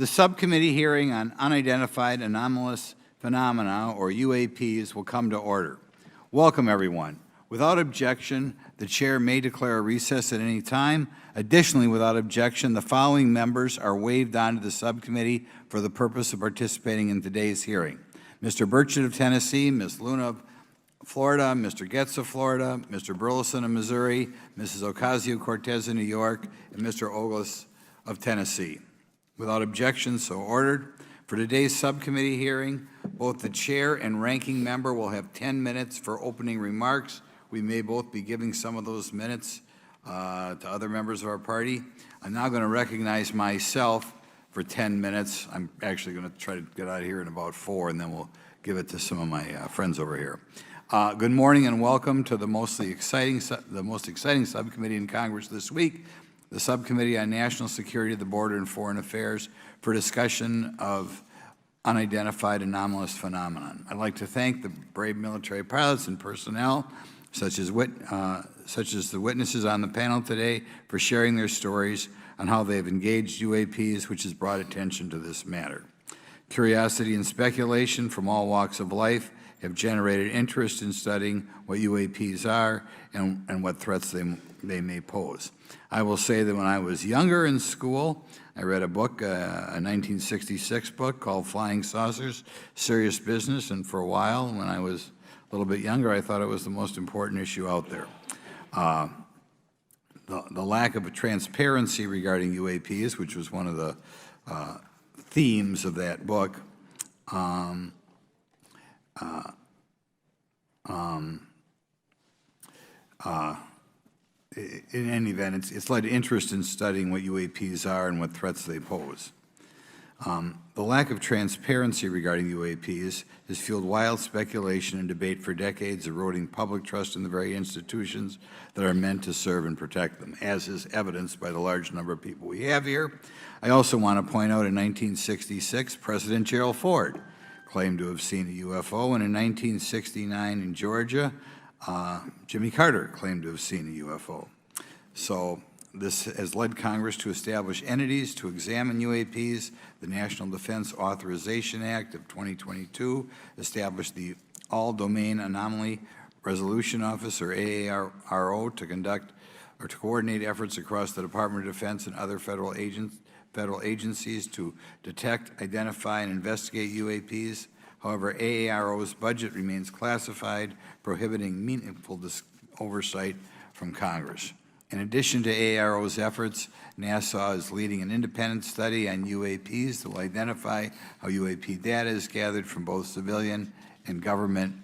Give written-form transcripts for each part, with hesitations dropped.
The subcommittee hearing on unidentified anomalous phenomena, or UAPs, will come to order. Welcome, everyone. Without objection, the chair may declare a recess at any time. Additionally, without objection, the following members are waived onto the subcommittee for the purpose of participating in today's hearing: Mr. Burchett of Tennessee, Ms. Luna of Florida, Mr. Goetz of Florida, Mr. Burleson of Missouri, Mrs. Ocasio-Cortez of New York, and Mr. Ogles of Tennessee. Without objection, so ordered. For today's subcommittee hearing, both the chair and ranking member will have 10 minutes for opening remarks. We may both be giving some of those minutes to other members of our party. I'm now going to recognize myself for 10 minutes. I'm actually going to try to get out of here in about 4, and then we'll give it to some of my friends over here. Good morning and welcome to the most exciting subcommittee in Congress this week, the Subcommittee on National Security, the Border, and Foreign Affairs, for discussion of unidentified anomalous phenomenon. I'd like to thank the brave military pilots and personnel, such as the witnesses on the panel today, for sharing their stories on how they've engaged UAPs, which has brought attention to this matter. Curiosity and speculation from all walks of life have generated interest in studying what UAPs are and what threats they may pose. I will say that when I was younger in school, I read a book, a 1966 book called Flying Saucers, Serious Business, and for a while, when I was a little bit younger, I thought it was the most important issue out there. The lack of transparency regarding UAPs, which was one of the themes of that book, in any event, it's led to interest in studying what UAPs are and what threats they pose. The lack of transparency regarding UAPs has fueled wild speculation and debate for decades, eroding public trust in the very institutions that are meant to serve and protect them, as is evidenced by the large number of people we have here. I also want to point out in 1966, President Gerald Ford claimed to have seen a UFO, and in 1969 in Georgia, Jimmy Carter claimed to have seen a UFO. So this has led Congress to establish entities to examine UAPs. The National Defense Authorization Act of 2022 established the All-Domain Anomaly Resolution Office, or AARO, to conduct or to coordinate efforts across the Department of Defense and other federal agencies to detect, identify, and investigate UAPs. However, AARO's budget remains classified, prohibiting meaningful oversight from Congress. In addition to AARO's efforts, NASA is leading an independent study on UAPs that will identify how UAP data is gathered from both civilian and government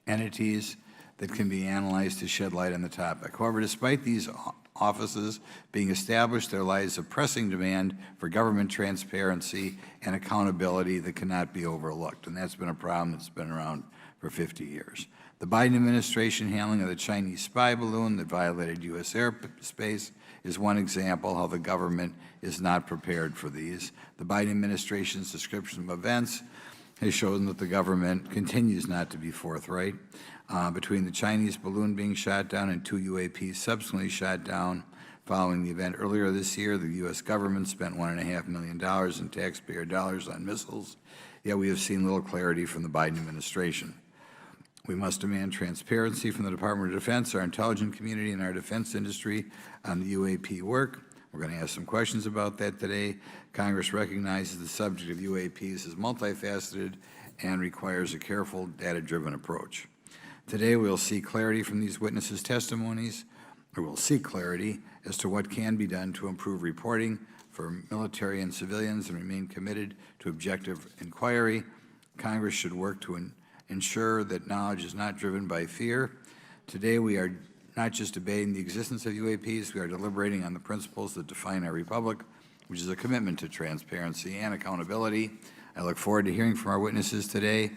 entities that can be analyzed to shed light on the topic. However, despite these offices being established, there lies a pressing demand for government transparency and accountability that cannot be overlooked, and that's been a problem that's been around for 50 years. The Biden administration handling of the Chinese spy balloon that violated U.S. airspace is one example how the government is not prepared for these. The Biden administration's description of events has shown that the government continues not to be forthright. Between the Chinese balloon being shot down and 2 UAPs subsequently shot down following the event earlier this year, the U.S. government spent $1.5 million in taxpayer dollars on missiles, yet we have seen little clarity from the Biden administration. We must demand transparency from the Department of Defense, our intelligence community, and our defense industry on the UAP work. We're going to ask some questions about that today. Congress recognizes the subject of UAPs is multifaceted and requires a careful, data-driven approach. Today, we'll see clarity from these witnesses' testimonies, or we'll seek clarity as to what can be done to improve reporting for military and civilians and remain committed to objective inquiry. Congress should work to ensure that knowledge is not driven by fear. Today, we are not just debating the existence of UAPs, we are deliberating on the principles that define our republic, which is a commitment to transparency and accountability. I look forward to hearing from our witnesses today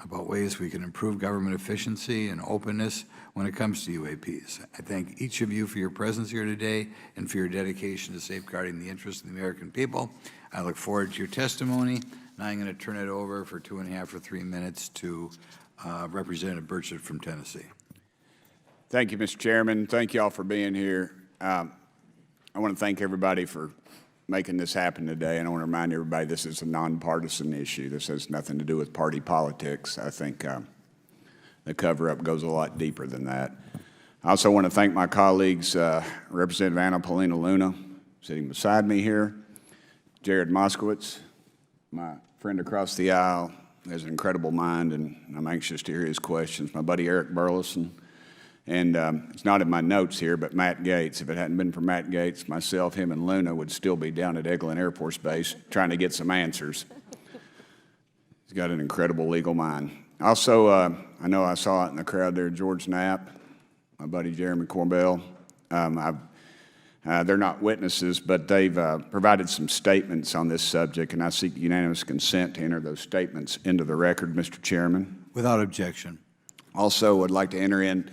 about ways we can improve government efficiency and openness when it comes to UAPs. I thank each of you for your presence here today and for your dedication to safeguarding the interests of the American people. I look forward to your testimony. Now I'm going to turn it over for 2.5 or 3 minutes to Representative Burchett from Tennessee. Thank you, Mr. Chairman. Thank you all for being here. I want to thank everybody for making this happen today. And I want to remind everybody this is a nonpartisan issue. This has nothing to do with party politics. I think the cover-up goes a lot deeper than that. I also want to thank my colleagues, Representative Anna Paulina Luna, sitting beside me here, Jared Moskowitz, my friend across the aisle, has an incredible mind, and I'm anxious to hear his questions. My buddy Eric Burleson, and it's not in my notes here, but Matt Gates. If it hadn't been for Matt Gates, myself, him, and Luna would still be down at Eglin Air Force Base trying to get some answers. He's got an incredible legal mind. Also, I know I saw it in the crowd there, George Knapp, my buddy Jeremy Corbell. They're not witnesses, but they've provided some statements on this subject, and I seek unanimous consent to enter those statements into the record, Mr. Chairman. Without objection. Also, would like to enter in,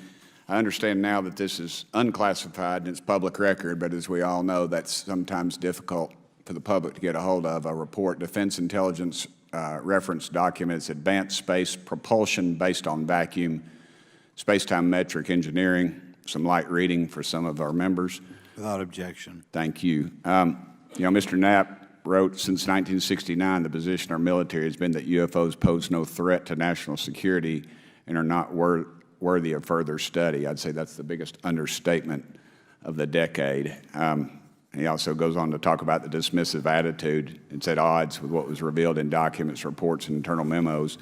I understand now that this is unclassified and it's public record, but as we all know, that's sometimes difficult for the public to get a hold of. A report, Defense Intelligence Reference Documents, Advanced Space Propulsion Based on Vacuum, Space-Time Metric Engineering, some light reading for some of our members. Without objection. Thank you. Mr. Knapp wrote, since 1969, the position of our military has been that UFOs pose no threat to national security and are not worthy of further study. I'd say that's the biggest understatement of the decade. He also goes on to talk about the dismissive attitude. It's at odds with what was revealed in documents, reports, and internal memos.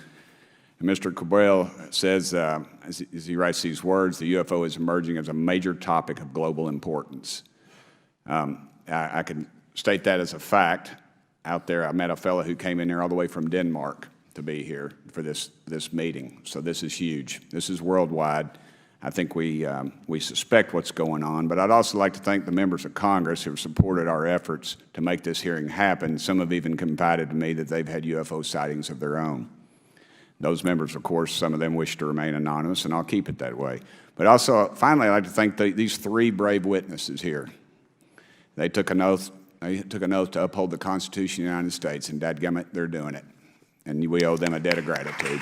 And Mr. Cabral says, as he writes these words, the UFO is emerging as a major topic of global importance. I can state that as a fact. Out there, I met a fellow who came in here all the way from Denmark to be here for this meeting. So this is huge. This is worldwide. I think we suspect what's going on, but I'd also like to thank the members of Congress who have supported our efforts to make this hearing happen. Some have even confided to me that they've had UFO sightings of their own. Those members, of course, some of them wish to remain anonymous, and I'll keep it that way. But also, finally, I'd like to thank these three brave witnesses here. They took an oath. They took an oath to uphold the Constitution of the United States, and dadgummit, they're doing it. And we owe them a debt of gratitude.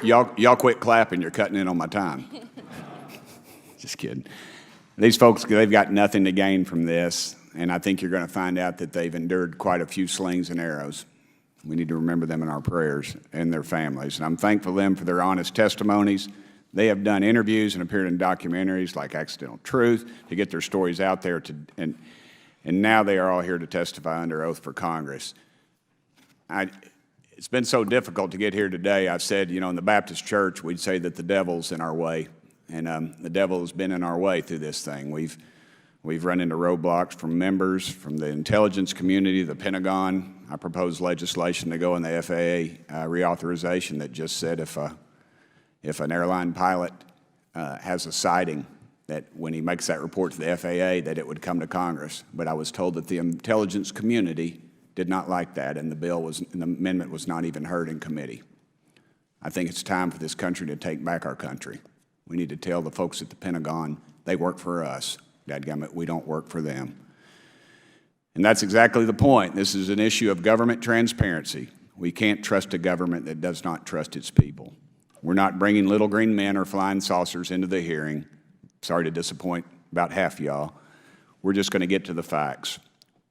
Y'all quit clapping, you're cutting in on my time. Just kidding. These folks, they've got nothing to gain from this, and I think you're going to find out that they've endured quite a few slings and arrows. We need to remember them in our prayers and their families. And I'm thankful to them for their honest testimonies. They have done interviews and appeared in documentaries like Accidental Truth to get their stories out there, and now they are all here to testify under oath for Congress. It's been so difficult to get here today. I've said, in the Baptist church, we'd say that the devil's in our way, and the devil has been in our way through this thing. We've run into roadblocks from members, from the intelligence community, the Pentagon. I proposed legislation to go in the FAA reauthorization that just said if an airline pilot has a sighting, that when he makes that report to the FAA, that it would come to Congress. But I was told that the intelligence community did not like that, and the amendment was not even heard in committee. I think it's time for this country to take back our country. We need to tell the folks at the Pentagon they work for us. Dadgummit, we don't work for them. And that's exactly the point. This is an issue of government transparency. We can't trust a government that does not trust its people. We're not bringing little green men or flying saucers into the hearing. Sorry to disappoint about half y'all. We're just going to get to the facts.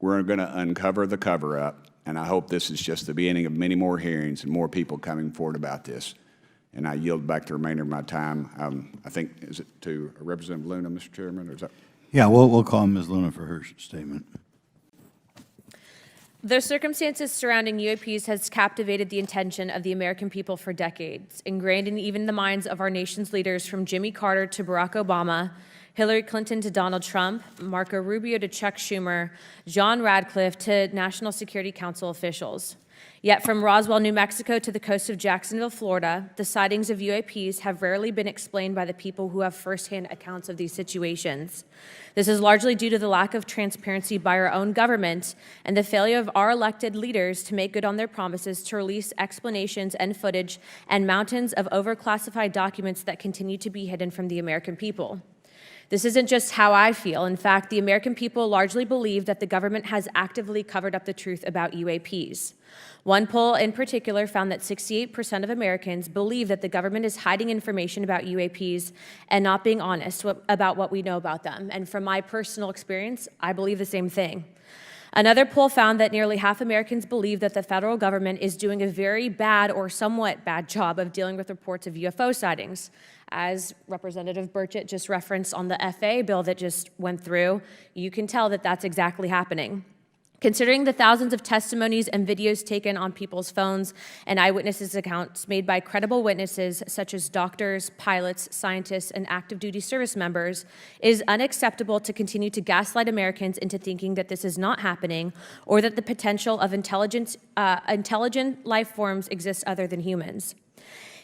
We're going to uncover the cover-up, and I hope this is just the beginning of many more hearings and more people coming forward about this. And I yield back the remainder of my time. I think, is it to Representative Luna, Mr. Chairman, or is that? Yeah, we'll call Ms. Luna for her statement. The circumstances surrounding UAPs has captivated the attention of the American people for decades, ingrained in even the minds of our nation's leaders from Jimmy Carter to Barack Obama, Hillary Clinton to Donald Trump, Marco Rubio to Chuck Schumer, John Radcliffe to National Security Council officials. Yet from Roswell, New Mexico to the coast of Jacksonville, Florida, the sightings of UAPs have rarely been explained by the people who have firsthand accounts of these situations. This is largely due to the lack of transparency by our own government and the failure of our elected leaders to make good on their promises to release explanations and footage and mountains of overclassified documents that continue to be hidden from the American people. This isn't just how I feel. In fact, the American people largely believe that the government has actively covered up the truth about UAPs. One poll in particular found that 68% of Americans believe that the government is hiding information about UAPs and not being honest about what we know about them. And from my personal experience, I believe the same thing. Another poll found that nearly half Americans believe that the federal government is doing a very bad or somewhat bad job of dealing with reports of UFO sightings. As Representative Burchett just referenced on the FAA bill that just went through, you can tell that that's exactly happening. Considering the thousands of testimonies and videos taken on people's phones and eyewitnesses' accounts made by credible witnesses such as doctors, pilots, scientists, and active duty service members, it is unacceptable to continue to gaslight Americans into thinking that this is not happening or that the potential of intelligent life forms exists other than humans.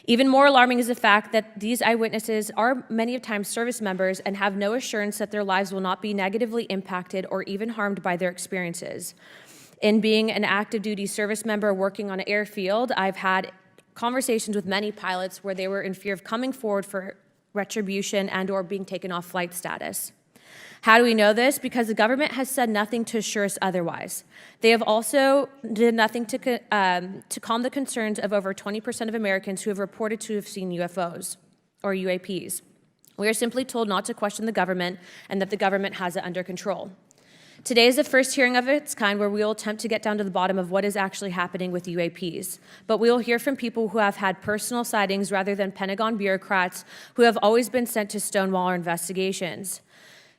Even more alarming is the fact that these eyewitnesses are many of times service members and have no assurance that their lives will not be negatively impacted or even harmed by their experiences. In being an active duty service member working on an airfield, I've had conversations with many pilots where they were in fear of coming forward for retribution and or being taken off flight status. How do we know this? Because the government has said nothing to assure us otherwise. They have also did nothing to calm the concerns of over 20% of Americans who have reported to have seen UFOs or UAPs. We are simply told not to question the government and that the government has it under control. Today is the first hearing of its kind where we will attempt to get down to the bottom of what is actually happening with UAPs. But we will hear from people who have had personal sightings rather than Pentagon bureaucrats who have always been sent to stonewall our investigations.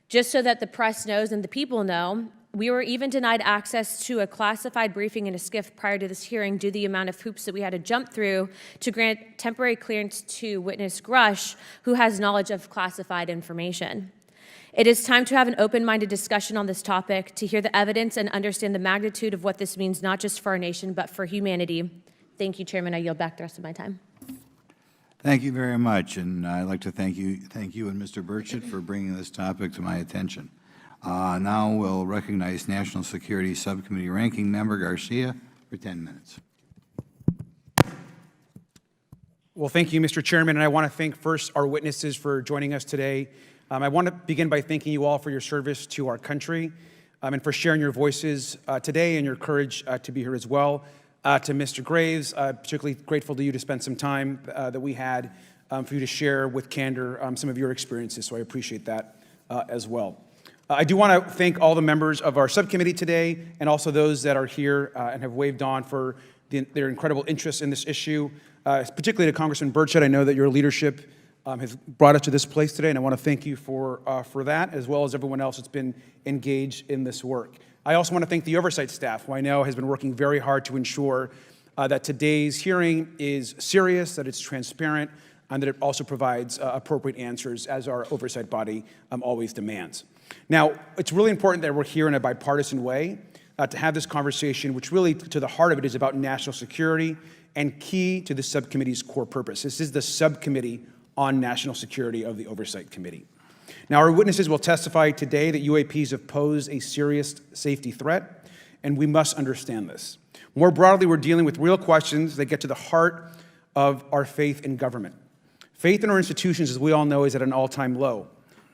Just so that the press knows and the people know, we were even denied access to a classified briefing in a SCIF prior to this hearing due to the amount of hoops that we had to jump through to grant temporary clearance to witness Grusch, who has knowledge of classified information. It is time to have an open-minded discussion on this topic, to hear the evidence and understand the magnitude of what this means not just for our nation, but for humanity. Thank you, Chairman. I yield back the rest of my time. Thank you very much, and I'd like to thank you and Mr. Burchett for bringing this topic to my attention. Now we'll recognize National Security Subcommittee Ranking Member Garcia for 10 minutes. Well, thank you, Mr. Chairman, and I want to thank first our witnesses for joining us today. I want to begin by thanking you all for your service to our country and for sharing your voices today and your courage to be here as well. To Mr. Graves, particularly grateful to you to spend some time that we had for you to share with candor some of your experiences, so I appreciate that as well. I do want to thank all the members of our subcommittee today and also those that are here and have waved on for their incredible interest in this issue, particularly to Congressman Burchett. I know that your leadership has brought us to this place today, and I want to thank you for that, as well as everyone else that's been engaged in this work. I also want to thank the oversight staff, who I know has been working very hard to ensure that today's hearing is serious, that it's transparent, and that it also provides appropriate answers, as our oversight body always demands. Now, it's really important that we're here in a bipartisan way to have this conversation, which really, to the heart of it, is about national security and key to the subcommittee's core purpose. This is the subcommittee on national security of the Oversight Committee. Now, our witnesses will testify today that UAPs have posed a serious safety threat, and we must understand this. More broadly, we're dealing with real questions that get to the heart of our faith in government. Faith in our institutions, as we all know, is at an all-time low.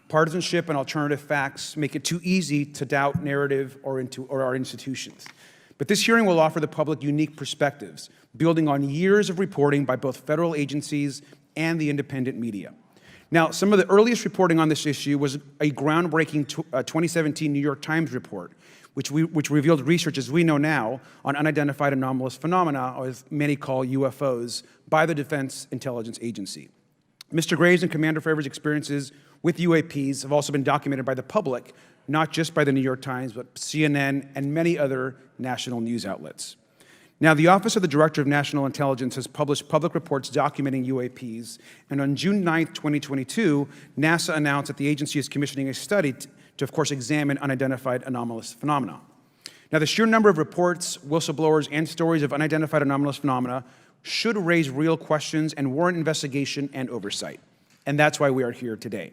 Partisanship and alternative facts make it too easy to doubt narrative or our institutions. But this hearing will offer the public unique perspectives, building on years of reporting by both federal agencies and the independent media. Now, some of the earliest reporting on this issue was a groundbreaking 2017 New York Times report, which revealed research, as we know now, on unidentified anomalous phenomena, or as many call UFOs, by the Defense Intelligence Agency. Mr. Graves and Commander Fravor's experiences with UAPs have also been documented by the public, not just by the New York Times, but CNN and many other national news outlets. Now, the Office of the Director of National Intelligence has published public reports documenting UAPs, and on June 9th, 2022, NASA announced that the agency is commissioning a study to, of course, examine unidentified anomalous phenomena. Now, the sheer number of reports, whistleblowers, and stories of unidentified anomalous phenomena should raise real questions and warrant investigation and oversight, and that's why we are here today.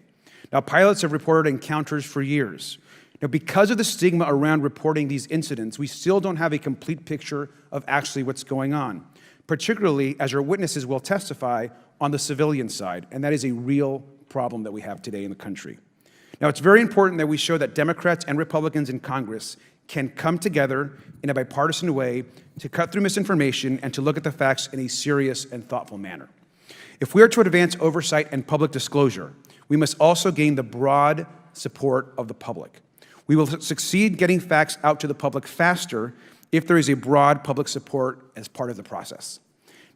Now, pilots have reported encounters for years. Now, because of the stigma around reporting these incidents, we still don't have a complete picture of actually what's going on, particularly as our witnesses will testify on the civilian side, and that is a real problem that we have today in the country. Now, it's very important that we show that Democrats and Republicans in Congress can come together in a bipartisan way to cut through misinformation and to look at the facts in a serious and thoughtful manner. If we are to advance oversight and public disclosure, we must also gain the broad support of the public. We will succeed getting facts out to the public faster if there is a broad public support as part of the process.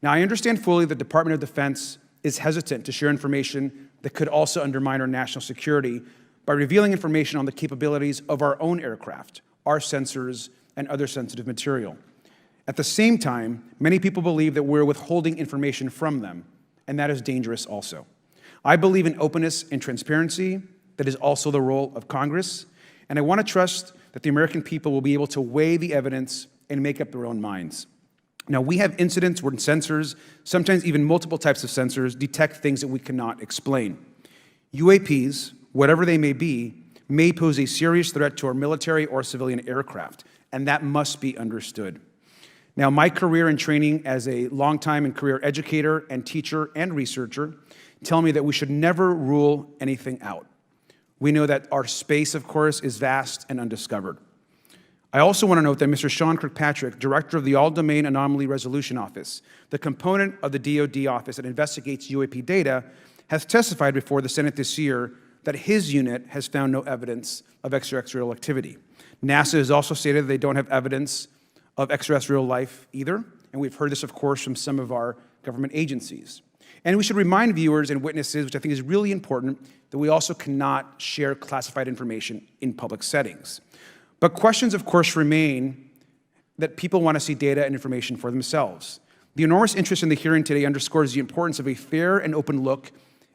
Now, I understand fully the Department of Defense is hesitant to share information that could also undermine our national security by revealing information on the capabilities of our own aircraft, our sensors, and other sensitive material. At the same time, many people believe that we're withholding information from them, and that is dangerous also. I believe in openness and transparency. That is also the role of Congress, and I want to trust that the American people will be able to weigh the evidence and make up their own minds. Now, we have incidents where sensors, sometimes even multiple types of sensors, detect things that we cannot explain. UAPs, whatever they may be, may pose a serious threat to our military or civilian aircraft, and that must be understood. Now, my career and training as a longtime and career educator and teacher and researcher tell me that we should never rule anything out. We know that our space, of course, is vast and undiscovered. I also want to note that Mr. Sean Kirkpatrick, director of the All-Domain Anomaly Resolution Office, the component of the DoD office that investigates UAP data, has testified before the Senate this year that his unit has found no evidence of extraterrestrial activity. NASA has also stated that they don't have evidence of extraterrestrial life either, and we've heard this, of course, from some of our government agencies. And we should remind viewers and witnesses, which I think is really important, that we also cannot share classified information in public settings. But questions, of course, remain that people want to see data and information for themselves. The enormous interest in the hearing today underscores the importance of a fair and open look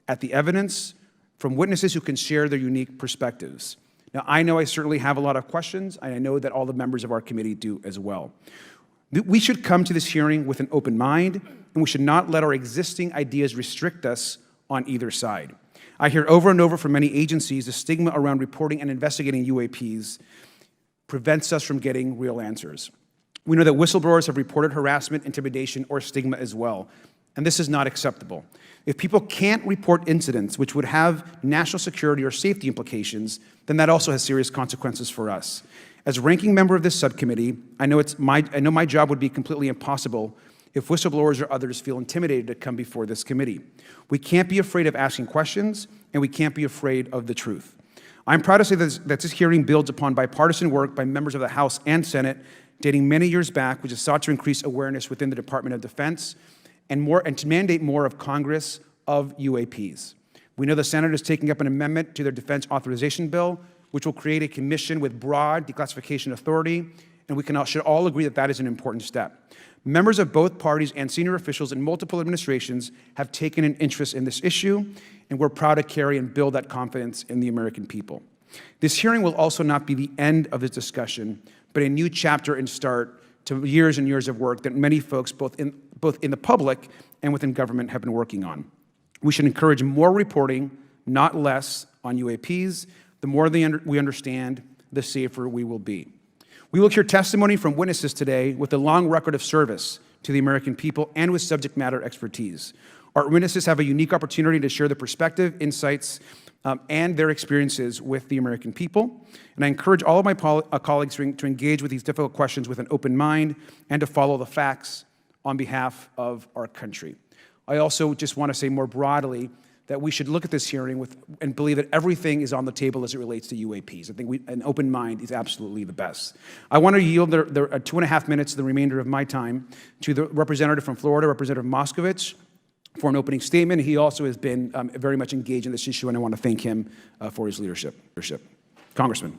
at the evidence from witnesses who can share their unique perspectives. Now, I know I certainly have a lot of questions, and I know that all the members of our committee do as well. We should come to this hearing with an open mind, and we should not let our existing ideas restrict us on either side. I hear over and over from many agencies the stigma around reporting and investigating UAPs prevents us from getting real answers. We know that whistleblowers have reported harassment, intimidation, or stigma as well, and this is not acceptable. If people can't report incidents which would have national security or safety implications, then that also has serious consequences for us. As ranking member of this subcommittee, I know my job would be completely impossible if whistleblowers or others feel intimidated to come before this committee. We can't be afraid of asking questions, and we can't be afraid of the truth. I'm proud to say that this hearing builds upon bipartisan work by members of the House and Senate dating many years back, which is sought to increase awareness within the Department of Defense and to mandate more of Congress of UAPs. We know the Senate is taking up an amendment to their defense authorization bill, which will create a commission with broad declassification authority, and we should all agree that that is an important step. Members of both parties and senior officials in multiple administrations have taken an interest in this issue, and we're proud to carry and build that confidence in the American people. This hearing will also not be the end of this discussion, but a new chapter and start to years and years of work that many folks, both in the public and within government, have been working on. We should encourage more reporting, not less, on UAPs. The more we understand, the safer we will be. We will hear testimony from witnesses today with a long record of service to the American people and with subject matter expertise. Our witnesses have a unique opportunity to share their perspective, insights, and their experiences with the American people. And I encourage all of my colleagues to engage with these difficult questions with an open mind and to follow the facts on behalf of our country. I also just want to say more broadly that we should look at this hearing and believe that everything is on the table as it relates to UAPs. I think an open mind is absolutely the best. I want to yield the 2.5 minutes, the remainder of my time, to the representative from Florida, Representative Moskowitz, for an opening statement. He also has been very much engaged in this issue, and I want to thank him for his leadership. Congressman.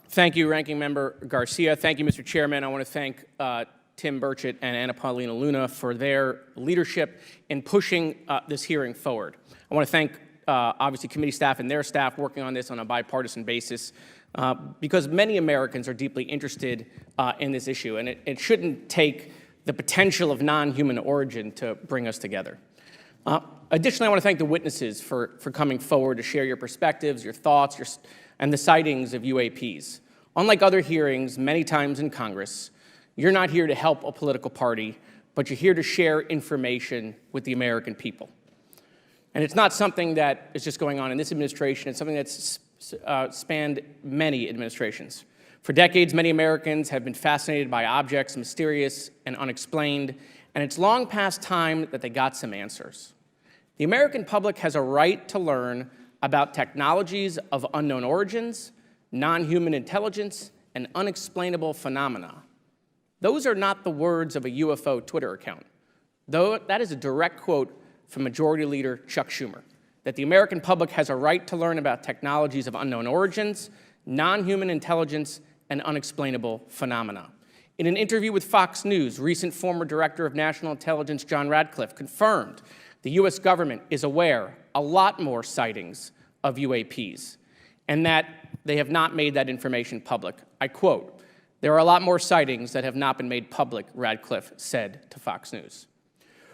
Thank you, Ranking Member Garcia. Thank you, Mr. Chairman. I want to thank Tim Burchett and Anna Paulina Luna for their leadership in pushing this hearing forward. I want to thank, obviously, committee staff and their staff working on this on a bipartisan basis because many Americans are deeply interested in this issue, and it shouldn't take the potential of non-human origin to bring us together. Additionally, I want to thank the witnesses for coming forward to share your perspectives, your thoughts, and the sightings of UAPs. Unlike other hearings many times in Congress, you're not here to help a political party, but you're here to share information with the American people. And it's not something that is just going on in this administration. It's something that's spanned many administrations. For decades, many Americans have been fascinated by objects mysterious and unexplained, and it's long past time that they got some answers. The American public has a right to learn about technologies of unknown origins, non-human intelligence, and unexplainable phenomena. Those are not the words of a UFO Twitter account. Though that is a direct quote from Majority Leader Chuck Schumer, that the American public has a right to learn about technologies of unknown origins, non-human intelligence, and unexplainable phenomena. In an interview with Fox News, recent former Director of National Intelligence John Radcliffe confirmed the U.S. government is aware a lot more sightings of UAPs, and that they have not made that information public. I quote, "There are a lot more sightings that have not been made public," Radcliffe said to Fox News.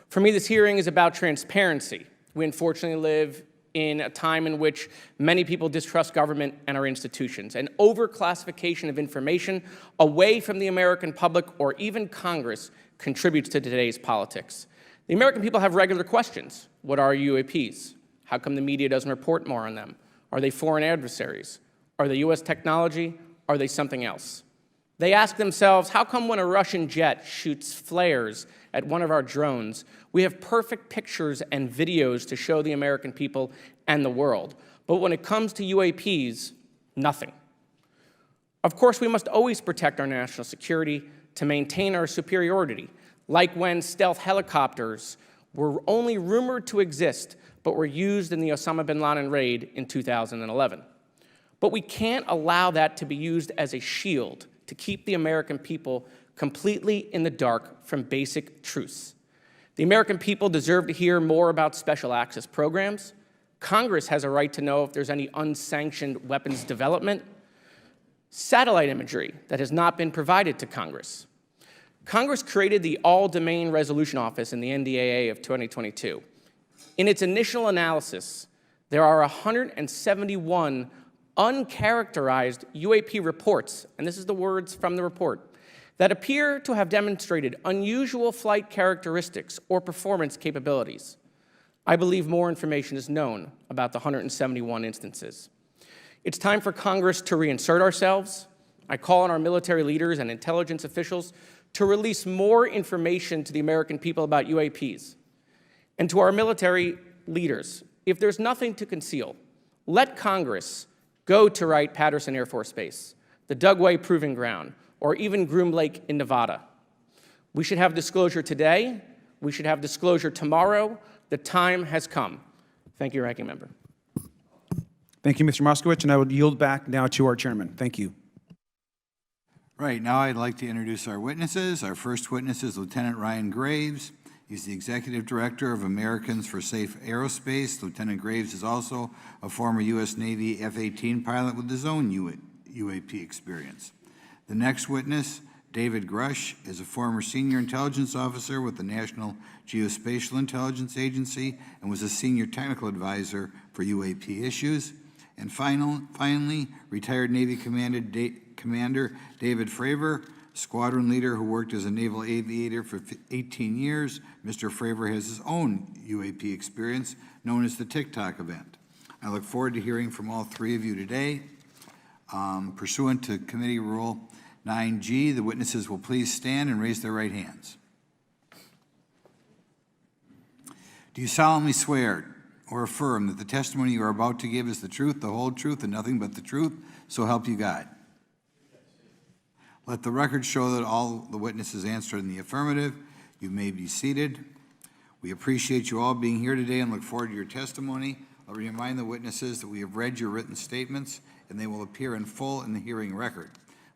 For me, this hearing is about transparency. We unfortunately live in a time in which many people distrust government and our institutions. An overclassification of information away from the American public or even Congress contributes to today's politics. The American people have regular questions. What are UAPs? How come the media doesn't report more on them? Are they foreign adversaries? Are they U.S. technology? Are they something else? They ask themselves, how come when a Russian jet shoots flares at one of our drones, we have perfect pictures and videos to show the American people and the world, but when it comes to UAPs, nothing? Of course, we must always protect our national security to maintain our superiority, like when stealth helicopters were only rumored to exist, but were used in the Osama bin Laden raid in 2011. But we can't allow that to be used as a shield to keep the American people completely in the dark from basic truths. The American people deserve to hear more about special access programs. Congress has a right to know if there's any unsanctioned weapons development. Satellite imagery that has not been provided to Congress. Congress created the All-Domain Resolution Office in the NDAA of 2022. In its initial analysis, there are 171 uncharacterized UAP reports, and this is the words from the report, that appear to have demonstrated unusual flight characteristics or performance capabilities. I believe more information is known about the 171 instances. It's time for Congress to reinsert ourselves. I call on our military leaders and intelligence officials to release more information to the American people about UAPs. And to our military leaders, if there's nothing to conceal, let Congress go to Wright-Patterson Air Force Base, the Dugway Proving Ground, or even Groom Lake in Nevada. We should have disclosure today. We should have disclosure tomorrow. The time has come. Thank you, Ranking Member. Thank you, Mr. Moskowitz, and I would yield back now to our chairman. Thank you. Right, now I'd like to introduce our witnesses. Our first witness is Lieutenant Ryan Graves. He's the Executive Director of Americans for Safe Aerospace. Lieutenant Graves is also a former U.S. Navy F-18 pilot with his own UAP experience. The next witness, David Grusch, is a former senior intelligence officer with the National Geospatial Intelligence Agency and was a senior technical advisor for UAP issues. And finally, retired Navy Commander David Fravor, squadron leader who worked as a naval aviator for 18 years. Mr. Fravor has his own UAP experience, known as the TikTok event. I look forward to hearing from all three of you today. Pursuant to Committee Rule 9G, the witnesses will please stand and raise their right hands. Do you solemnly swear or affirm that the testimony you are about to give is the truth, the whole truth, and nothing but the truth, so help you God? Let the record show that all the witnesses answered in the affirmative. You may be seated. We appreciate you all being here today and look forward to your testimony. I'll remind the witnesses that we have read your written statements and they will appear in full in the hearing record.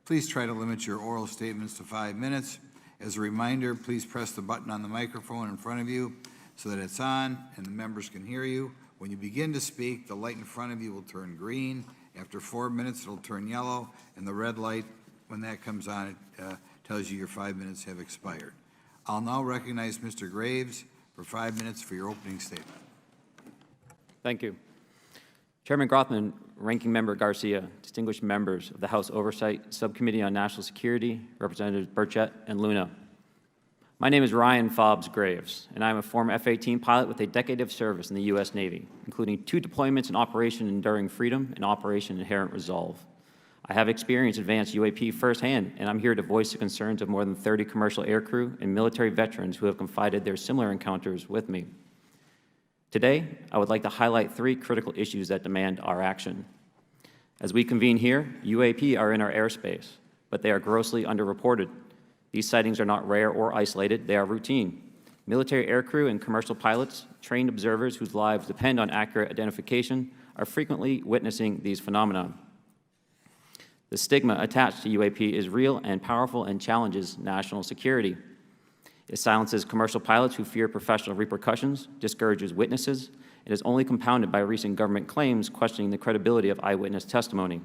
Please try to limit your oral statements to 5 minutes. As a reminder, please press the button on the microphone in front of you so that it's on and the members can hear you. When you begin to speak, the light in front of you will turn green. After 4 minutes, it'll turn yellow, and the red light, when that comes on, it tells you your 5 minutes have expired. I'll now recognize Mr. Graves for 5 minutes for your opening statement. Thank you. Chairman Grothman, Ranking Member Garcia, distinguished members of the House Oversight Subcommittee on National Security, Representatives Burchett and Luna. My name is Ryan Fobbs Graves, and I'm a former F-18 pilot with a decade of service in the U.S. Navy, including 2 deployments in Operation Enduring Freedom and Operation Inherent Resolve. I have experienced advanced UAP firsthand, and I'm here to voice the concerns of more than 30 commercial aircrew and military veterans who have confided their similar encounters with me. Today, I would like to highlight 3 critical issues that demand our action. As we convene here, UAP are in our airspace, but they are grossly underreported. These sightings are not rare or isolated, they are routine. Military aircrew and commercial pilots, trained observers whose lives depend on accurate identification, are frequently witnessing these phenomena. The stigma attached to UAP is real and powerful and challenges national security. It silences commercial pilots who fear professional repercussions, discourages witnesses, and is only compounded by recent government claims questioning the credibility of eyewitness testimony.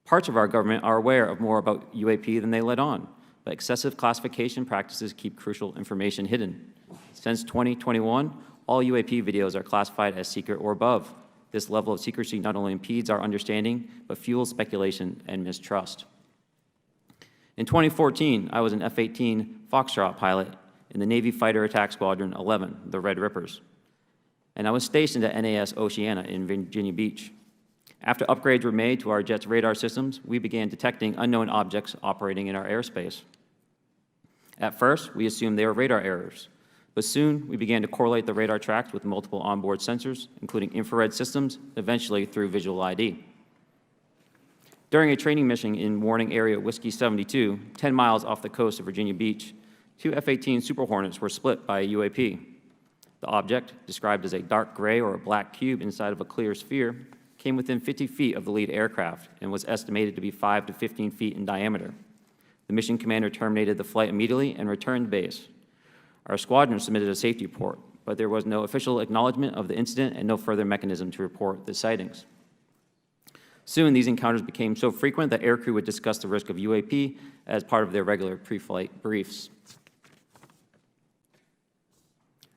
Parts of our government are aware of more about UAP than they let on, but excessive classification practices keep crucial information hidden. Since 2021, all UAP videos are classified as secret or above. This level of secrecy not only impedes our understanding, but fuels speculation and mistrust. In 2014, I was an F-18 Foxtrot pilot in the Navy Fighter Attack Squadron 11, the Red Rippers, and I was stationed at NAS Oceana in Virginia Beach. After upgrades were made to our jet's radar systems, we began detecting unknown objects operating in our airspace. At first, we assumed they were radar errors, but soon we began to correlate the radar tracks with multiple onboard sensors, including infrared systems, eventually through visual ID. During a training mission in Warning Area Whiskey 72, 10 miles off the coast of Virginia Beach, 2 F-18 Super Hornets were split by a UAP. The object, described as a dark gray or a black cube inside of a clear sphere, came within 50 feet of the lead aircraft and was estimated to be 5 to 15 feet in diameter. The mission commander terminated the flight immediately and returned to base. Our squadron submitted a safety report, but there was no official acknowledgement of the incident and no further mechanism to report the sightings. Soon, these encounters became so frequent that aircrew would discuss the risk of UAP as part of their regular pre-flight briefs.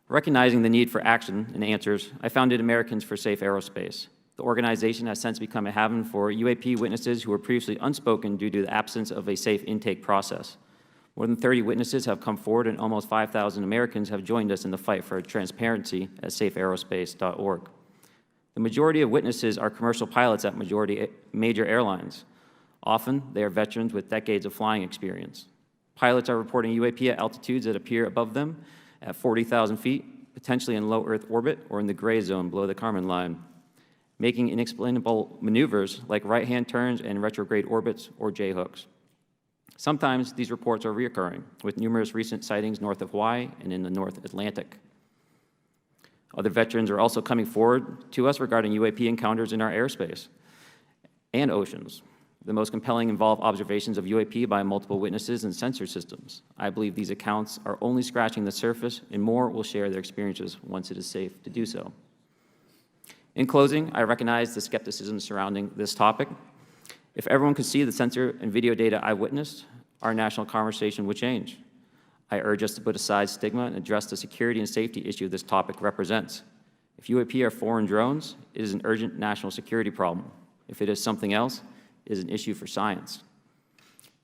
Recognizing the need for action and answers, I founded Americans for Safe Aerospace. The organization has since become a haven for UAP witnesses who were previously unspoken due to the absence of a safe intake process. More than 30 witnesses have come forward, and almost 5,000 Americans have joined us in the fight for transparency at safeaerospace.org. The majority of witnesses are commercial pilots at major airlines. Often, they are veterans with decades of flying experience. Pilots are reporting UAP at altitudes that appear above them at 40,000 feet, potentially in low Earth orbit or in the gray zone below the Kármán line, making inexplainable maneuvers like right-hand turns and retrograde orbits or J-hooks. Sometimes these reports are reoccurring, with numerous recent sightings north of Hawaii and in the North Atlantic. Other veterans are also coming forward to us regarding UAP encounters in our airspace and oceans. The most compelling involve observations of UAP by multiple witnesses and sensor systems. I believe these accounts are only scratching the surface, and more will share their experiences once it is safe to do so. In closing, I recognize the skepticism surrounding this topic. If everyone could see the sensor and video data I witnessed, our national conversation would change. I urge us to put aside stigma and address the security and safety issue this topic represents. If UAP are foreign drones, it is an urgent national security problem. If it is something else, it is an issue for science.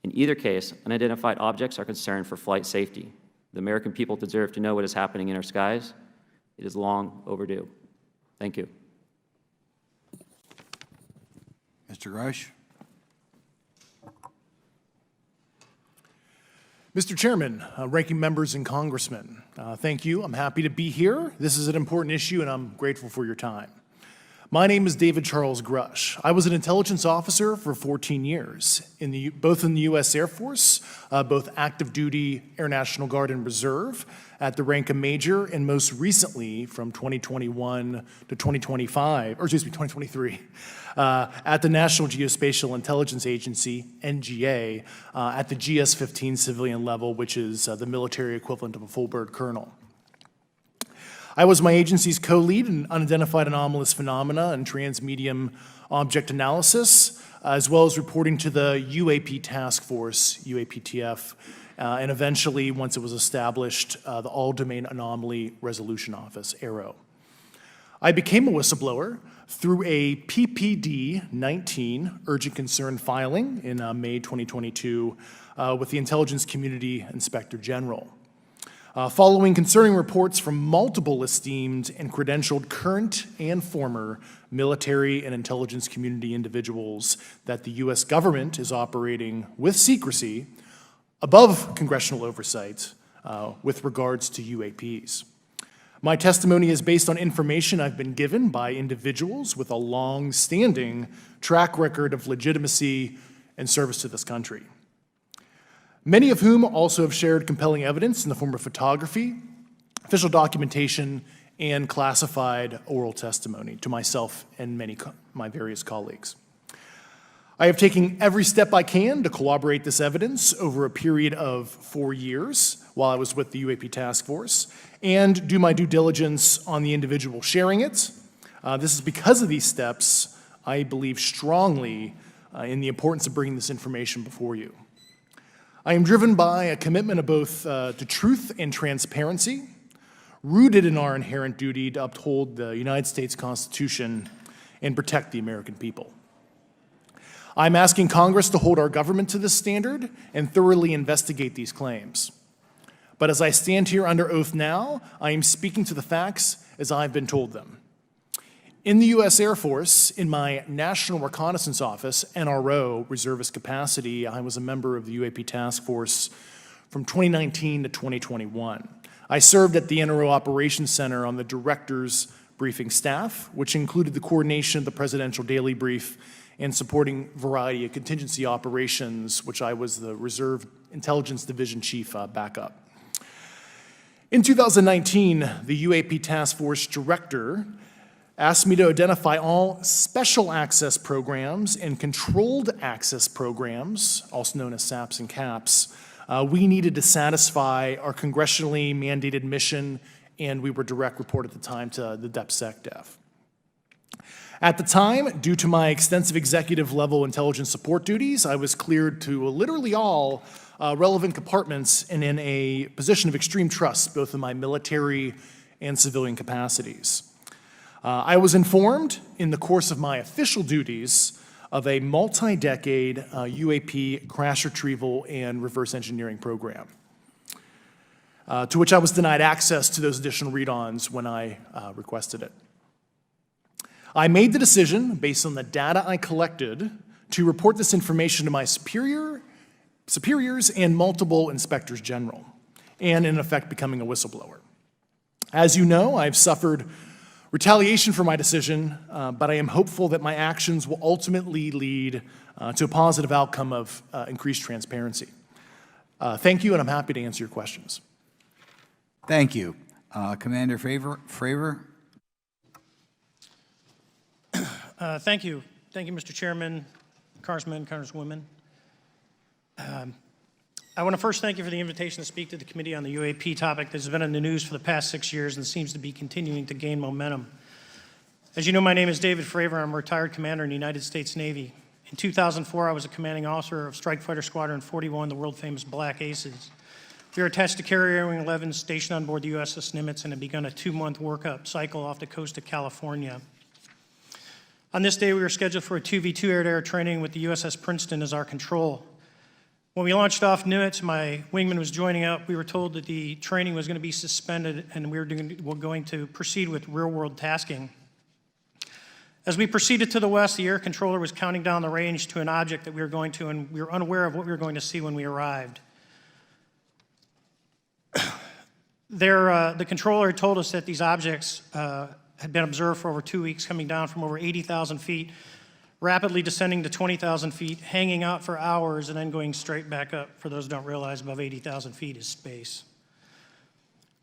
In either case, unidentified objects are concerned for flight safety. The American people deserve to know what is happening in our skies. It is long overdue. Thank you. Mr. Grusch? Mr. Chairman, ranking members and congressmen, thank you. I'm happy to be here. This is an important issue, and I'm grateful for your time. My name is David Charles Grusch. I was an intelligence officer for 14 years, both in the U.S. Air Force, both active duty, Air National Guard, and Reserve, at the rank of major, and most recently from 2021 to 2023, at the National Geospatial Intelligence Agency, NGA, at the GS-15 civilian level, which is the military equivalent of a full bird colonel. I was my agency's co-lead in unidentified anomalous phenomena and transmedium object analysis, as well as reporting to the UAP task force, UAPTF, and eventually, once it was established, the All Domain Anomaly Resolution Office, AARO. I became a whistleblower through a PPD-19 urgent concern filing in May 2022 with the Intelligence Community Inspector General. Following concerning reports from multiple esteemed and credentialed current and former military and intelligence community individuals that the U.S. government is operating with secrecy above congressional oversight with regards to UAPs. My testimony is based on information I've been given by individuals with a long-standing track record of legitimacy and service to this country, many of whom also have shared compelling evidence in the form of photography, official documentation, and classified oral testimony to myself and my various colleagues. I have taken every step I can to corroborate this evidence over a period of 4 years while I was with the UAP Task Force and do my due diligence on the individual sharing it. This is because of these steps, I believe strongly in the importance of bringing this information before you. I am driven by a commitment of both to truth and transparency, rooted in our inherent duty to uphold the United States Constitution and protect the American people. I'm asking Congress to hold our government to this standard and thoroughly investigate these claims. But as I stand here under oath now, I am speaking to the facts as I've been told them. In the U.S. Air Force, in my National Reconnaissance Office, NRO, reservist capacity, I was a member of the UAP Task Force from 2019 to 2021. I served at the NRO Operations Center on the Director's Briefing Staff, which included the coordination of the Presidential Daily Brief and supporting variety of contingency operations, which I was the Reserve Intelligence Division Chief backup. In 2019, the UAP Task Force Director asked me to identify all special access programs and controlled access programs, also known as SAPs and CAPs, we needed to satisfy our congressionally mandated mission, and we were direct report at the time to the DepSecDef. At the time, due to my extensive executive level intelligence support duties, I was cleared to literally all relevant compartments and in a position of extreme trust, both in my military and civilian capacities. I was informed in the course of my official duties of a multi-decade UAP crash retrieval and reverse engineering program, to which I was denied access to those additional read-ons when I requested it. I made the decision, based on the data I collected, to report this information to my superiors and multiple inspectors general, and in effect becoming a whistleblower. As you know, I've suffered retaliation for my decision, but I am hopeful that my actions will ultimately lead to a positive outcome of increased transparency. Thank you, and I'm happy to answer your questions. Thank you. Commander Fravor? Thank you. Thank you, Mr. Chairman, Congressmen, Congresswomen. I want to first thank you for the invitation to speak to the committee on the UAP topic that has been in the news for the past 6 years and seems to be continuing to gain momentum. As you know, my name is David Fravor. I'm a retired commander in the United States Navy. In 2004, I was a commanding officer of Strike Fighter Squadron 41, the world-famous Black Aces. We were attached to Carrier Wing 11, stationed on board the USS Nimitz, and had begun a 2-month workup cycle off the coast of California. On this day, we were scheduled for a 2v2 air-to-air training with the USS Princeton as our control. When we launched off Nimitz, my wingman was joining up. We were told that the training was going to be suspended and we were going to proceed with real-world tasking. As we proceeded to the west, the air controller was counting down the range to an object that we were going to, and we were unaware of what we were going to see when we arrived. The controller had told us that these objects had been observed for over 2 weeks, coming down from over 80,000 feet, rapidly descending to 20,000 feet, hanging out for hours, and then going straight back up. For those who don't realize, above 80,000 feet is space.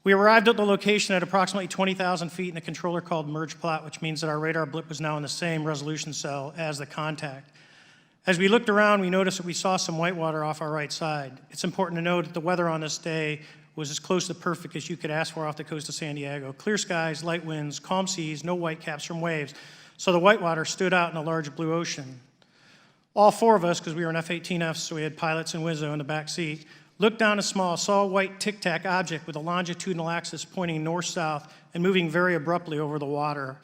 We arrived at the location at approximately 20,000 feet, and the controller called merge plot, which means that our radar blip was now in the same resolution cell as the contact. As we looked around, we noticed that we saw some whitewater off our right side. It's important to note that the weather on this day was as close to perfect as you could ask for off the coast of San Diego. Clear skies, light winds, calm seas, no whitecaps from waves. So the whitewater stood out in a large blue ocean. All 4 of us, because we were in F-18Fs, so we had pilots and Wizzo in the back seat, Looked down a small, saw a white tic-tac object with a longitudinal axis pointing north-south and moving very abruptly over the water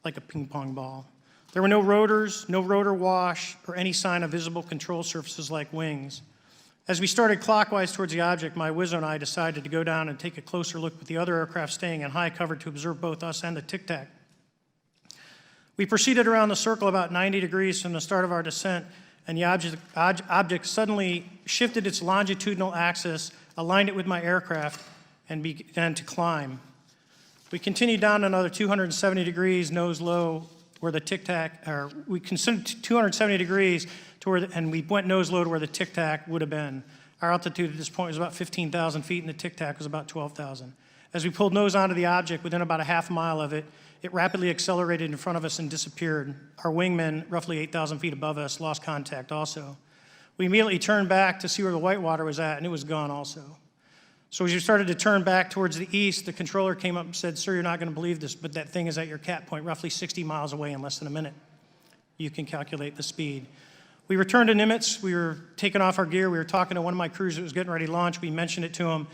like a ping-pong ball. There were no rotors, no rotor wash, or any sign of visible control surfaces like wings. As we started clockwise towards the object, my Wizzo and I decided to go down and take a closer look with the other aircraft staying in high cover to observe both us and the tic-tac. We proceeded around the circle about 90 degrees from the start of our descent, and the object suddenly shifted its longitudinal axis, aligned it with my aircraft, and began to climb. We continued down another 270 degrees, nose low, where the tic-tac, or we considered 270 degrees to where, and we went nose low to where the tic-tac would have been. Our altitude at this point was about 15,000 feet, and the tic-tac was about 12,000. As we pulled nose onto the object, within about a half mile of it, it rapidly accelerated in front of us and disappeared. Our wingmen, roughly 8,000 feet above us, lost contact also. We immediately turned back to see where the white water was at, and it was gone also. So as we started to turn back towards the east, the controller came up and said, "Sir, you're not going to believe this, but that thing is at your cap point, roughly 60 miles away in less than a minute. You can calculate the speed." We returned to Nimitz. We were taking off our gear. We were talking to one of my crews that was getting ready to launch. We mentioned it to them,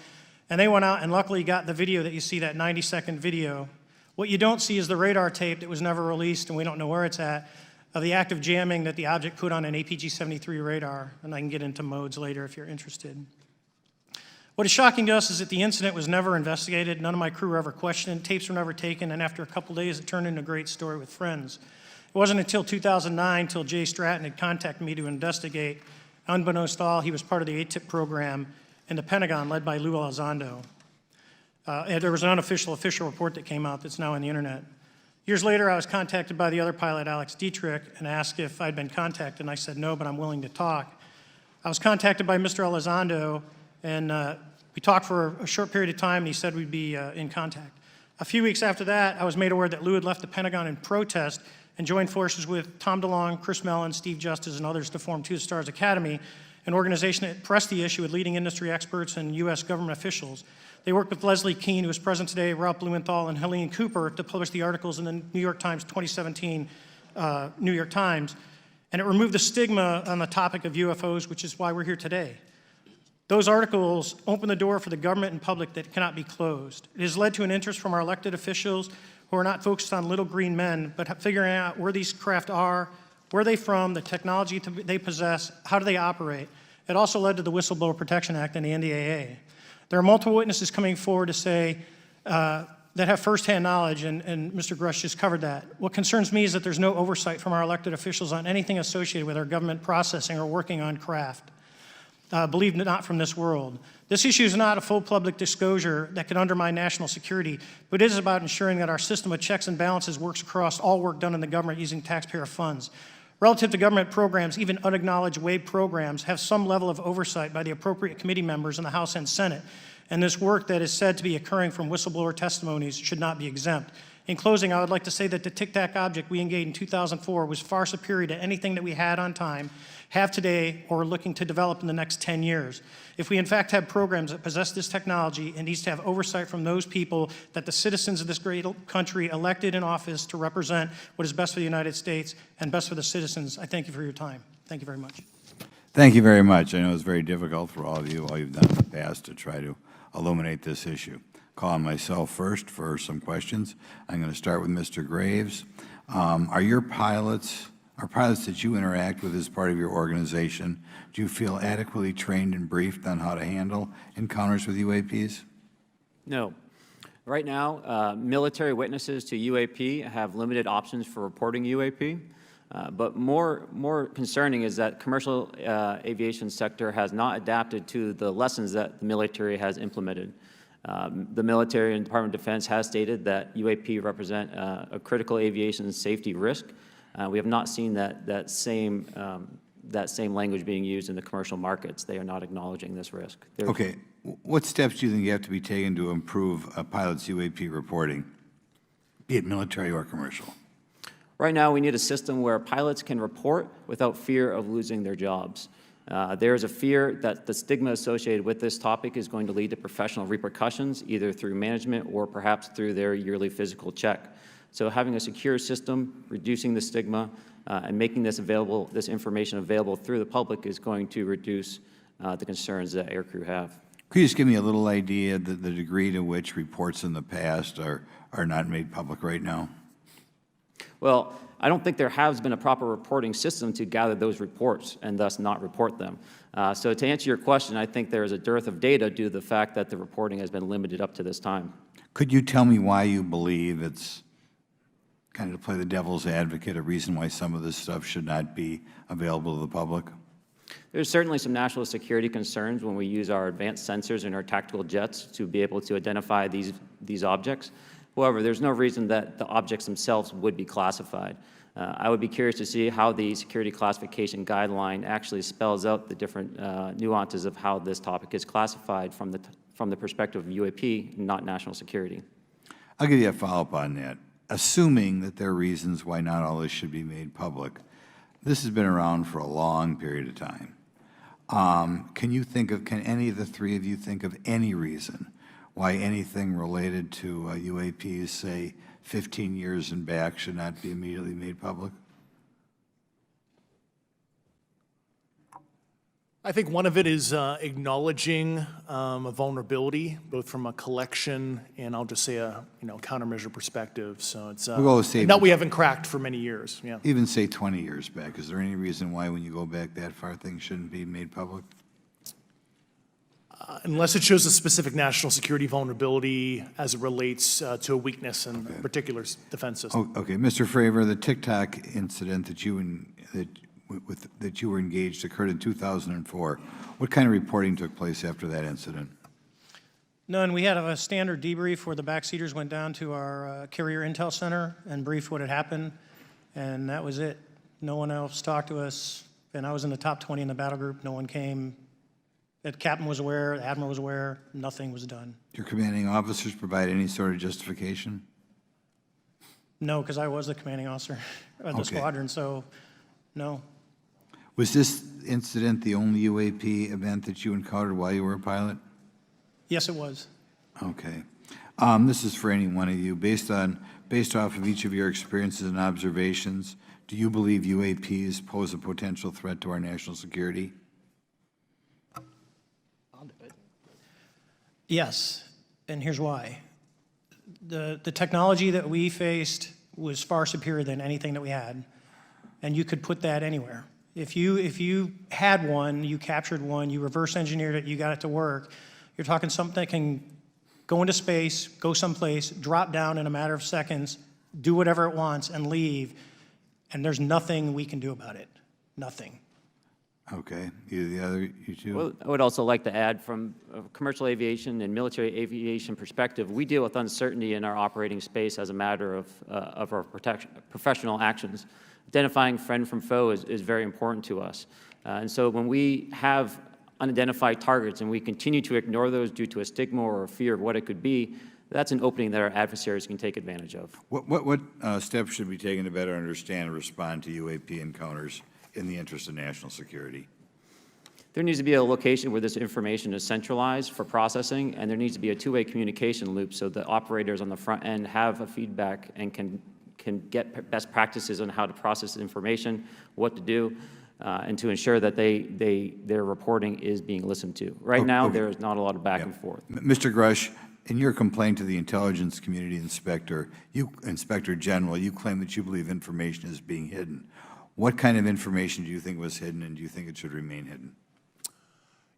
and they went out and luckily got the video that you see, that 90-second video. What you don't see is the radar tape that was never released, and we don't know where it's at, of the active jamming that the object put on an APG-73 radar, and I can get into modes later if you're interested. What is shocking to us is that the incident was never investigated. None of my crew were ever questioned. Tapes were never taken, and after a couple days, it turned into a great story with friends. It wasn't until 2009 until Jay Stratton had contacted me to investigate. Unbeknownst to all, he was part of the ATIP program in the Pentagon led by Lou Elizondo. And there was an official report that came out that's now on the internet. Years later, I was contacted by the other pilot, Alex Dietrich, and asked if I'd been contacted, and I said no, but I'm willing to talk. I was contacted by Mr. Elizondo, and we talked for a short period of time, and he said we'd be in contact. A few weeks after that, I was made aware that Lou had left the Pentagon in protest and joined forces with Tom DeLonge, Chris Mellon, Steve Justice, and others to form Two Stars Academy, an organization that pressed the issue with leading industry experts and U.S. government officials. They worked with Leslie Kean, who is present today, Ralph Blumenthal, and Helene Cooper to publish the articles in the New York Times 2017 New York Times, and it removed the stigma on the topic of UFOs, which is why we're here today. Those articles open the door for the government and public that cannot be closed. It has led to an interest from our elected officials who are not focused on little green men, but figuring out where these craft are, where are they from, the technology they possess, how do they operate. It also led to the Whistleblower Protection Act and the NDAA. There are multiple witnesses coming forward to say that have firsthand knowledge, and Mr. Grusch just covered that. What concerns me is that there's no oversight from our elected officials on anything associated with our government processing or working on craft. Believe it not from this world. This issue is not a full public disclosure that could undermine national security, but it is about ensuring that our system of checks and balances works across all work done in the government using taxpayer funds. Relative to government programs, even unacknowledged WAVE programs have some level of oversight by the appropriate committee members in the House and Senate, and this work that is said to be occurring from whistleblower testimonies should not be exempt. In closing, I would like to say that the tic-tac object we engaged in 2004 was far superior to anything that we had on time, have today, or are looking to develop in the next 10 years. If we in fact have programs that possess this technology, it needs to have oversight from those people that the citizens of this great country elected in office to represent what is best for the United States and best for the citizens. I thank you for your time. Thank you very much. Thank you very much. I know it's very difficult for all of you, all you've done in the past to try to illuminate this issue. Call on myself first for some questions. I'm going to start with Mr. Graves. Are pilots that you interact with as part of your organization, do you feel adequately trained and briefed on how to handle encounters with UAPs? No. Right now, military witnesses to UAP have limited options for reporting UAP, but more concerning is that commercial aviation sector has not adapted to the lessons that the military has implemented. The military and Department of Defense has stated that UAP represent a critical aviation safety risk. We have not seen that same language being used in the commercial markets. They are not acknowledging this risk. Okay. What steps do you think you have to be taken to improve a pilot's UAP reporting, be it military or commercial? Right now, we need a system where pilots can report without fear of losing their jobs. There is a fear that the stigma associated with this topic is going to lead to professional repercussions, either through management or perhaps through their yearly physical check. So having a secure system, reducing the stigma, and making this information available through the public is going to reduce the concerns that aircrew have. Could you just give me a little idea of the degree to which reports in the past are not made public right now? Well, I don't think there has been a proper reporting system to gather those reports and thus not report them. So to answer your question, I think there is a dearth of data due to the fact that the reporting has been limited up to this time. Could you tell me why you believe it's, kind of to play the devil's advocate, a reason why some of this stuff should not be available to the public? There's certainly some national security concerns when we use our advanced sensors and our tactical jets to be able to identify these objects. However, there's no reason that the objects themselves would be classified. I would be curious to see how the security classification guideline actually spells out the different nuances of how this topic is classified from the perspective of UAP, not national security. I'll give you a follow-up on that. Assuming that there are reasons why not all this should be made public, this has been around for a long period of time. Can any of the three of you think of any reason why anything related to UAPs, say 15 years and back, should not be immediately made public? I think one of it is acknowledging a vulnerability, both from a collection and I'll just say a countermeasure perspective. So it's that we haven't cracked for many years. Yeah. Even say 20 years back. Is there any reason why, when you go back that far, things shouldn't be made public? Unless it shows a specific national security vulnerability as it relates to a weakness in a particular defense system. Oh, okay, Mr. Fravor, the TikTok incident that you were engaged occurred in 2004. What kind of reporting took place after that incident? None. We had a standard debrief where the backseaters went down to our carrier intel center and briefed what had happened, and that was it. No one else talked to us, and I was in the top 20 in the battle group. No one came. The captain was aware, the admiral was aware, nothing was done. Your commanding officers provide any sort of justification? No, because I was the commanding officer of the squadron, so no. Was this incident the only UAP event that you encountered while you were a pilot? Yes, it was. Okay. This is for any one of you. Based off of each of your experiences and observations, do you believe UAPs pose a potential threat to our national security? Yes, and here's why. The technology that we faced was far superior than anything that we had, and you could put that anywhere. If you had one, you captured one, you reverse engineered it, you got it to work, you're talking something that can go into space, go someplace, drop down in a matter of seconds, do whatever it wants, and leave, and there's nothing we can do about it. Nothing. Okay. You two? Well, I would also like to add, from a commercial aviation and military aviation perspective, we deal with uncertainty in our operating space as a matter of our professional actions. Identifying friend from foe is very important to us. And so when we have unidentified targets and we continue to ignore those due to a stigma or a fear of what it could be, that's an opening that our adversaries can take advantage of. What steps should be taken to better understand and respond to UAP encounters in the interest of national security? There needs to be a location where this information is centralized for processing, and there needs to be a two-way communication loop so the operators on the front end have a feedback and can get best practices on how to process information, what to do, and to ensure that their reporting is being listened to. Right now, there is not a lot of back and forth. Mr. Grusch, in your complaint to the Intelligence Community Inspector General, you claim that you believe information is being hidden. What kind of information do you think was hidden, and do you think it should remain hidden?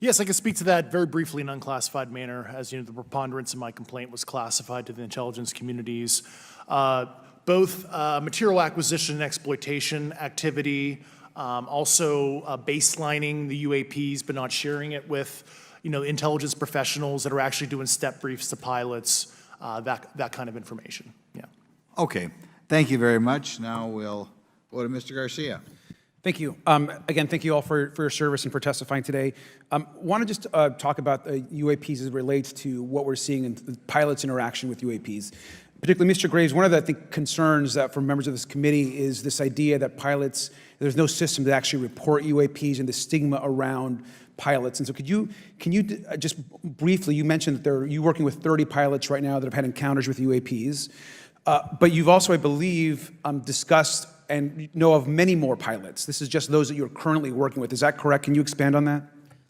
Yes, I can speak to that very briefly in unclassified manner. As you know, the preponderance of my complaint was classified to the intelligence communities. Both material acquisition and exploitation activity, also baselining the UAPs but not sharing it with intelligence professionals that are actually doing step briefs to pilots, that kind of information. Yeah. Okay. Thank you very much. Now we'll go to Mr. Garcia. Thank you. Again, thank you all for your service and for testifying today. Want to just talk about the UAPs as it relates to what we're seeing in the pilots' interaction with UAPs. Particularly, Mr. Graves, one of the concerns that for members of this committee is this idea that pilots, there's no system to actually report UAPs and the stigma around pilots. And so can you just briefly, you mentioned that you're working with 30 pilots right now that have had encounters with UAPs, but you've also, I believe, discussed and know of many more pilots. This is just those that you're currently working with. Is that correct? Can you expand on that?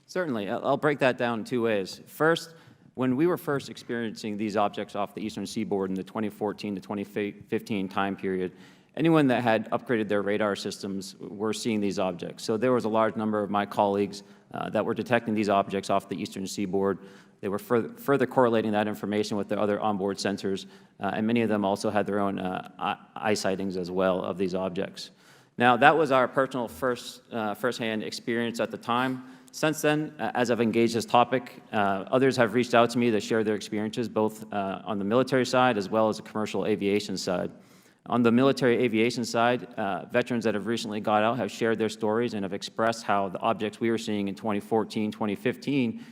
Certainly. I'll break that down in two ways. First, when we were first experiencing these objects off the eastern seaboard in the 2014 to 2015 time period, anyone that had upgraded their radar systems were seeing these objects. So there was a large number of my colleagues that were detecting these objects off the eastern seaboard. They were further correlating that information with their other onboard sensors, and many of them also had their own eye sightings as well of these objects. Now, that was our personal first-hand experience at the time. Since then, as I've engaged this topic, others have reached out to me to share their experiences, both on the military side as well as the commercial aviation side. On the military aviation side, veterans that have recently got out have shared their stories and have expressed how the objects we were seeing in 2014, 2015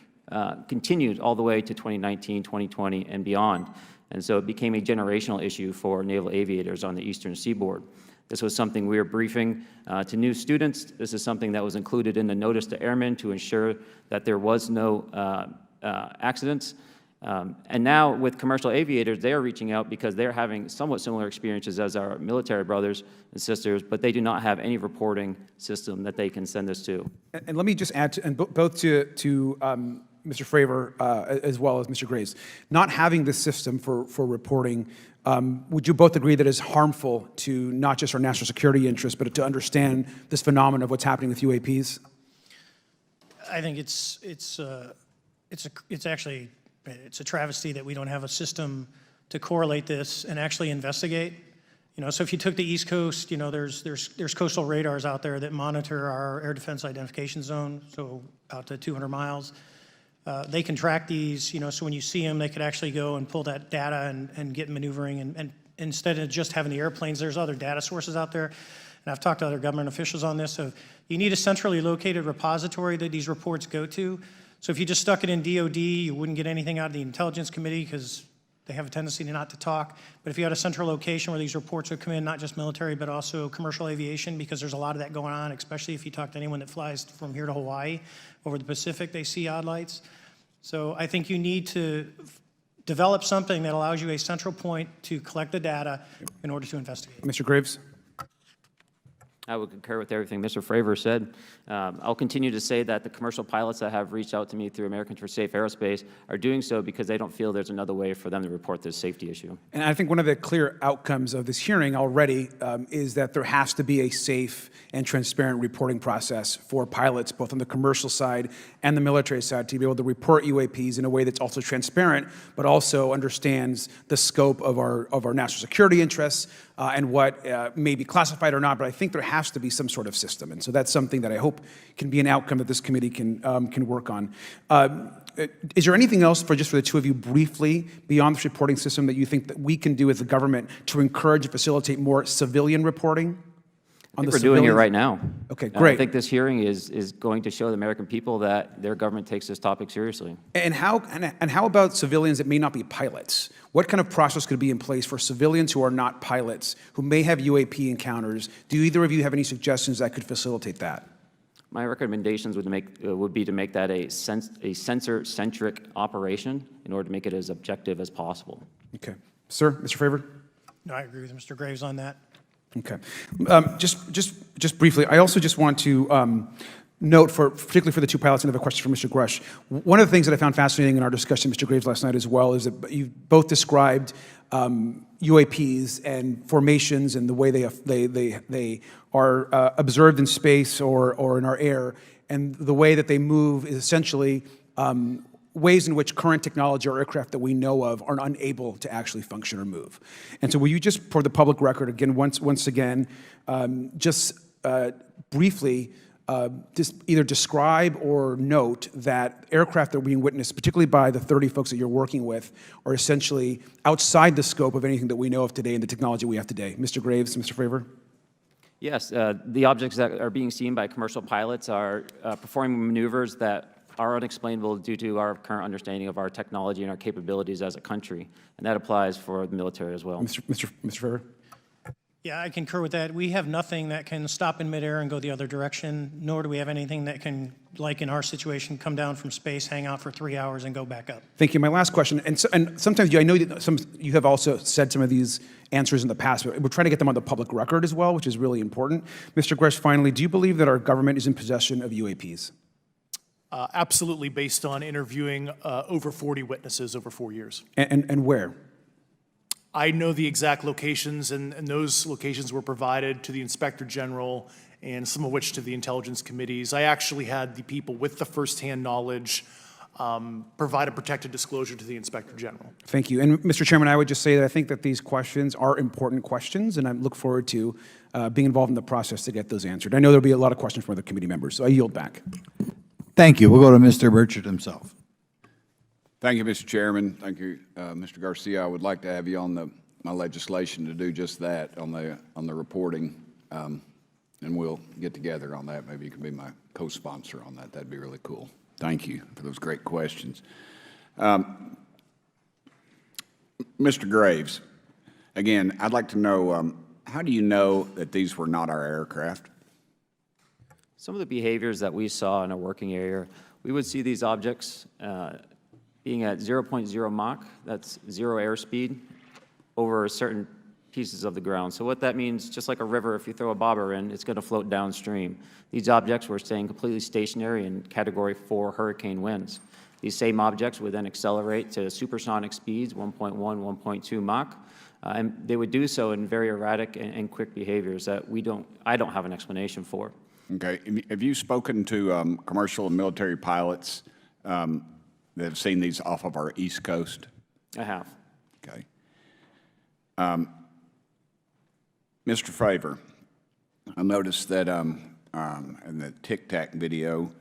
continued all the way to 2019, 2020, and beyond. And so it became a generational issue for naval aviators on the eastern seaboard. This was something we were briefing to new students. This is something that was included in the notice to airmen to ensure that there was no accidents. And now with commercial aviators, they are reaching out because they're having somewhat similar experiences as our military brothers and sisters, but they do not have any reporting system that they can send us to. And let me just add, both to Mr. Fravor as well as Mr. Graves, not having this system for reporting, would you both agree that it's harmful to not just our national security interests, but to understand this phenomenon of what's happening with UAPs? I think it's actually a travesty that we don't have a system to correlate this and actually investigate. You know, so if you took the East Coast, you know, there's coastal radars out there that monitor our air defense identification zone, so out to 200 miles. They can track these, you know, so when you see them, they could actually go and pull that data and get maneuvering. And instead of just having the airplanes, there's other data sources out there. And I've talked to other government officials on this. So you need a centrally located repository that these reports go to. So if you just stuck it in DOD, you wouldn't get anything out of the Intelligence Committee because they have a tendency not to talk. But if you had a central location where these reports would come in, not just military, but also commercial aviation, because there's a lot of that going on, especially if you talk to anyone that flies from here to Hawaii, over the Pacific, they see odd lights. So I think you need to develop something that allows you a central point to collect the data in order to investigate. Mr. Graves? I would concur with everything Mr. Fravor said. I'll continue to say that the commercial pilots that have reached out to me through Americans for Safe Aerospace are doing so because they don't feel there's another way for them to report this safety issue. And I think one of the clear outcomes of this hearing already is that there has to be a safe and transparent reporting process for pilots, both on the commercial side and the military side, to be able to report UAPs in a way that's also transparent, but also understands the scope of our national security interests and what may be classified or not. But I think there has to be some sort of system, and so that's something that I hope can be an outcome that this committee can work on. Is there anything else for the two of you briefly beyond this reporting system that you think that we can do as a government to encourage and facilitate more civilian reporting? I think we're doing it right now. Okay, great. I think this hearing is going to show the American people that their government takes this topic seriously. And how about civilians that may not be pilots? What kind of process could be in place for civilians who are not pilots, who may have UAP encounters? Do either of you have any suggestions that could facilitate that? My recommendations would be to make that a sensor-centric operation in order to make it as objective as possible. Okay. Sir, Mr. Fravor? No, I agree with Mr. Graves on that. Okay. Just briefly, I also just want to note, particularly for the two pilots, and I have a question for Mr. Grusch. One of the things that I found fascinating in our discussion, Mr. Graves, last night as well, is that you both described UAPs and formations and the way they are observed in space or in our air, and the way that they move is essentially ways in which current technology or aircraft that we know of are unable to actually function or move. And so will you just, for the public record, again, once again, briefly, just either describe or note that aircraft that are being witnessed, particularly by the 30 folks that you're working with, are essentially outside the scope of anything that we know of today and the technology we have today. Mr. Graves, Mr. Fravor? Yes, the objects that are being seen by commercial pilots are performing maneuvers that are unexplainable due to our current understanding of our technology and our capabilities as a country, and that applies for the military as well. Mr. Fravor? Yeah, I concur with that. We have nothing that can stop in midair and go the other direction, nor do we have anything that can, like in our situation, come down from space, hang out for 3 hours, and go back up. Thank you. My last question, and sometimes I know that you have also said some of these answers in the past, but we're trying to get them on the public record as well, which is really important. Mr. Grusch, finally, do you believe that our government is in possession of UAPs? Absolutely, based on interviewing over 40 witnesses over 4 years. And where? I know the exact locations, and those locations were provided to the Inspector General and some of which to the intelligence committees. I actually had the people with the firsthand knowledge provide a protected disclosure to the Inspector General. Thank you. And Mr. Chairman, I would just say that I think that these questions are important questions, and I look forward to being involved in the process to get those answered. I know there'll be a lot of questions from other committee members, so I yield back. Thank you. We'll go to Mr. Burchett himself. Thank you, Mr. Chairman. Thank you, Mr. Garcia. I would like to have you on my legislation to do just that, on the reporting, and we'll get together on that. Maybe you can be my co-sponsor on that. That'd be really cool. Thank you for those great questions. Mr. Graves, again, I'd like to know, how do you know that these were not our aircraft? Some of the behaviors that we saw in a working area, we would see these objects being at 0.0 Mach, that's 0 airspeed, over certain pieces of the ground. So what that means, just like a river, if you throw a bobber in, it's going to float downstream. These objects were staying completely stationary in Category 4 hurricane winds. These same objects would then accelerate to supersonic speeds, 1.1, 1.2 Mach, and they would do so in very erratic and quick behaviors that I don't have an explanation for. Okay. Have you spoken to commercial and military pilots that have seen these off of our East Coast? I have. Okay. Mr. Fravor, I noticed that in the Tic Tac video,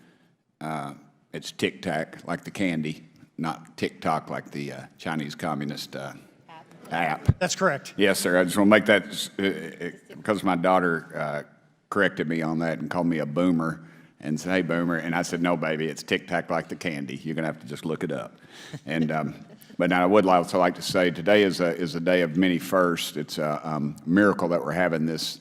it's Tic Tac like the candy, not TikTok like the Chinese Communist app. That's correct. Yes, sir. I just want to make that, because my daughter corrected me on that and called me a boomer and said, "Hey, boomer," and I said, "No, baby, it's Tic Tac like the candy. You're going to have to just look it up." And but now I would also like to say today is a day of many firsts. It's a miracle that we're having this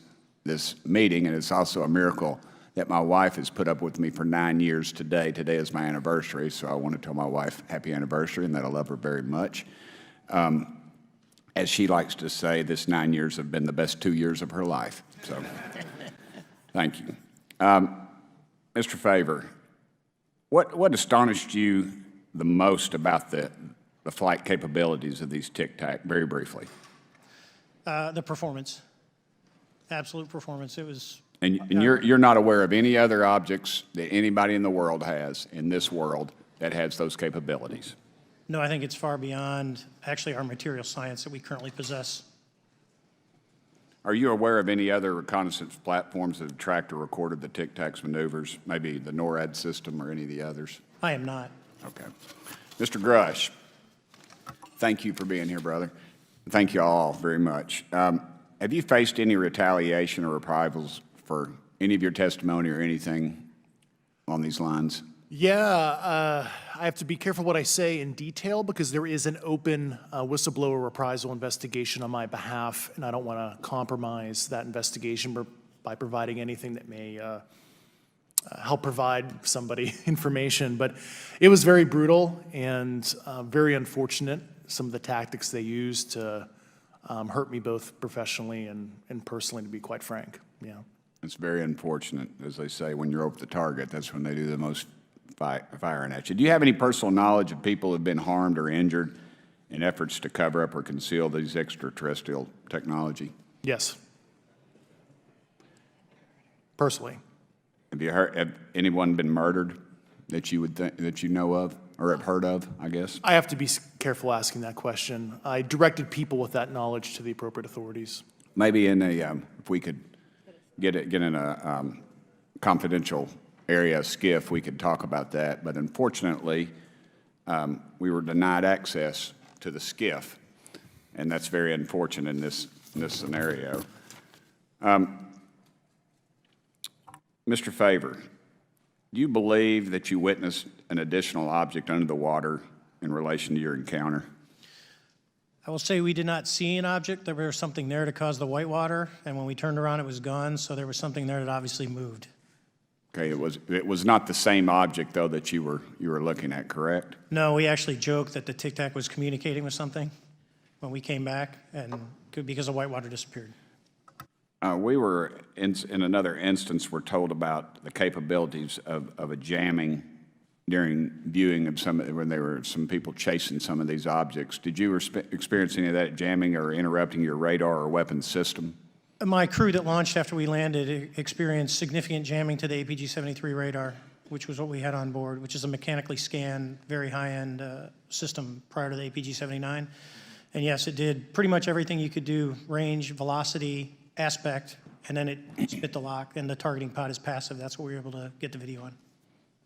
meeting, and it's also a miracle that my wife has put up with me for 9 years today. Today is my anniversary, so I want to tell my wife happy anniversary and that I love her very much. As she likes to say, this 9 years have been the best 2 years of her life. So, thank you. Mr. Fravor, what astonished you the most about the flight capabilities of these Tic Tac, very briefly? The performance, absolute performance. It was. And you're not aware of any other objects that anybody in the world has, in this world, that has those capabilities? No, I think it's far beyond actually our material science that we currently possess. Are you aware of any other reconnaissance platforms that have tracked or recorded the Tic Tac's maneuvers, maybe the NORAD system or any of the others? I am not. Okay. Mr. Grusch, thank you for being here, brother. Thank you all very much. Have you faced any retaliation or reprisals for any of your testimony or anything on these lines? Yeah, I have to be careful what I say in detail because there is an open whistleblower reprisal investigation on my behalf, and I don't want to compromise that investigation by providing anything that may help provide somebody information. But it was very brutal and very unfortunate, some of the tactics they used to hurt me both professionally and personally, to be quite frank. Yeah. It's very unfortunate, as they say, when you're over the target, that's when they do the most firing at you. Do you have any personal knowledge of people who have been harmed or injured in efforts to cover up or conceal these extraterrestrial technology? Yes. Personally. Have anyone been murdered that you would that you know of or have heard of, I guess? I have to be careful asking that question. I directed people with that knowledge to the appropriate authorities. Maybe in a, if we could get in a confidential area, SCIF, we could talk about that. But unfortunately, we were denied access to the SCIF, and that's very unfortunate in this scenario. Mr. Fravor, do you believe that you witnessed an additional object under the water in relation to your encounter? I will say we did not see an object. There was something there to cause the whitewater, and when we turned around, it was gone. So there was something there that obviously moved. Okay, it was not the same object though that you were looking at, correct? No, we actually joked that the Tic Tac was communicating with something when we came back, and because the whitewater disappeared. We were in another instance. We're told about the capabilities of a jamming during viewing of when there were some people chasing some of these objects. Did you experience any of that jamming or interrupting your radar or weapons system? My crew that launched after we landed experienced significant jamming to the APG-73 radar, which was what we had on board, which is a mechanically scanned, very high-end system prior to the APG-79. And yes, it did pretty much everything you could do: range, velocity, aspect, and then it spit the lock, and the targeting pod is passive. That's what we were able to get the video on.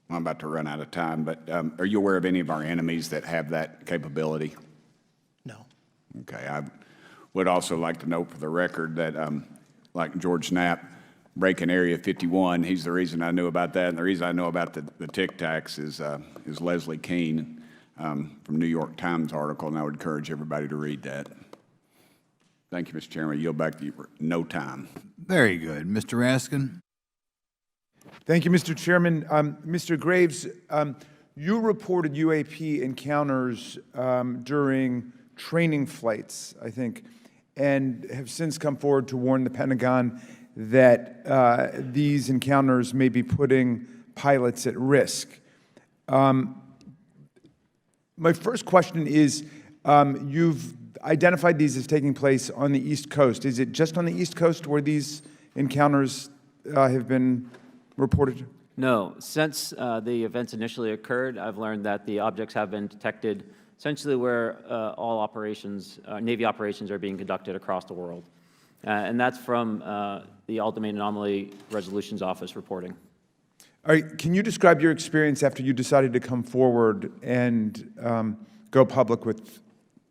I'm about to run out of time, but are you aware of any of our enemies that have that capability? No. Okay. I would also like to note for the record that, like George Knapp, breaking Area 51, he's the reason I knew about that, and the reason I know about the Tic Tacs is Leslie Keene from New York Times article, and I would encourage everybody to read that. Thank you, Mr. Chairman. I yield back to you for no time. Very good. Mr. Raskin? Thank you, Mr. Chairman. Mr. Graves, you reported UAP encounters during training flights, I think, and have since come forward to warn the Pentagon that these encounters may be putting pilots at risk. My first question is, you've identified these as taking place on the East Coast. Is it just on the East Coast where these encounters have been reported? No. Since the events initially occurred, I've learned that the objects have been detected essentially where all operations, Navy operations, are being conducted across the world. And that's from the Ultimate Anomaly Resolutions Office reporting. All right. Can you describe your experience after you decided to come forward and go public with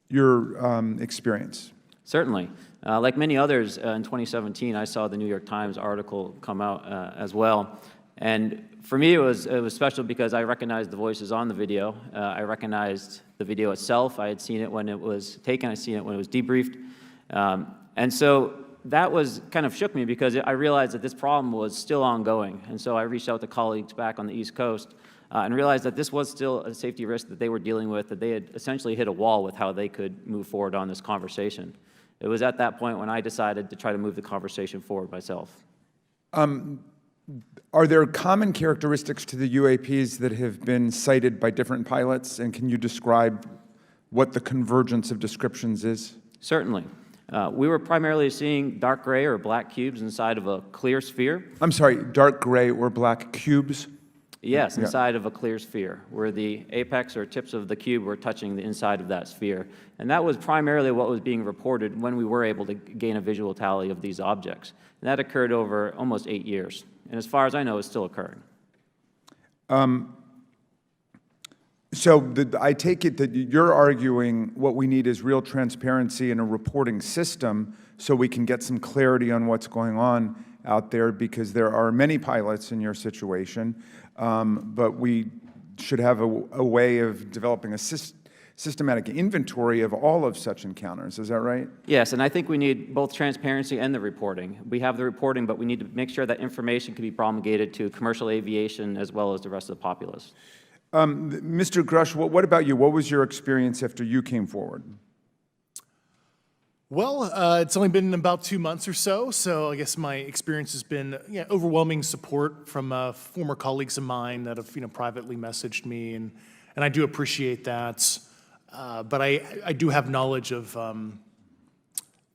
your experience? Certainly. Like many others, in 2017, I saw the New York Times article come out as well. And for me, it was special because I recognized the voices on the video. I recognized the video itself. I had seen it when it was taken. I seen it when it was debriefed. And so that was kind of shook me because I realized that this problem was still ongoing. And so I reached out to colleagues back on the East Coast and realized that this was still a safety risk that they were dealing with, that they had essentially hit a wall with how they could move forward on this conversation. It was at that point when I decided to try to move the conversation forward myself. Are there common characteristics to the UAPs that have been cited by different pilots, and can you describe what the convergence of descriptions is? Certainly. We were primarily seeing dark gray or black cubes inside of a clear sphere. I'm sorry, dark gray or black cubes? Yes, inside of a clear sphere, where the apex or tips of the cube were touching the inside of that sphere. And that was primarily what was being reported when we were able to gain a visual tally of these objects. And that occurred over almost 8 years. And as far as I know, it's still occurring. I take it that you're arguing what we need is real transparency in a reporting system so we can get some clarity on what's going on out there, because there are many pilots in your situation, but we should have a way of developing a systematic inventory of all of such encounters. Is that right? Yes, and I think we need both transparency and the reporting. We have the reporting, but we need to make sure that information can be promulgated to commercial aviation as well as the rest of the populace. Mr. Grusch, what about you? What was your experience after you came forward? Well, it's only been about 2 months or so I guess my experience has been overwhelming support from former colleagues of mine that have privately messaged me, and I do appreciate that. But I do have knowledge of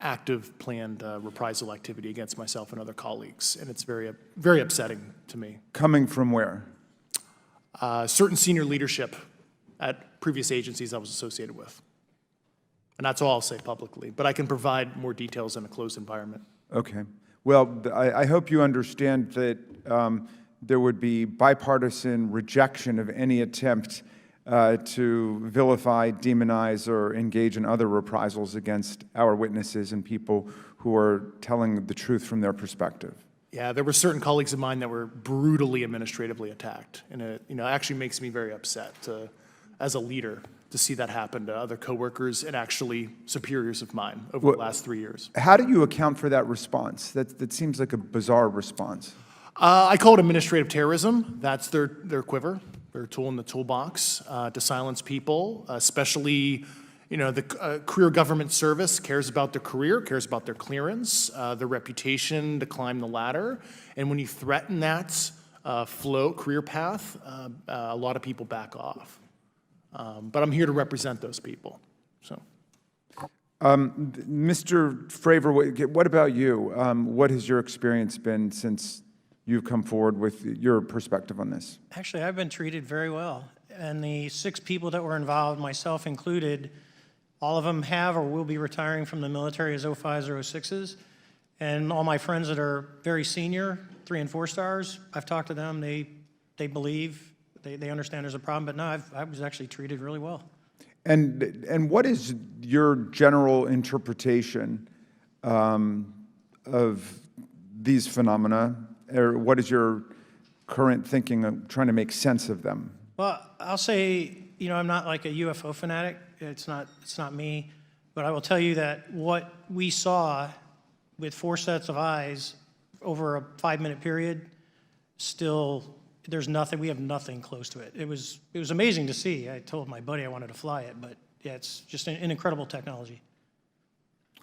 active planned reprisal activity against myself and other colleagues, and it's very, very upsetting to me. Coming from where? Certain senior leadership at previous agencies I was associated with. And that's all I'll say publicly, but I can provide more details in a closed environment. Okay. Well, I hope you understand that there would be bipartisan rejection of any attempt to vilify, demonize, or engage in other reprisals against our witnesses and people who are telling the truth from their perspective. Yeah, there were certain colleagues of mine that were brutally administratively attacked, and it actually makes me very upset as a leader to see that happen to other coworkers and actually superiors of mine over the last 3 years. How do you account for that response? That seems like a bizarre response. I call it administrative terrorism. That's their quiver, their tool in the toolbox to silence people, especially the career government service cares about their career, cares about their clearance, their reputation to climb the ladder. And when you threaten that float, career path, a lot of people back off. But I'm here to represent those people, so. Mr. Fravor, what about you? What has your experience been since you've come forward with your perspective on this? Actually, I've been treated very well. And the 6 people that were involved, myself included, all of them have or will be retiring from the military as 05s or 06s. And all my friends that are very senior, 3 and 4 stars, I've talked to them. They believe, they understand there's a problem. But no, I was actually treated really well. And what is your general interpretation of these phenomena, or what is your current thinking of trying to make sense of them? Well, I'll say, I'm not like a UFO fanatic. It's not me. But I will tell you that what we saw with 4 sets of eyes over a 5-minute period, still, there's nothing, we have nothing close to it. It was amazing to see. I told my buddy I wanted to fly it, but yeah, it's just an incredible technology.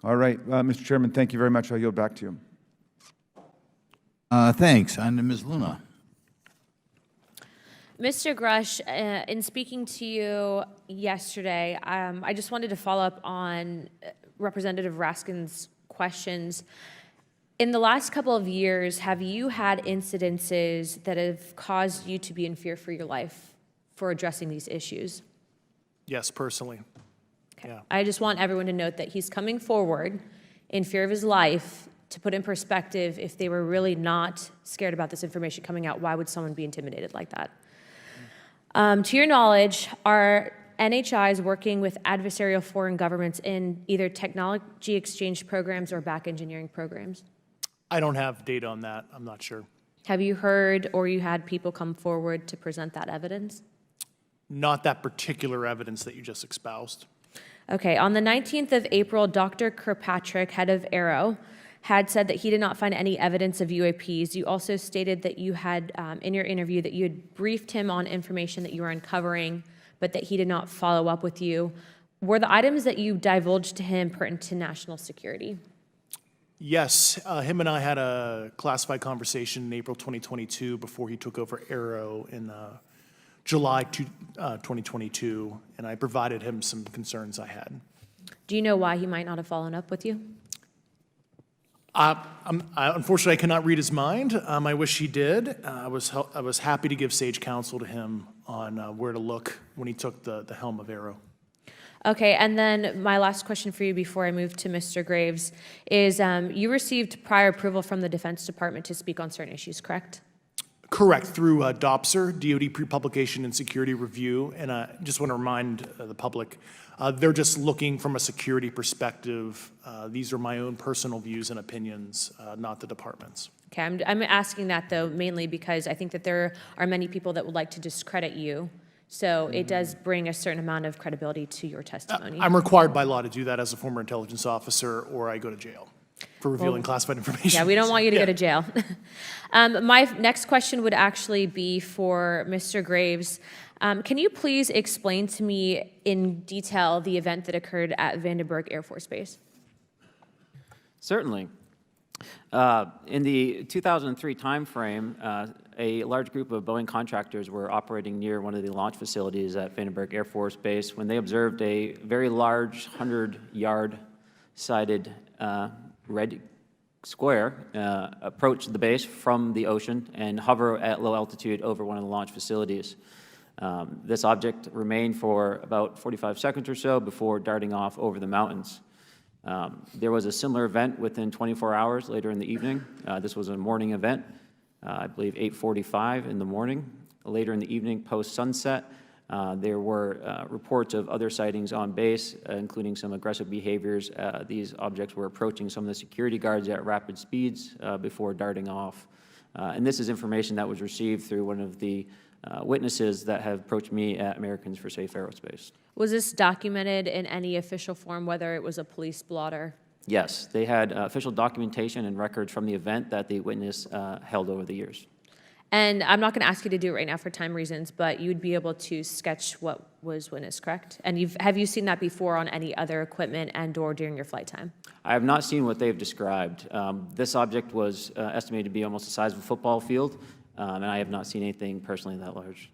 All right, Mr. Chairman, thank you very much. I'll yield back to you. Thanks. On to Ms. Luna. Mr. Grusch, in speaking to you yesterday, I just wanted to follow up on Representative Raskin's questions. In the last couple of years, have you had incidences that have caused you to be in fear for your life for addressing these issues? Yes, personally. Okay. Yeah. I just want everyone to note that he's coming forward in fear of his life. To put in perspective, if they were really not scared about this information coming out, why would someone be intimidated like that? To your knowledge, are NHIs working with adversarial foreign governments in either technology exchange programs or back engineering programs? I don't have data on that. I'm not sure. Have you heard or you had people come forward to present that evidence? Not that particular evidence that you just espoused. Okay, on the 19th of April, Dr. Kirkpatrick, head of AERO, had said that he did not find any evidence of UAPs. You also stated that you had, in your interview, that you had briefed him on information that you were uncovering, but that he did not follow up with you. Were the items that you divulged to him pertinent to national security? Yes, him and I had a classified conversation in April 2022 before he took over AERO in July 2022, and I provided him some concerns I had. Do you know why he might not have followed up with you? Unfortunately, I cannot read his mind. I wish he did. I was happy to give sage counsel to him on where to look when he took the helm of AERO. Okay, and then my last question for you before I move to Mr. Graves is you received prior approval from the Defense Department to speak on certain issues, correct? Correct, through DOPSR, DoD Pre-Publication and Security Review, and I just want to remind the public, they're just looking from a security perspective. These are my own personal views and opinions, not the department's. Okay, I'm asking that though mainly because I think that there are many people that would like to discredit you, so it does bring a certain amount of credibility to your testimony. I'm required by law to do that as a former intelligence officer, or I go to jail for revealing classified information. Yeah, we don't want you to go to jail. My next question would actually be for Mr. Graves. Can you please explain to me in detail the event that occurred at Vandenberg Air Force Base? Certainly. In the 2003 timeframe, a large group of Boeing contractors were operating near one of the launch facilities at Vandenberg Air Force Base when they observed a very large 100-yard-sided red square approach the base from the ocean and hover at low altitude over one of the launch facilities. This object remained for about 45 seconds or so before darting off over the mountains. There was a similar event within 24 hours later in the evening. This was a morning event, I believe 8:45 in the morning. Later in the evening, post-sunset, there were reports of other sightings on base, including some aggressive behaviors. These objects were approaching some of the security guards at rapid speeds before darting off. And this is information that was received through one of the witnesses that have approached me at Americans for Safe Aerospace. Was this documented in any official form, whether it was a police blotter? Yes, they had official documentation and records from the event that the witness held over the years. And I'm not going to ask you to do it right now for time reasons, but you would be able to sketch what was witnessed, correct? And have you seen that before on any other equipment and/or during your flight time? I have not seen what they've described. This object was estimated to be almost the size of a football field. and I have not seen anything personally that large.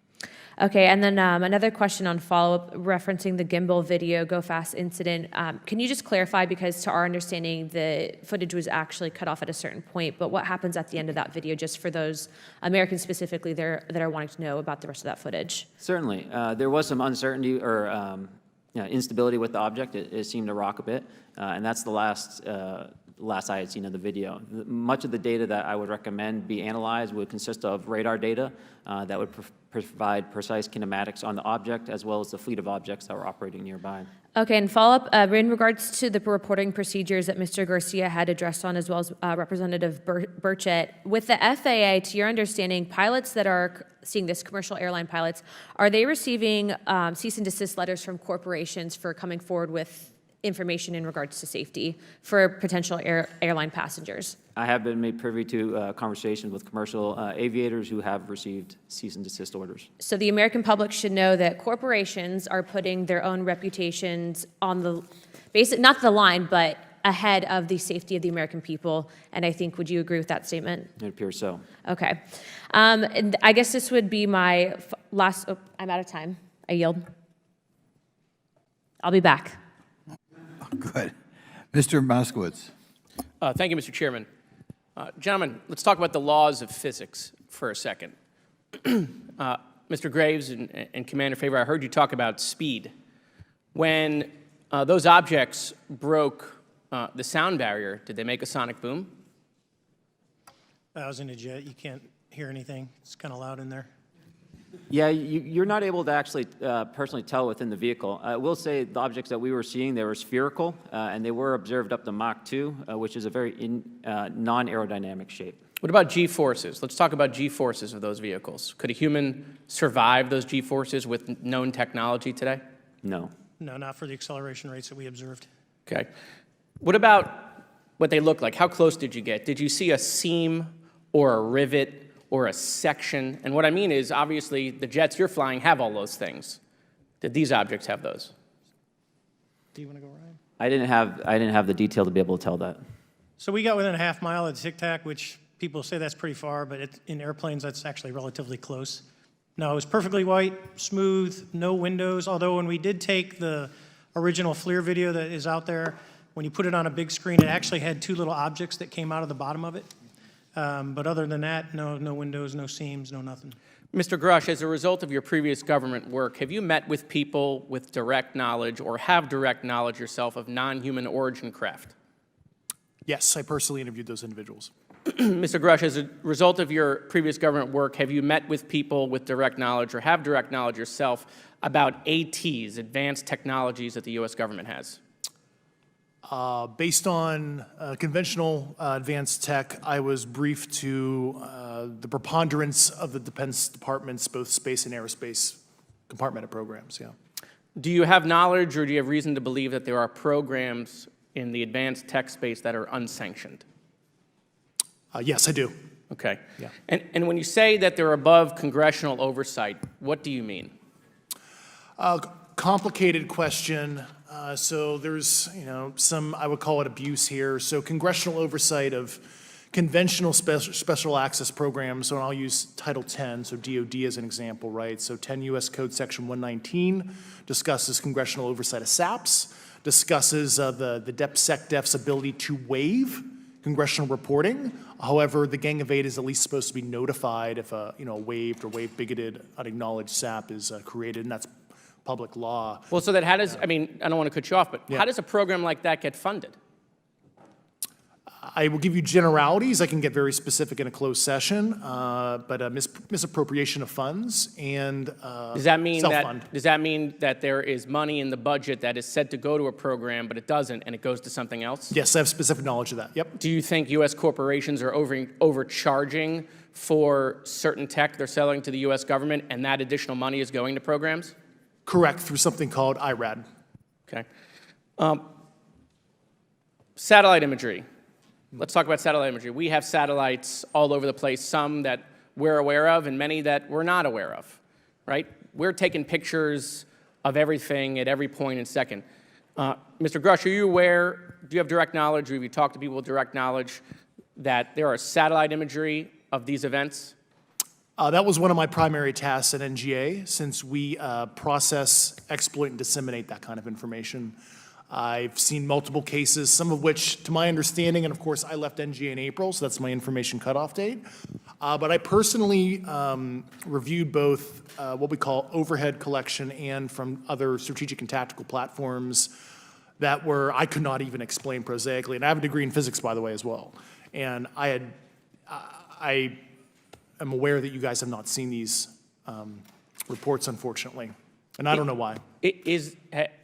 Okay, and then another question on follow-up referencing the gimbal video go fast incident. Can you just clarify, because to our understanding, the footage was actually cut off at a certain point, but what happens at the end of that video, just for those Americans specifically that are wanting to know about the rest of that footage? Certainly. There was some uncertainty or instability with the object. It seemed to rock a bit, and that's the last I had seen of the video. Much of the data that I would recommend be analyzed would consist of radar data that would provide precise kinematics on the object, as well as the fleet of objects that were operating nearby. Okay, and follow-up, in regards to the reporting procedures that Mr. Garcia had addressed on, as well as Representative Burchett, with the FAA, to your understanding, pilots that are seeing this, commercial airline pilots, are they receiving cease and desist letters from corporations for coming forward with information in regards to safety for potential airline passengers? I have been made privy to conversations with commercial aviators who have received cease and desist orders. So the American public should know that corporations are putting their own reputations on the basic, not the line, but ahead of the safety of the American people. And I think, would you agree with that statement? It appears so. Okay. And I guess this would be my last, I'm out of time. I yield. I'll be back. Good. Mr. Moskowitz. Thank you, Mr. Chairman. Gentlemen, let's talk about the laws of physics for a second. Mr. Graves and Commander Fravor, I heard you talk about speed. When those objects broke the sound barrier, did they make a sonic boom? I was in a jet. You can't hear anything. It's kind of loud in there. Yeah, you're not able to actually personally tell within the vehicle. I will say the objects that we were seeing, they were spherical, and they were observed up to Mach 2, which is a very non-aerodynamic shape. What about G-forces? Let's talk about G-forces of those vehicles. Could a human survive those G-forces with known technology today? No. No, not for the acceleration rates that we observed. Okay. What about what they look like? How close did you get? Did you see a seam or a rivet or a section? And what I mean is, obviously, the jets you're flying have all those things. Did these objects have those? Do you want to go, Ryan? I didn't have the detail to be able to tell that. So we got within a half mile of Tic Tac, which people say that's pretty far, but in airplanes, that's actually relatively close. No, it was perfectly white, smooth, no windows, although when we did take the original FLIR video that is out there, when you put it on a big screen, it actually had two little objects that came out of the bottom of it. But other than that, no windows, no seams, no nothing. Mr. Grusch, as a result of your previous government work, have you met with people with direct knowledge or have direct knowledge yourself of non-human origin craft? Yes, I personally interviewed those individuals. Mr. Grusch, as a result of your previous government work, have you met with people with direct knowledge or have direct knowledge yourself about ATs, advanced technologies that the U.S. government has? Based on conventional advanced tech, I was briefed to the preponderance of the Defense Department's both space and aerospace compartmented programs, yeah. Do you have knowledge or do you have reason to believe that there are programs in the advanced tech space that are unsanctioned? Yes, I do. Okay. Yeah. And when you say that they're above congressional oversight, what do you mean? Complicated question. So there's, some, I would call it abuse here. So congressional oversight of conventional special access programs, so I'll use Title 10, so DOD as an example, right? So 10 U.S. Code Section 119 discusses congressional oversight of SAPs, discusses the DepSecDef's ability to waive congressional reporting. However, the Gang of Eight is at least supposed to be notified if a waived or waive bigoted unacknowledged SAP is created, and that's public law. Well, so that how does, I mean, I don't want to cut you off, but Yeah. how does a program like that get funded? I will give you generalities. I can get very specific in a closed session, but misappropriation of funds and Does that mean self-fund. that there is money in the budget that is said to go to a program, but it doesn't, and it goes to something else? Yes, I have specific knowledge of that. Yep. Do you think U.S. corporations are overcharging for certain tech they're selling to the U.S. government, and that additional money is going to programs? Correct, through something called IRAD. Okay. Satellite imagery. Let's talk about satellite imagery. We have satellites all over the place, some that we're aware of and many that we're not aware of, right? We're taking pictures of everything at every point and second. Mr. Grusch, are you aware, do you have direct knowledge, or have you talked to people with direct knowledge that there are satellite imagery of these events? That was one of my primary tasks at NGA, since we process, exploit, and disseminate that kind of information. I've seen multiple cases, some of which, to my understanding, and of course, I left NGA in April, so that's my information cutoff date. But I personally reviewed both what we call overhead collection and from other strategic and tactical platforms that I could not even explain prosaically. And I have a degree in physics, by the way, as well. And I am aware that you guys have not seen these reports, unfortunately. And I don't know why. Do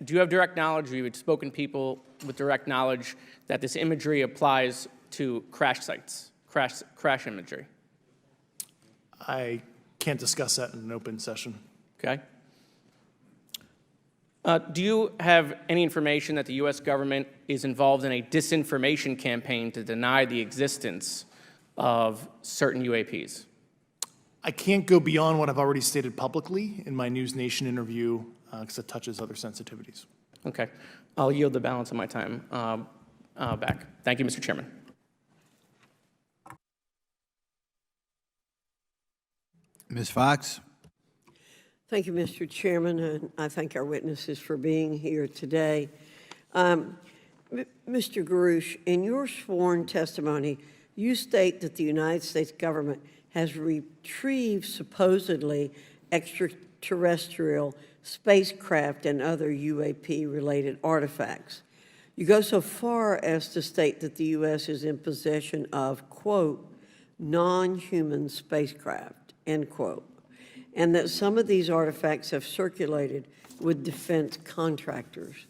you have direct knowledge, or you had spoken to people with direct knowledge that this imagery applies to crash sites, crash imagery? I can't discuss that in an open session. Okay. Do you have any information that the U.S. government is involved in a disinformation campaign to deny the existence of certain UAPs? I can't go beyond what I've already stated publicly in my News Nation interview because it touches other sensitivities. Okay. I'll yield the balance of my time back. Thank you, Mr. Chairman. Ms. Fox? Thank you, Mr. Chairman, and I thank our witnesses for being here today. Mr. Grusch, in your sworn testimony, you state that the United States government has retrieved supposedly extraterrestrial spacecraft and other UAP-related artifacts. You go so far as to state that the U.S. is in possession of, quote, non-human spacecraft, end quote, and that some of these artifacts have circulated with defense contractors.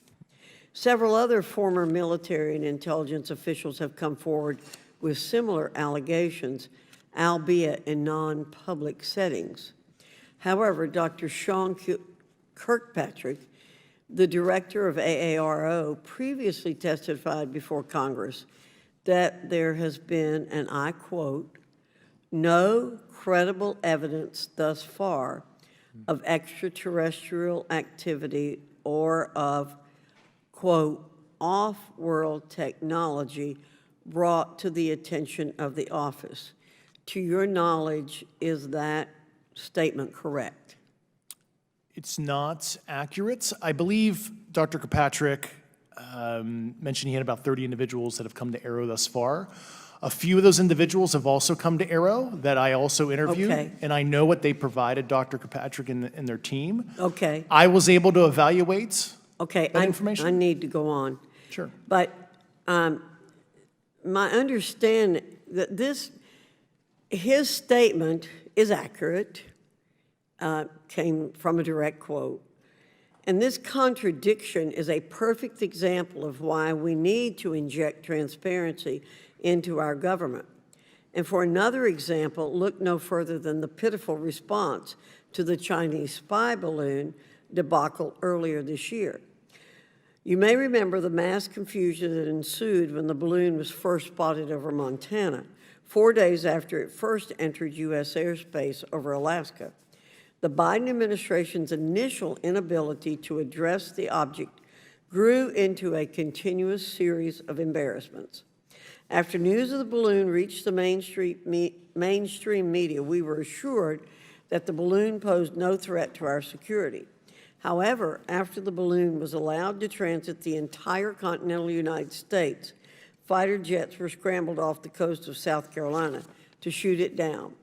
Several other former military and intelligence officials have come forward with similar allegations, albeit in non-public settings. However, Dr. Sean Kirkpatrick, the director of AARO, previously testified before Congress that there has been, and I quote, no credible evidence thus far of extraterrestrial activity or of, quote, off-world technology brought to the attention of the office. To your knowledge, is that statement correct? It's not accurate. I believe Dr. Kirkpatrick mentioned he had about 30 individuals that have come to AARO thus far. A few of those individuals have also come to AARO that I also interviewed, Okay. and I know what they provided Dr. Kirkpatrick and their team. Okay. I was able to evaluate Okay, that information. I need to go on. Sure. But my understanding that his statement is accurate, came from a direct quote. And this contradiction is a perfect example of why we need to inject transparency into our government. And for another example, look no further than the pitiful response to the Chinese spy balloon debacle earlier this year. You may remember the mass confusion that ensued when the balloon was first spotted over Montana, 4 days after it first entered U.S. airspace over Alaska. The Biden administration's initial inability to address the object grew into a continuous series of embarrassments. After news of the balloon reached the mainstream media, we were assured that the balloon posed no threat to our security. However, after the balloon was allowed to transit the entire continental United States, fighter jets were scrambled off the coast of South Carolina to shoot it down.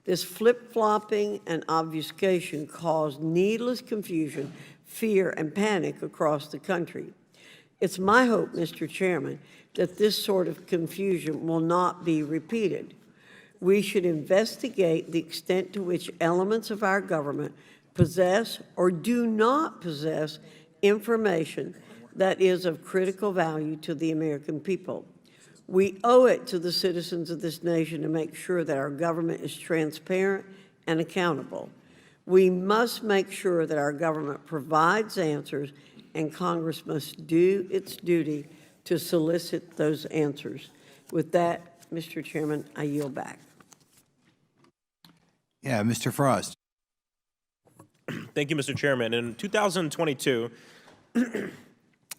This flip-flopping and obfuscation caused needless confusion, fear, and panic across the country. It's my hope, Mr. Chairman, that this sort of confusion will not be repeated. We should investigate the extent to which elements of our government possess or do not possess information that is of critical value to the American people. We owe it to the citizens of this nation to make sure that our government is transparent and accountable. We must make sure that our government provides answers, and Congress must do its duty to solicit those answers. With that, Mr. Chairman, I yield back. Yeah, Mr. Frost. Thank you, Mr. Chairman. In 2022,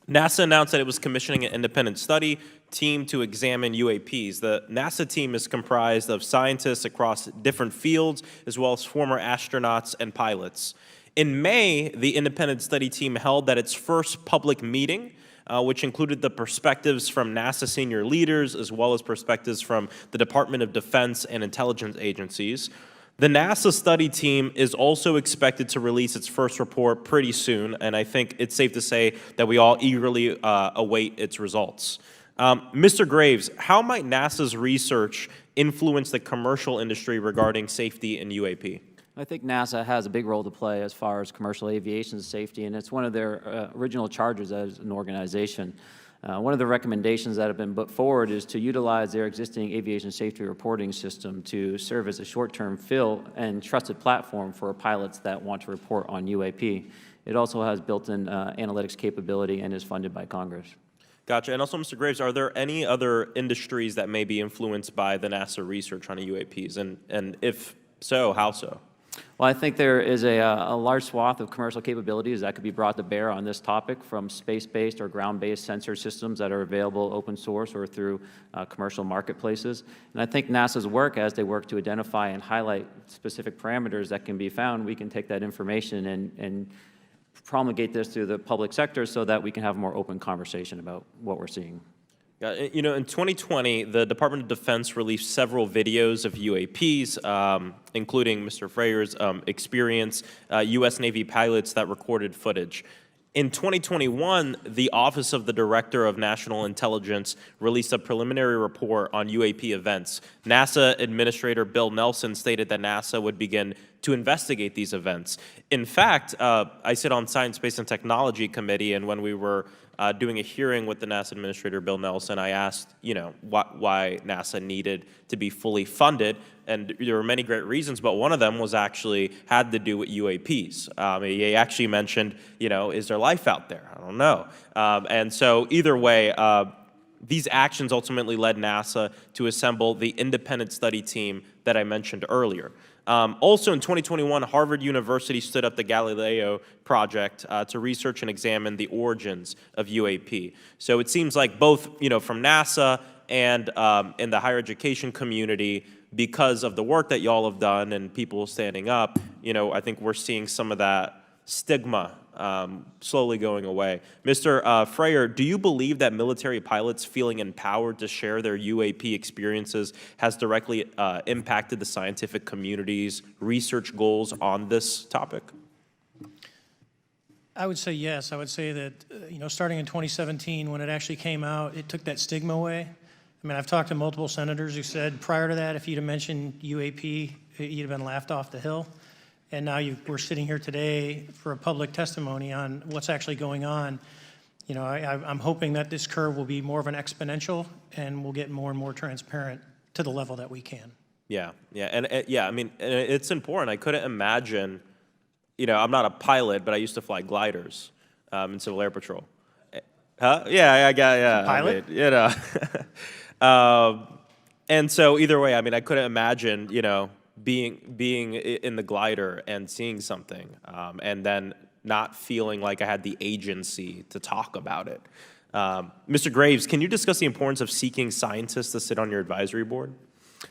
NASA announced that it was commissioning an independent study team to examine UAPs. The NASA team is comprised of scientists across different fields, as well as former astronauts and pilots. In May, the independent study team held its first public meeting, which included the perspectives from NASA senior leaders, as well as perspectives from the Department of Defense and intelligence agencies. The NASA study team is also expected to release its first report pretty soon, and I think it's safe to say that we all eagerly await its results. Mr. Graves, how might NASA's research influence the commercial industry regarding safety in UAP? I think NASA has a big role to play as far as commercial aviation safety, and it's one of their original charges as an organization. One of the recommendations that have been put forward is to utilize their existing aviation safety reporting system to serve as a short-term fill and trusted platform for pilots that want to report on UAP. It also has built-in analytics capability and is funded by Congress. Gotcha. And also, Mr. Graves, are there any other industries that may be influenced by the NASA research on UAPs? And if so, how so? Well, I think there is a large swath of commercial capabilities that could be brought to bear on this topic, from space-based or ground-based sensor systems that are available open source or through commercial marketplaces. And I think NASA's work, as they work to identify and highlight specific parameters that can be found, we can take that information and promulgate this through the public sector so that we can have a more open conversation about what we're seeing. You know, in 2020, the Department of Defense released several videos of UAPs, including Mr. Fravor's experience, U.S. Navy pilots that recorded footage. In 2021, the Office of the Director of National Intelligence released a preliminary report on UAP events. NASA Administrator Bill Nelson stated that NASA would begin to investigate these events. In fact, I sit on Science, Space, and Technology Committee, and when we were doing a hearing with the NASA Administrator Bill Nelson, I asked, why NASA needed to be fully funded, and there were many great reasons, but one of them was actually had to do with UAPs. He actually mentioned, is there life out there? I don't know. And so either way, these actions ultimately led NASA to assemble the independent study team that I mentioned earlier. Also in 2021, Harvard University stood up the Galileo project to research and examine the origins of UAP. So it seems like both, from NASA and in the higher education community, because of the work that y'all have done and people standing up, I think we're seeing some of that stigma slowly going away. Mr. Fravor, do you believe that military pilots feeling empowered to share their UAP experiences has directly impacted the scientific community's research goals on this topic? I would say yes. I would say that, starting in 2017, when it actually came out, it took that stigma away. I mean, I've talked to multiple senators who said prior to that, if you'd have mentioned UAP, you'd have been laughed off the hill. And now we're sitting here today for a public testimony on what's actually going on. I'm hoping that this curve will be more of an exponential, and we'll get more and more transparent to the level that we can. Yeah, and I mean, it's important. I couldn't imagine, I'm not a pilot, but I used to fly gliders in Civil Air Patrol. Huh? Yeah, Pilot? I mean, and so either way, I mean, I couldn't imagine, being in the glider and seeing something, and then not feeling like I had the agency to talk about it. Mr. Graves, can you discuss the importance of seeking scientists to sit on your advisory board?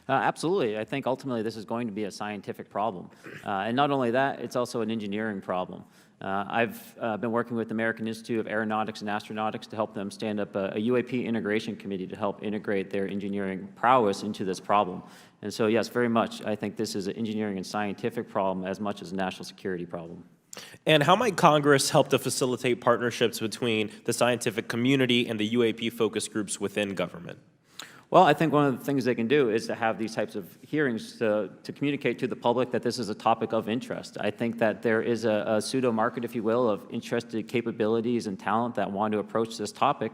Absolutely. I think ultimately this is going to be a scientific problem. And not only that, it's also an engineering problem. I've been working with the American Institute of Aeronautics and Astronautics to help them stand up a UAP integration committee to help integrate their engineering prowess into this problem. And so, yes, very much, I think this is an engineering and scientific problem as much as a national security problem. And how might Congress help to facilitate partnerships between the scientific community and the UAP focus groups within government? Well, I think one of the things they can do is to have these types of hearings to communicate to the public that this is a topic of interest. I think that there is a pseudo-market, if you will, of interested capabilities and talent that want to approach this topic,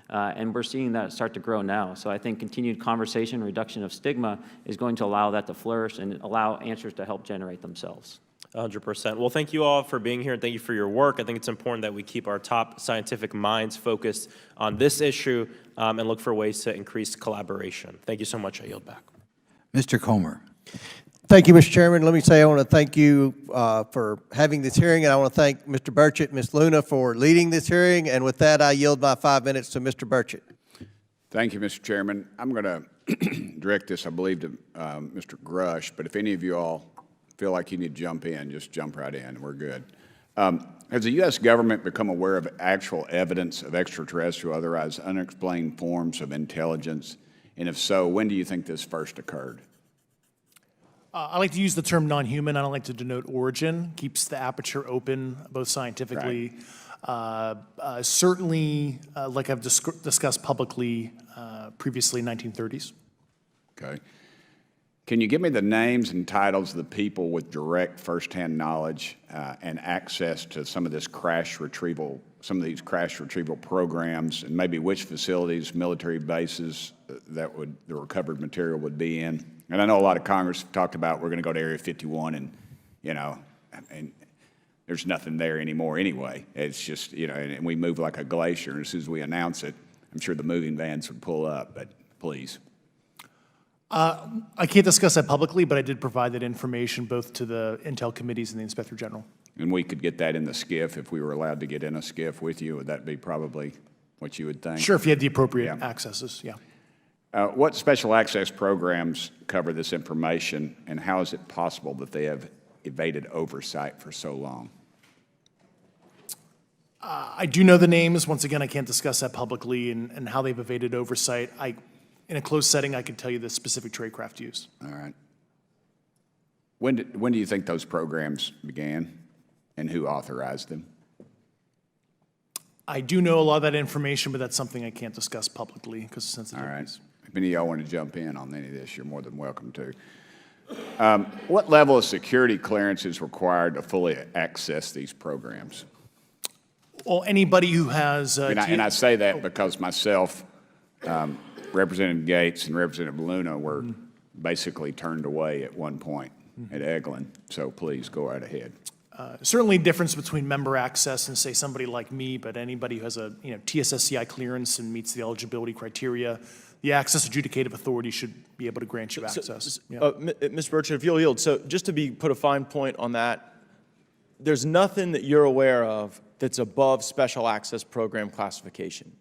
and we're seeing that start to grow now. So I think continued conversation, reduction of stigma is going to allow that to flourish and allow answers to help generate themselves. 100%. Well, thank you all for being here, and thank you for your work. I think it's important that we keep our top scientific minds focused on this issue and look for ways to increase collaboration. Thank you so much. I yield back. Mr. Comer. Thank you, Mr. Chairman. Let me say I want to thank you for having this hearing, and I want to thank Mr. Burchett and Ms. Luna for leading this hearing. And with that, I yield my 5 minutes to Mr. Burchett. Thank you, Mr. Chairman. I'm going to direct this, I believe, to Mr. Grusch, but if any of you all feel like you need to jump in, just jump right in. We're good. Has the U.S. government become aware of actual evidence of extraterrestrial, otherwise unexplained forms of intelligence? And if so, when do you think this first occurred? I like to use the term non-human. I don't like to denote origin. Keeps the aperture open, both scientifically. Certainly, like I've discussed publicly previously, 1930s. Okay. Can you give me the names and titles of the people with direct firsthand knowledge and access to some of this crash retrieval, some of these crash retrieval programs, and maybe which facilities, military bases that the recovered material would be in? And I know a lot of Congress talked about we're going to go to Area 51, and and there's nothing there anymore anyway. It's just and we move like a glacier. And as soon as we announce it, I'm sure the moving vans would pull up. But please. I can't discuss that publicly, but I did provide that information both to the Intel committees and the Inspector General. And we could get that in the SCIF if we were allowed to get in a SCIF with you. Would that be probably what you would think? Sure, if you had the appropriate accesses, yeah. What special access programs cover this information, and how is it possible that they have evaded oversight for so long? I do know the names. Once again, I can't discuss that publicly and how they've evaded oversight. In a closed setting, I can tell you the specific tradecraft used. All right. When do you think those programs began, and who authorized them? I do know a lot of that information, but that's something I can't discuss publicly because of sensitive. All right. If any of y'all want to jump in on any of this, you're more than welcome to. What level of security clearance is required to fully access these programs? Well, anybody who has... and I say that because myself, Representative Gates, and Representative Luna were basically turned away at one point at Eglin. So please go right ahead. Certainly difference between member access and, say, somebody like me, but anybody who has a TSSCI clearance and meets the eligibility criteria, the access adjudicative authority should be able to grant you access. Mr. Burchett, if you'll yield, so just to put a fine point on that, there's nothing that you're aware of that's above special access program classification.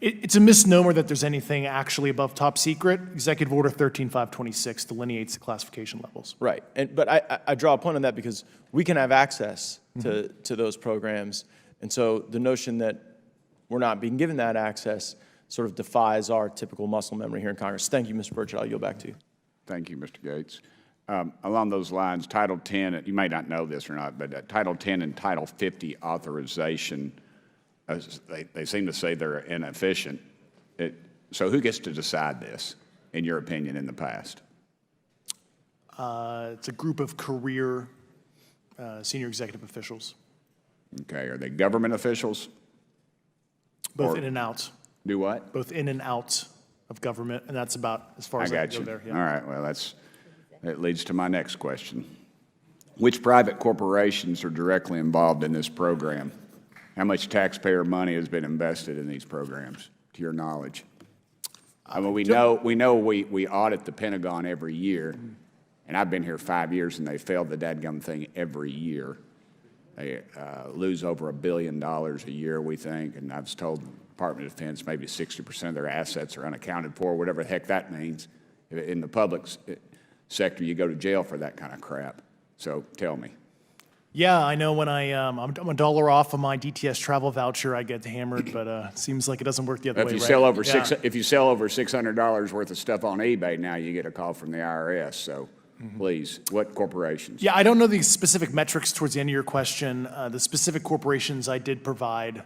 It's a misnomer that there's anything actually above top secret. Executive Order 13526 delineates the classification levels. Right, but I draw a point on that because we can have access to those programs, and so the notion that we're not being given that access sort of defies our typical muscle memory here in Congress. Thank you, Mr. Burchett. I'll yield back to you. Thank you, Mr. Gates. Along those lines, Title 10, you may not know this or not, but Title 10 and Title 50 authorization, they seem to say they're inefficient. So who gets to decide this, in your opinion, in the past? It's a group of career senior executive officials. Okay, are they government officials? Both in and out. Do what? Both in and out of government, and that's about as far as I can go there. Yeah. All right, well, that leads to my next question. Which private corporations are directly involved in this program? How much taxpayer money has been invested in these programs, to your knowledge? I mean, we know we audit the Pentagon every year, and I've been here 5 years, and they failed the dadgum thing every year. They lose over $1 billion a year, we think, and I was told the Department of Defense maybe 60% of their assets are unaccounted for, whatever the heck that means. In the public sector, you go to jail for that kind of crap. So tell me. Yeah, I know when I'm $1 off of my DTS travel voucher, I get hammered, but it seems like it doesn't work the other way, If you right? sell over if you sell over $600 worth of stuff on eBay, now you get a call from the IRS. So please, what corporations? Yeah, I don't know the specific metrics towards the end of your question. The specific corporations I did provide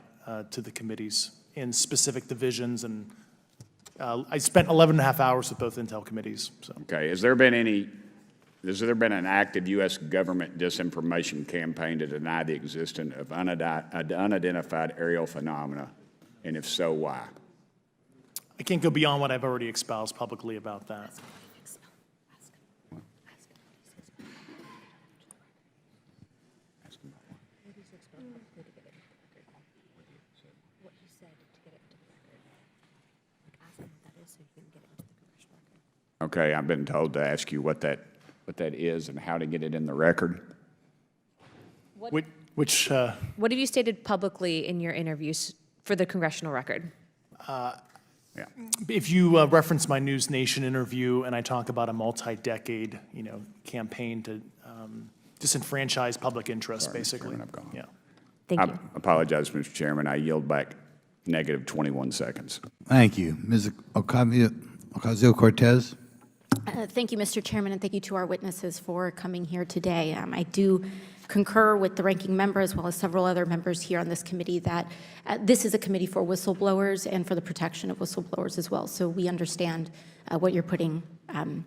to the committees in specific divisions, and I spent 11 and a half hours with both Intel committees. So. Okay, has there been an active U.S. government disinformation campaign to deny the existence of unidentified aerial phenomena, and if so, why? I can't go beyond what I've already espoused publicly about that. Okay, I've been told to ask you what that what that is and how to get it in the record. What have you stated publicly in your interviews for the congressional record? If you reference my News Nation interview and I talk about a multi-decade, campaign to disenfranchise public interest, basically. Chairman, I've gone. Yeah. Thank you. I apologize, Mr. Chairman. I yield back negative 21 seconds. Thank you. Ms. Ocasio-Cortez? Thank you, Mr. Chairman, and thank you to our witnesses for coming here today. I do concur with the ranking member as well as several other members here on this committee that this is a committee for whistleblowers and for the protection of whistleblowers as well. So we understand what you're putting on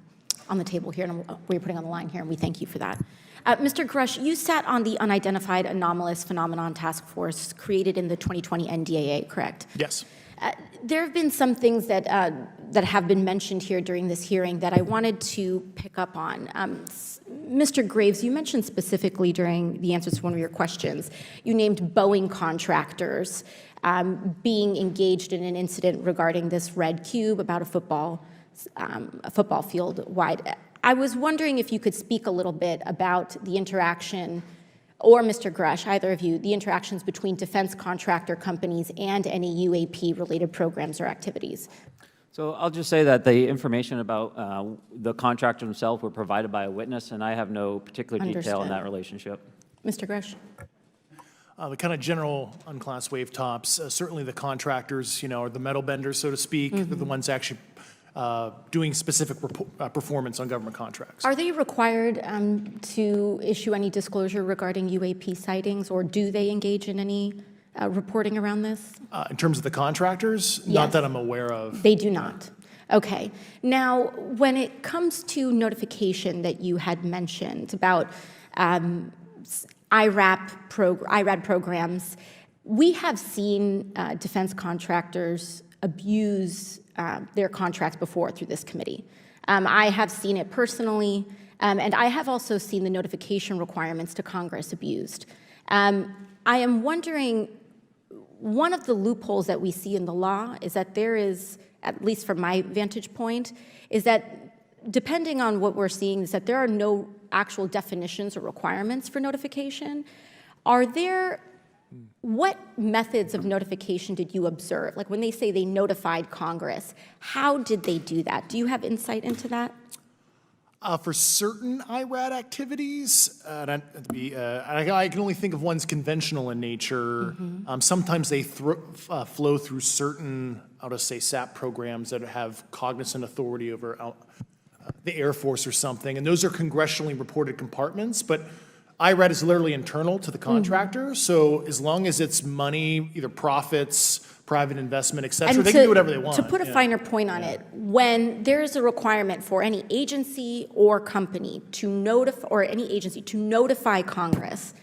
the table here and what you're putting on the line here, and we thank you for that. Mr. Grusch, you sat on the Unidentified Anomalous Phenomenon Task Force created in the 2020 NDAA, correct? Yes. There have been some things that have been mentioned here during this hearing that I wanted to pick up on. Mr. Graves, you mentioned specifically during the answers to one of your questions, you named Boeing contractors being engaged in an incident regarding this red cube about a football field wide. I was wondering if you could speak a little bit about the interaction, or Mr. Grusch, either of you, the interactions between defense contractor companies and any UAP-related programs or activities. So I'll just say that the information about the contractor himself were provided by a witness, and I have no particular detail in that relationship. Mr. Grusch. The kind of general unclassed wave tops, certainly the contractors, are the metal benders, so to speak. They're the ones actually doing specific performance on government contracts. Are they required to issue any disclosure regarding UAP sightings, or do they engage in any reporting around this? In terms of the contractors, Yes. not that I'm aware of. They do not. Okay. Now, when it comes to notification that you had mentioned about IRAD programs, we have seen defense contractors abuse their contracts before through this committee. I have seen it personally, and I have also seen the notification requirements to Congress abused. I am wondering, one of the loopholes that we see in the law is that there is, at least from my vantage point, is that depending on what we're seeing, is that there are no actual definitions or requirements for notification. What methods of notification did you observe? Like when they say they notified Congress, how did they do that? Do you have insight into that? For certain IRAD activities, I can only think of ones conventional in nature. Sometimes they flow through certain, I'll just say, SAP programs that have cognizant authority over the Air Force or something, and those are congressionally reported compartments, but IRAD is literally internal to the contractor, so as long as it's money, either profits, private investment, et cetera, they can do whatever they want. To put a finer point on it, when there is a requirement for any agency or company to notify Congress,